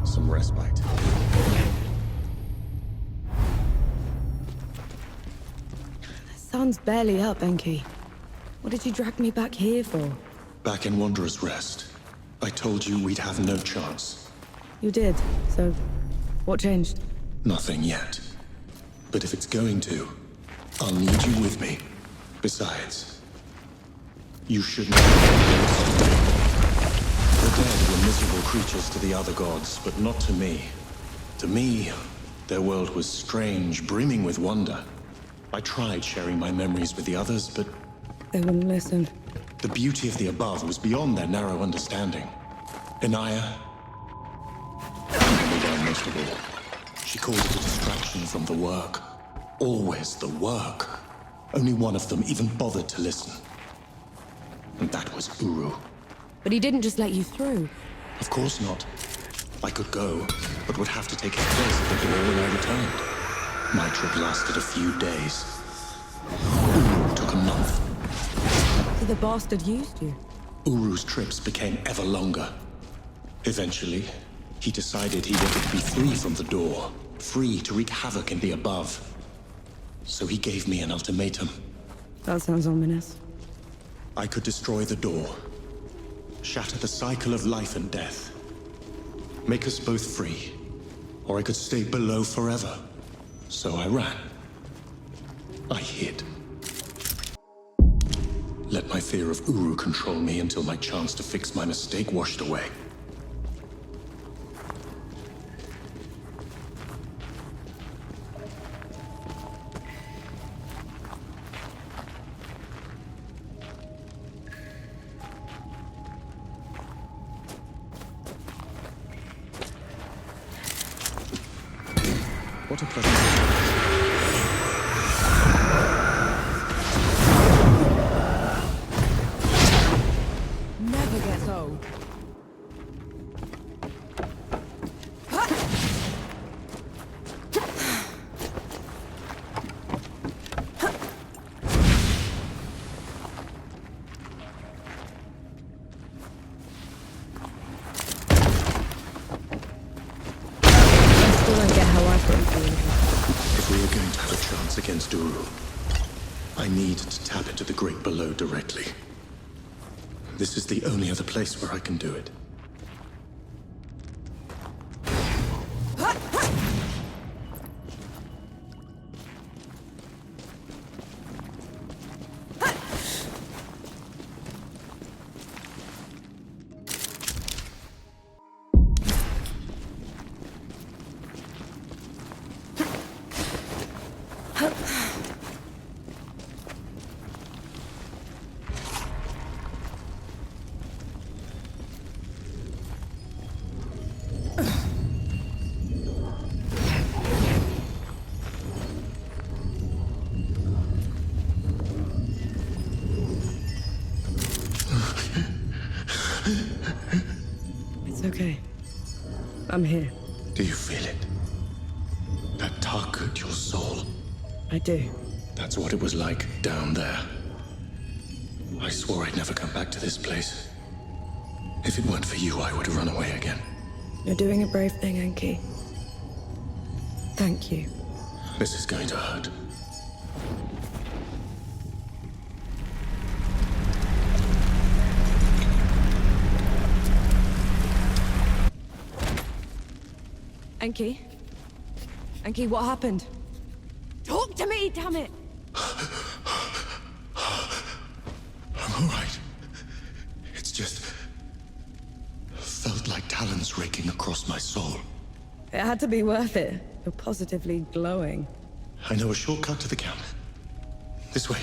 Some respite. The sun's barely up, Enki. What did you drag me back here for? Back in Wanderer's Rest, I told you we'd have no chance. You did, so what changed? Nothing yet. But if it's going to, I'll need you with me. Besides, you shouldn't have. The dead were miserable creatures to the other gods, but not to me. To me, their world was strange, brimming with wonder. I tried sharing my memories with the others, but they wouldn't listen. The beauty of the above was beyond their narrow understanding. Inaya, down most of all. She called it a distraction from the work. Always the work. Only one of them even bothered to listen. And that was Uru. But he didn't just let you through. Of course not. I could go, but would have to take his place at the door when I returned. My trip lasted a few days. Uru took a month. So the bastard used you? Uru's trips became ever longer. Eventually, he decided he wanted to be free from the door, free to wreak havoc in the above. So he gave me an ultimatum. That sounds ominous. I could destroy the door, shatter the cycle of life and death, make us both free, or I could stay below forever. So I ran. I hid. Let my fear of Uru control me until my chance to fix my mistake washed away. What a pleasant never gets old. If we are going to have a chance against Uru, I need to tap into the Great Below directly. This is the only other place where I can do it. It's okay. I'm here. Do you feel it? That tug at your soul? I do. That's what it was like down there. I swore I'd never come back to this place. If it weren't for you, I would have run away again. You're doing a brave thing, Enki. Thank you. This is going to hurt. Enki? Enki, what happened? Talk to me, damn it! I'm all right. It's just burns raking across my soul. It had to be worth it. You're positively glowing. I know a shortcut to the camp. This way.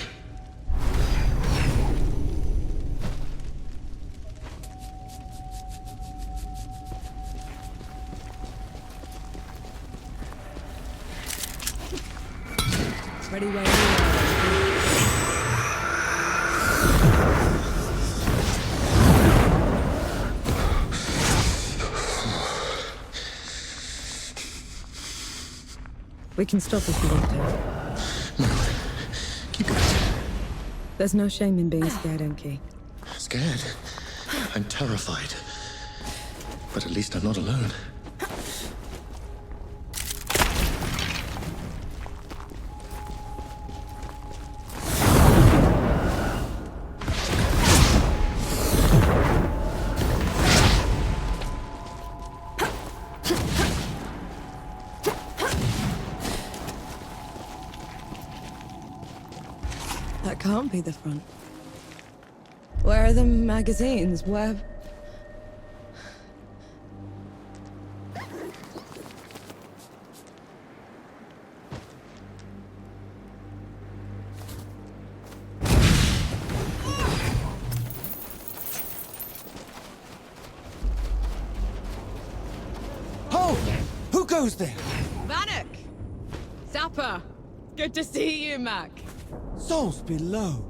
Ready where you are. We can stop if you want to. No. Keep going. There's no shame in being scared, Enki. Scared? I'm terrified. But at least I'm not alone. That can't be the front. Where are the magazines? Where... Oh! Who goes there? Vanek! Sapper! Good to see you, Mac. Souls below.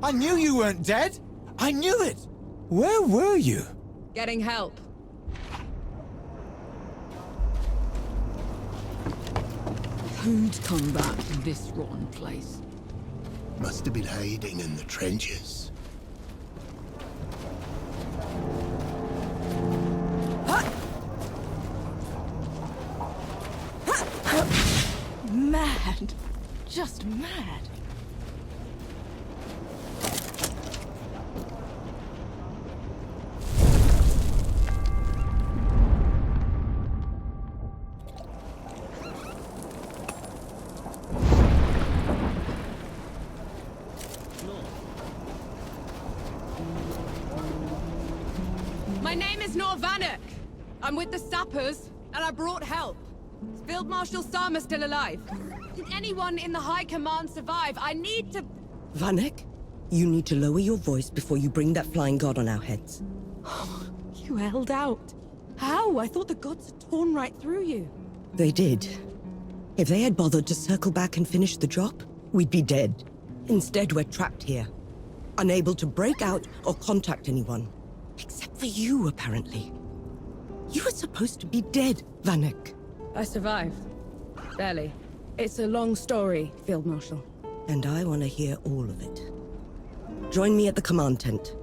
I knew you weren't dead. I knew it. Where were you? Getting help. Who'd come back to this rotten place? Must have been hiding in the trenches. Mad. Just mad. My name is Norm y Enki. I'm with the sappers, and I brought help. Is Field Marshal Sama still alive? Did anyone in the High Command survive? I need to... Vanek, you need to lower your voice before you bring that flying god on our heads. You held out. How? I thought the gods had torn right through you. They did. If they had bothered to circle back and finish the job, we'd be dead. Instead, we're trapped here. Unable to break out or contact anyone. Except for you, apparently. You were supposed to be dead, Vanek. I survived. Barely. It's a long story, Field Marshal. And I want to hear all of it. Join me at the command tent.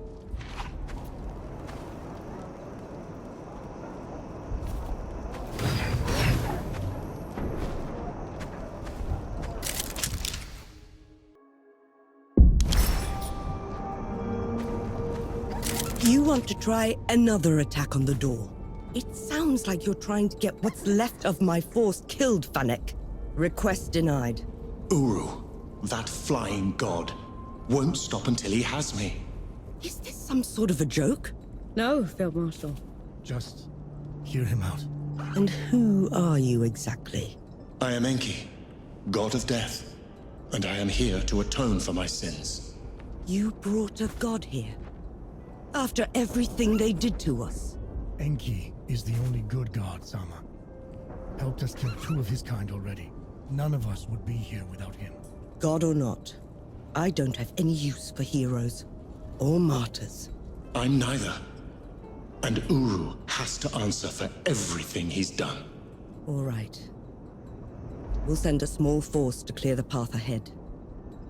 You want to try another attack on the door. It sounds like you're trying to get what's left of my force killed, Vanek. Request denied. Uru, that flying god, won't stop until he has me. Is this some sort of a joke? No, Field Marshal. Just hear him out. And who are you exactly? I am Enki, god of death, and I am here to atone for my sins. You brought a god here? After everything they did to us? Enki is the only good god, Sama. Helped us kill 2 of his kind already. None of us would be here without him. God or not, I don't have any use for heroes or martyrs. I'm neither. And Uru has to answer for everything he's done. All right. We'll send a small force to clear the path ahead.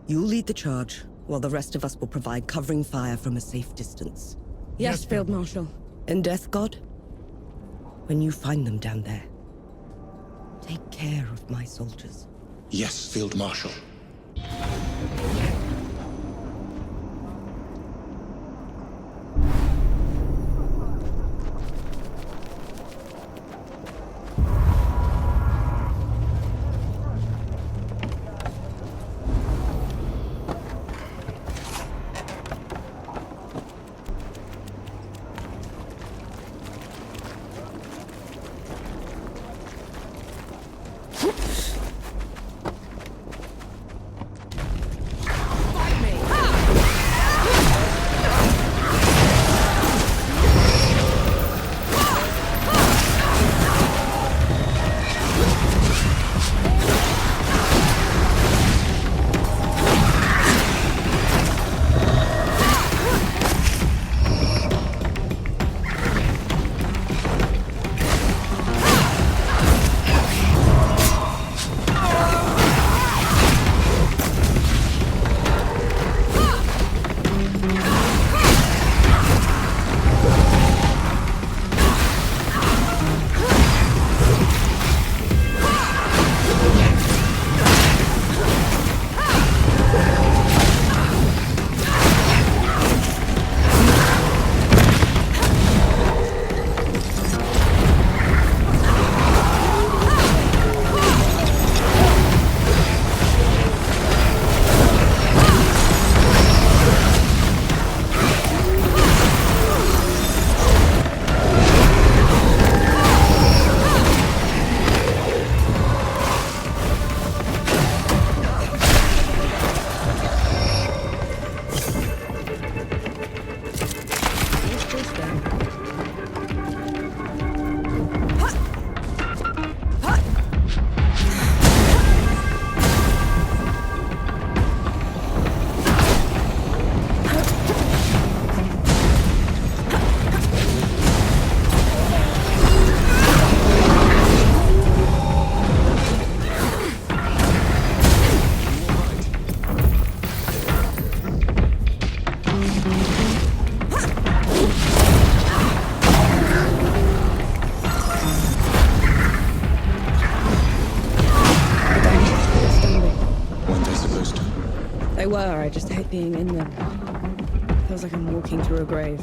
You'll lead the charge, while the rest of us will provide covering fire from a safe distance. Yes, Field Marshal. And Death God? When you find them down there, take care of my soldiers. Yes, Field Marshal. They were, I just hate being in them. Feels like I'm walking through a grave.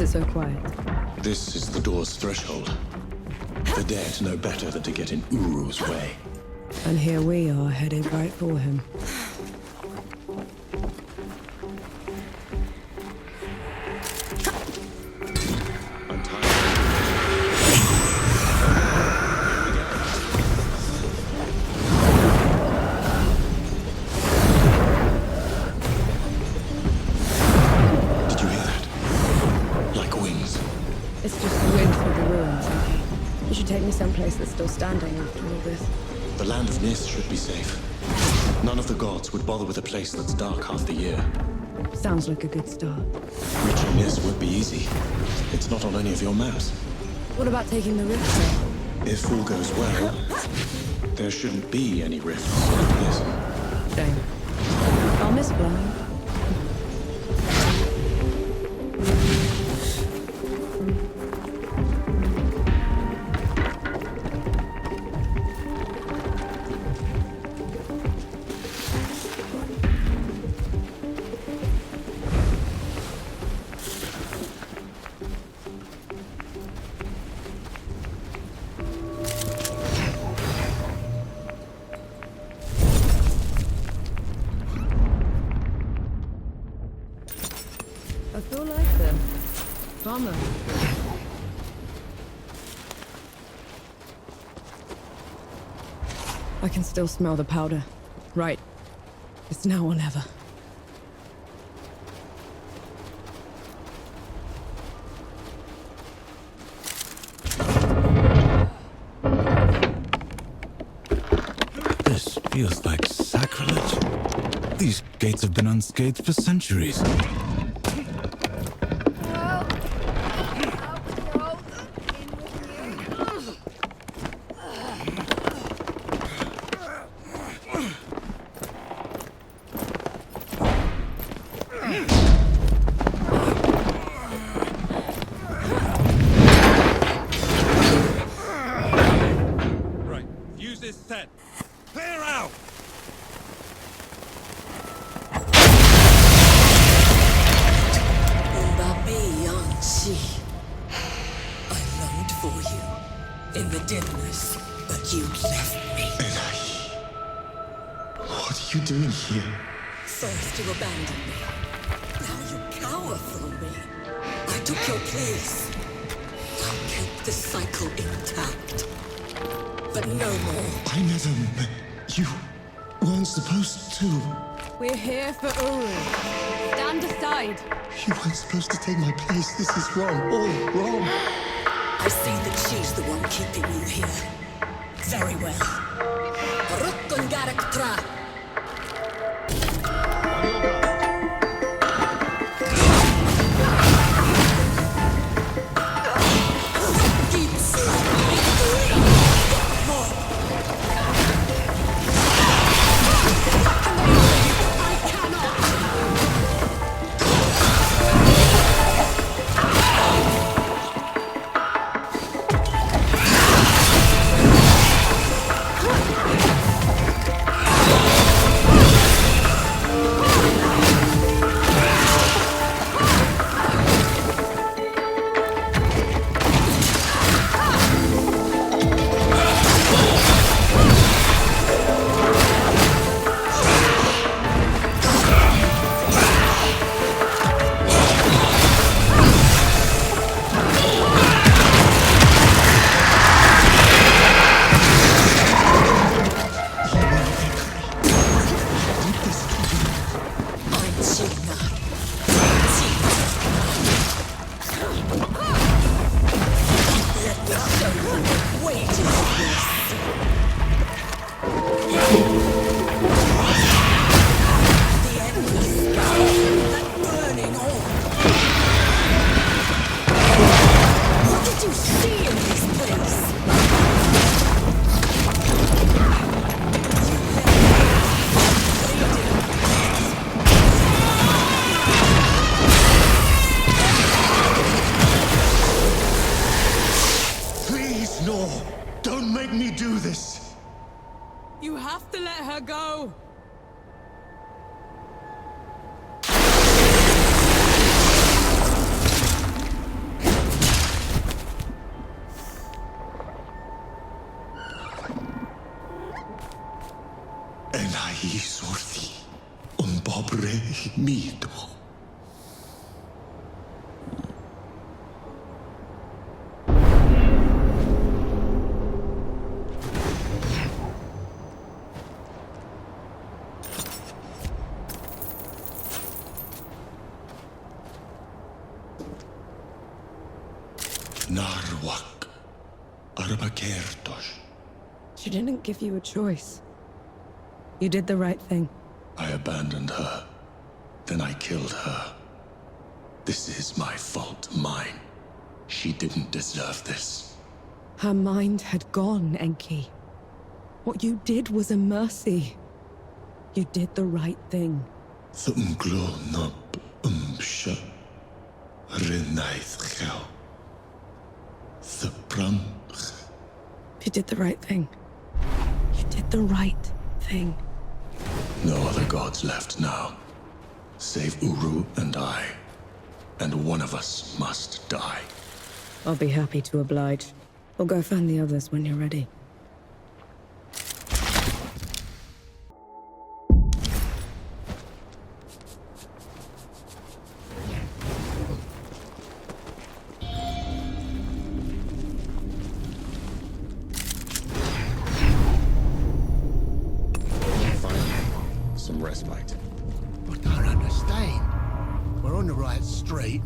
so quiet? This is the door's threshold. The dead know better than to get in Uru's way. And here we are, heading right for him. That's still standing after all this. The land of Nis should be safe. None of the gods would bother with a place that's dark half the year. Sounds like a good start. Reaching this would be easy. It's not on any of your maps. What about taking the rift? If all goes well, there shouldn't be any rifts like this. Shame. I'll miss flying. I feel like them. Calmer. I can still smell the powder. Right. It's now or never. This feels like sacrilege. These gates have been unscathed for centuries. First you abandoned me. Now you cower from me. I took your place. I kept the cycle intact. But no more. I never met you. Weren't supposed to. We're here for Uru. Stand aside. You weren't supposed to take my place. This is wrong. All wrong. I see that she's the one keeping you here. Very well. Rukun Garaktra. You have to let her go. Enaí sorthi, pobre mito. Narwak, Arbakertos. She didn't give you a choice. You did the right thing. I abandoned her Then I killed her. This is my fault, mine. She didn't deserve this. Her mind had gone, Enki. What you did was a mercy. You did the right thing. You did the right thing. You did the right thing. No other gods left now. Save Uru and I. And one of us must die. I'll be happy to oblige. We'll go find the others when you're ready. Some respite. I don't understand. We're on the right street.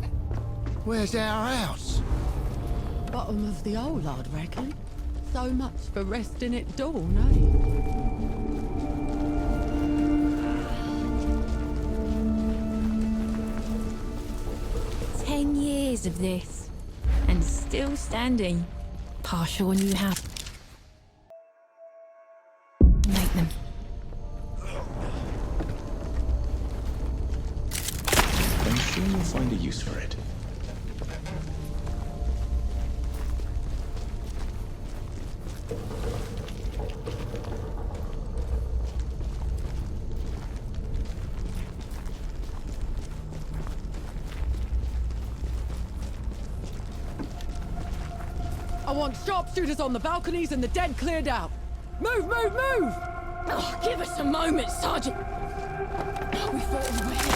Where's our house? Bottom of the hole, I'd reckon. So much for resting at dawn, eh? 10 years of this, and still standing. Partial when you have. Make them. I'm sure you'll find a use for it. I want sharpshooters on the balconies and the dead cleared out. Move, move, move! Oh, give us a moment, Sergeant. We thought we were here.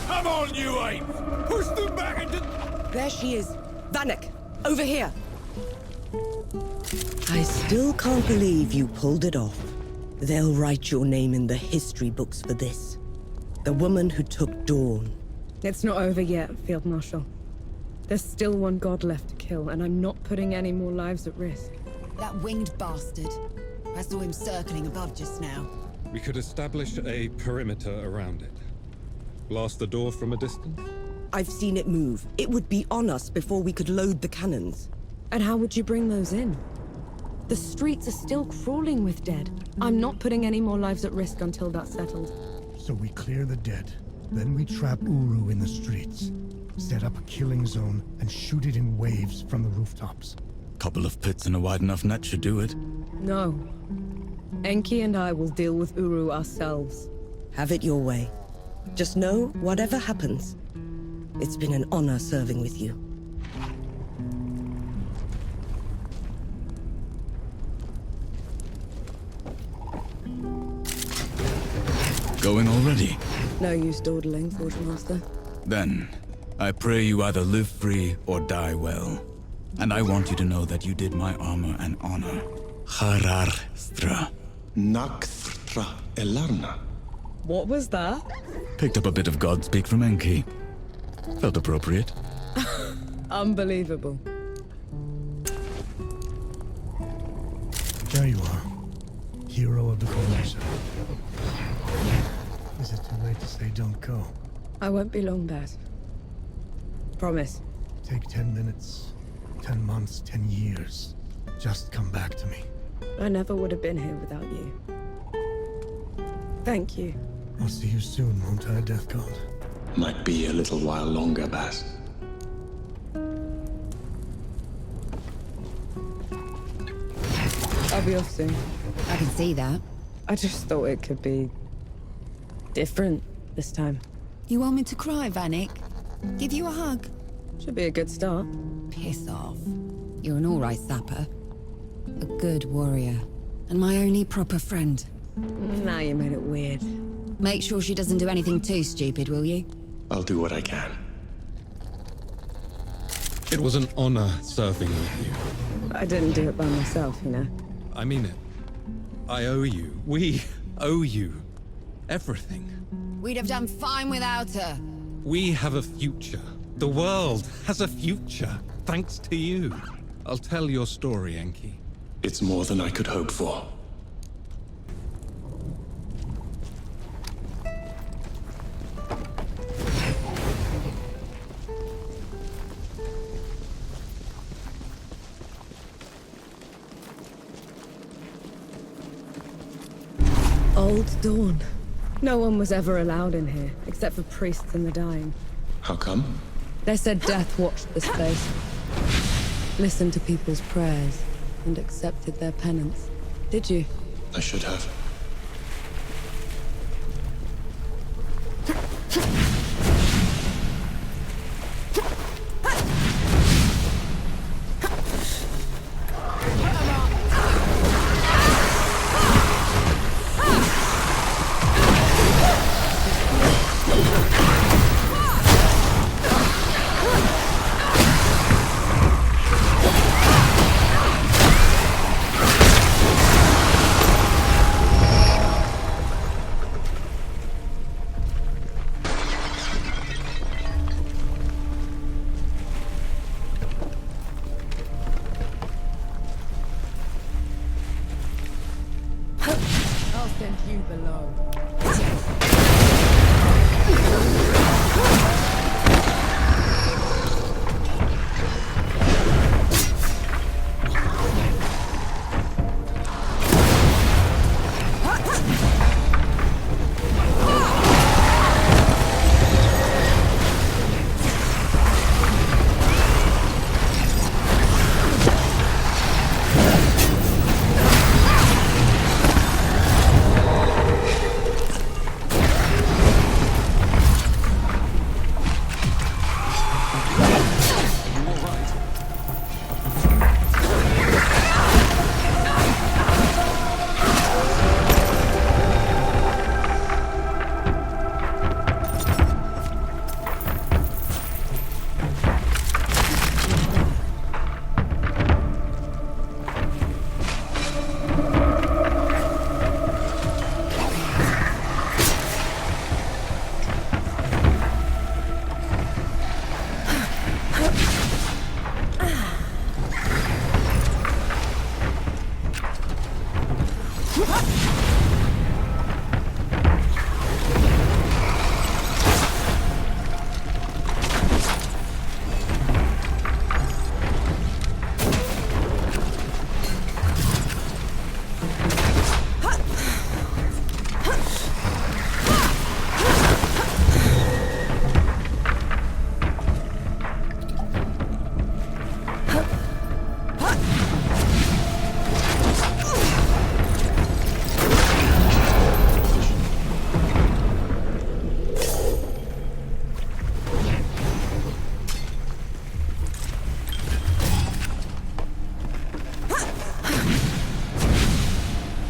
Come on, you ape! Push them back into... There she is. Vanek, over here. I still can't believe you pulled it off. They'll write your name in the history books for this. The woman who took Dawn. It's not over yet, Field Marshal. There's still one god left to kill, and I'm not putting any more lives at risk. That winged bastard. I saw him circling above just now. We could establish a perimeter around it. Blast the door from a distance? I've seen it move. It would be on us before we could load the cannons. And how would you bring those in? The streets are still crawling with dead. I'm not putting any more lives at risk until that's settled. So we clear the dead. Then we trap Uru in the streets. Set up a killing zone and shoot it in waves from the rooftops. Couple of pits and a wide enough net should do it. No. Enki and I will deal with Uru ourselves. Have it your way. Just know, whatever happens, it's been an honor serving with you. Going already? No use dawdling, Forge Master. Then, I pray you either live free or die well. And I want you to know that you did my armor an honor. Hararstra. Nakthra Elarna. What was that? Picked up a bit of Godspeak from Enki. Felt appropriate. Unbelievable. There you are. Hero of the coalition. Is it too late to say don't go? I won't be long, Baz. Promise. Take 10 minutes, 10 months, 10 years. Just come back to me. I never would have been here without you. Thank you. I'll see you soon, won't I, Death God? Might be a little while longer, Baz. I'll be off soon. I can see that. I just thought it could be different this time. You want me to cry, Vanek? Give you a hug? Should be a good start. Piss off. You're an alright sapper. A good warrior. And my only proper friend. Now you made it weird. Make sure she doesn't do anything too stupid, will you? I'll do what I can. It was an honor serving with you. I didn't do it by myself, you know. I mean it. I owe you. We owe you everything. We'd have done fine without her. We have a future. The world has a future, thanks to you. I'll tell your story, Enki. It's more than I could hope for. Old Dawn. No one was ever allowed in here, except for priests and the dying. How come? They said death watched this place, listened to people's prayers, and accepted their penance. Did you? I should have.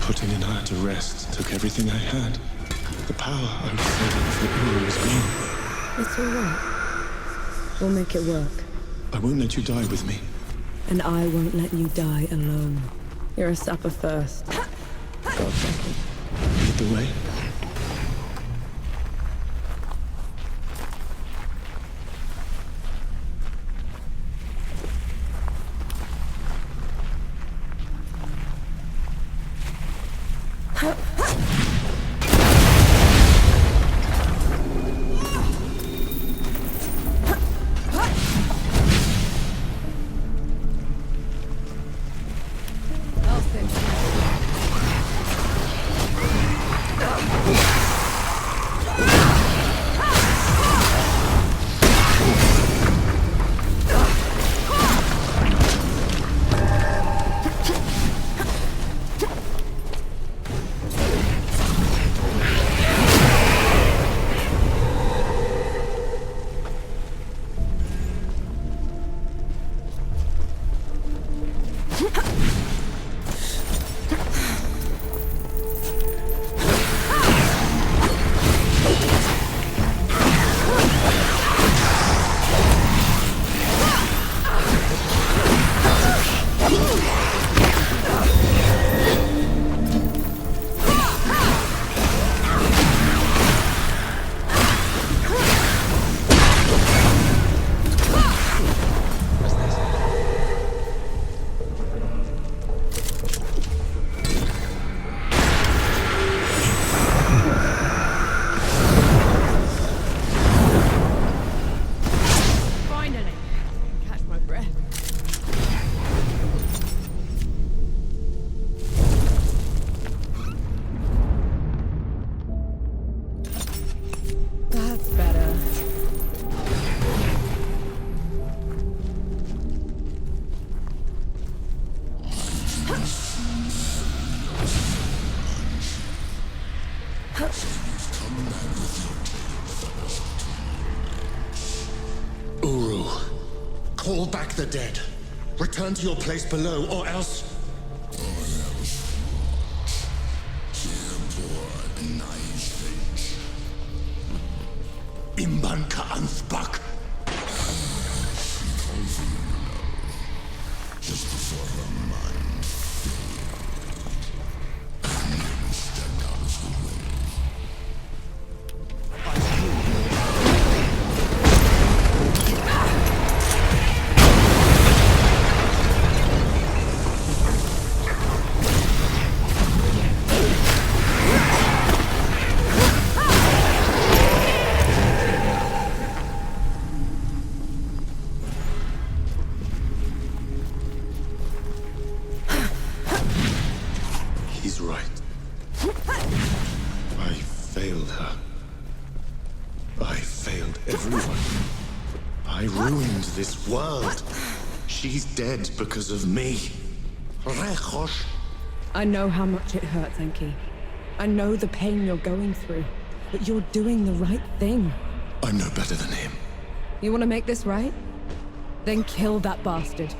Putting Anaya to rest took everything I had. The power I was saving for Uru was gone. It's all right. We'll make it work. I won't let you die with me. And I won't let you die alone. You're a sapper first. God second. Lead the way. Uru, call back the dead. Return to your place below, or else... Imban ka ansbak. Just before her mind and instead out of the way. He's right. I failed her. I failed everyone. I ruined this world. She's dead because of me. I know how much it hurts, Enki. I know the pain you're going through, but you're doing the right thing. I'm no better than him. You want to make this right? Then kill that bastard.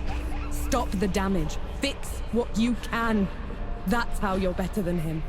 Stop the damage. Fix what you can. That's how you're better than him.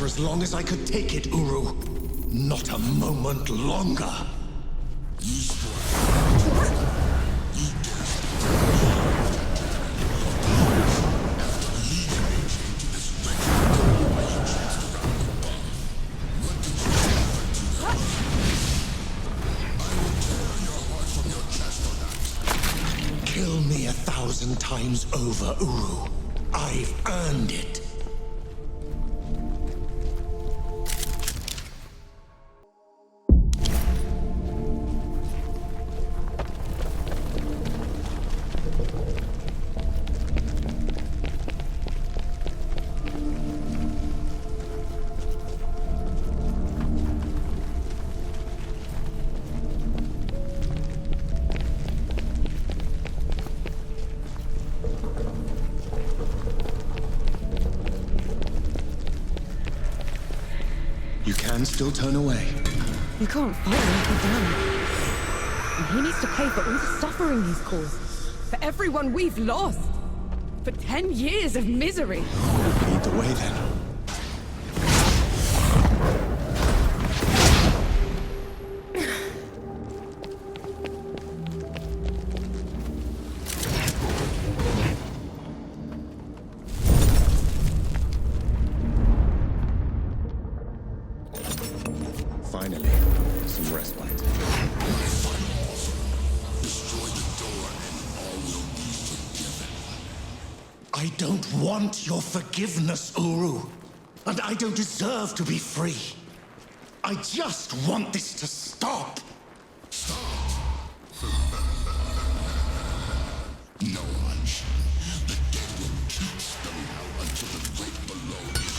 As long as I could take it, Uru. Not a moment longer. Kill me 1,000 times over, Uru. I've earned it. can still turn away. You can't fight like you've done. And he needs to pay for all the suffering he's caused. For everyone we've lost. For 10 years of misery. Lead the way then. Finally, some respite. I don't want your forgiveness, Uru. And I don't deserve to be free. I just want this to stop. No one. The dead will keep spelling out until the great below is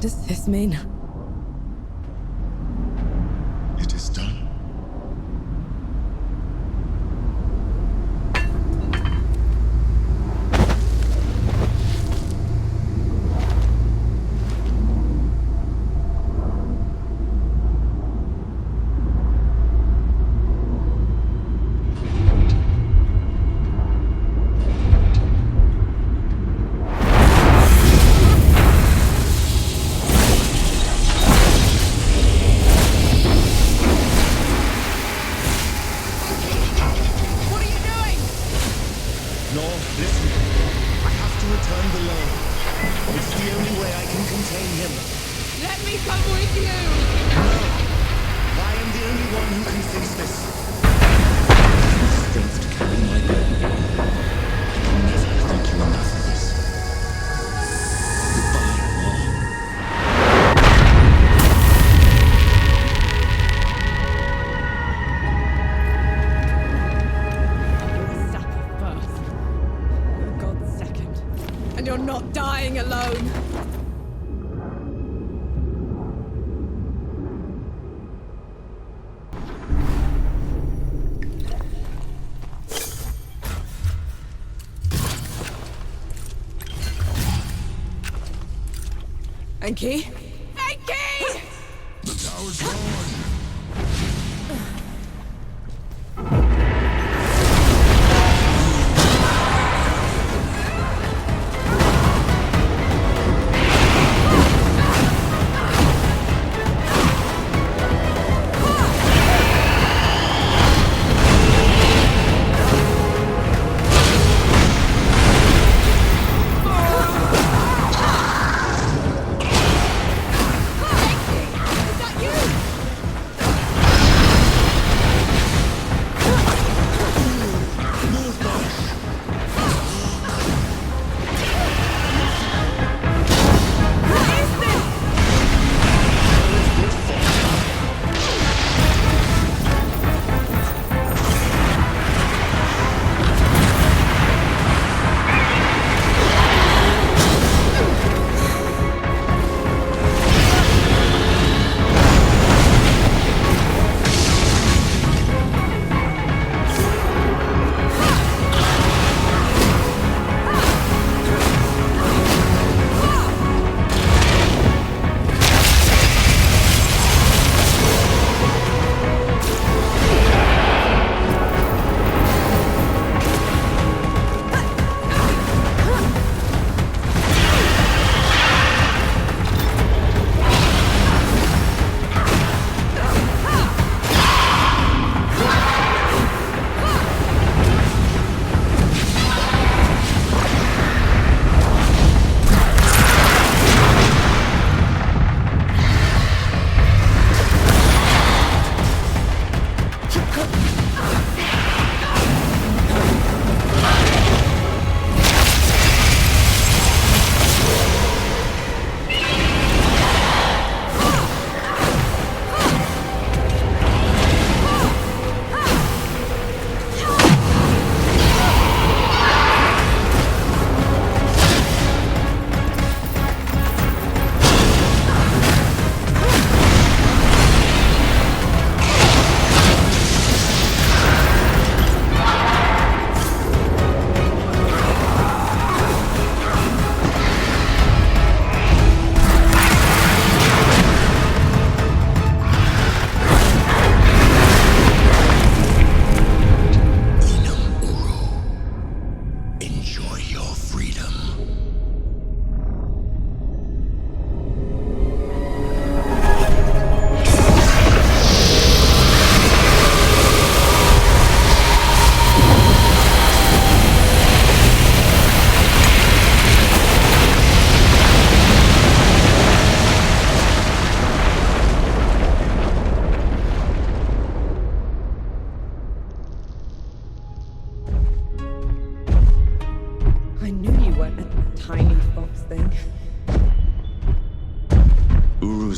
Does this mean? It is done. Enki? Enki! The tower's gone!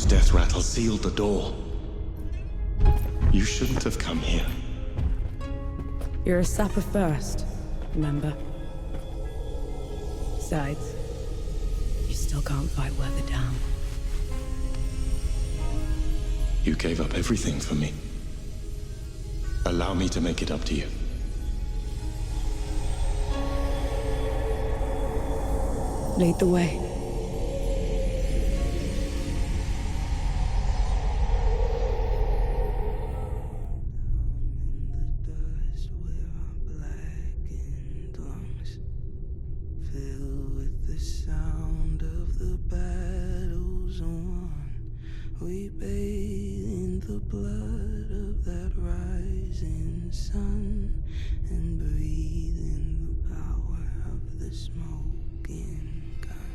whose death rattle sealed the door. You shouldn't have come here. You're a sapper first, remember? Besides, you still can't fight Weather down. You gave up everything for me. Allow me to make it up to you. Lead the way. We bathe in the blood of that rising sun and breathe in the power of the smoking gun.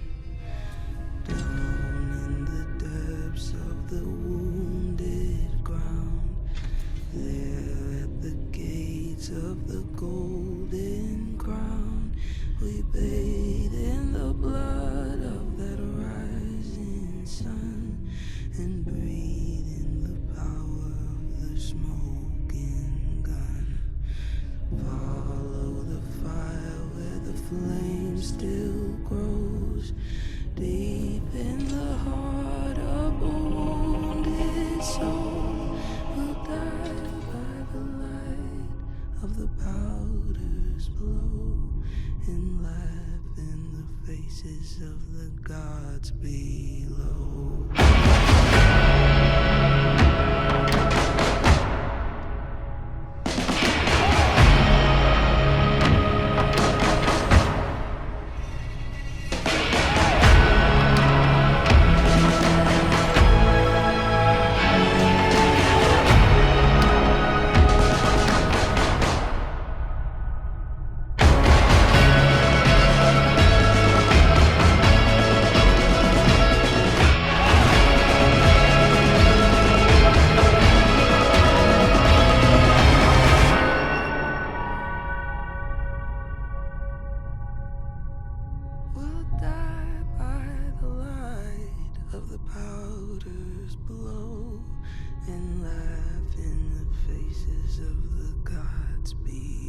Down in the depths of the wounded ground, there at the gates of the golden crown, we bathe in the blood of that rising sun and breathe in the power of the smoking gun. Follow the fire where the flame still grows, deep in the heart of a wounded soul. We'll die by the light of the powder's blow and laugh in the faces of the gods below. Blow and laugh in the faces of the gods below.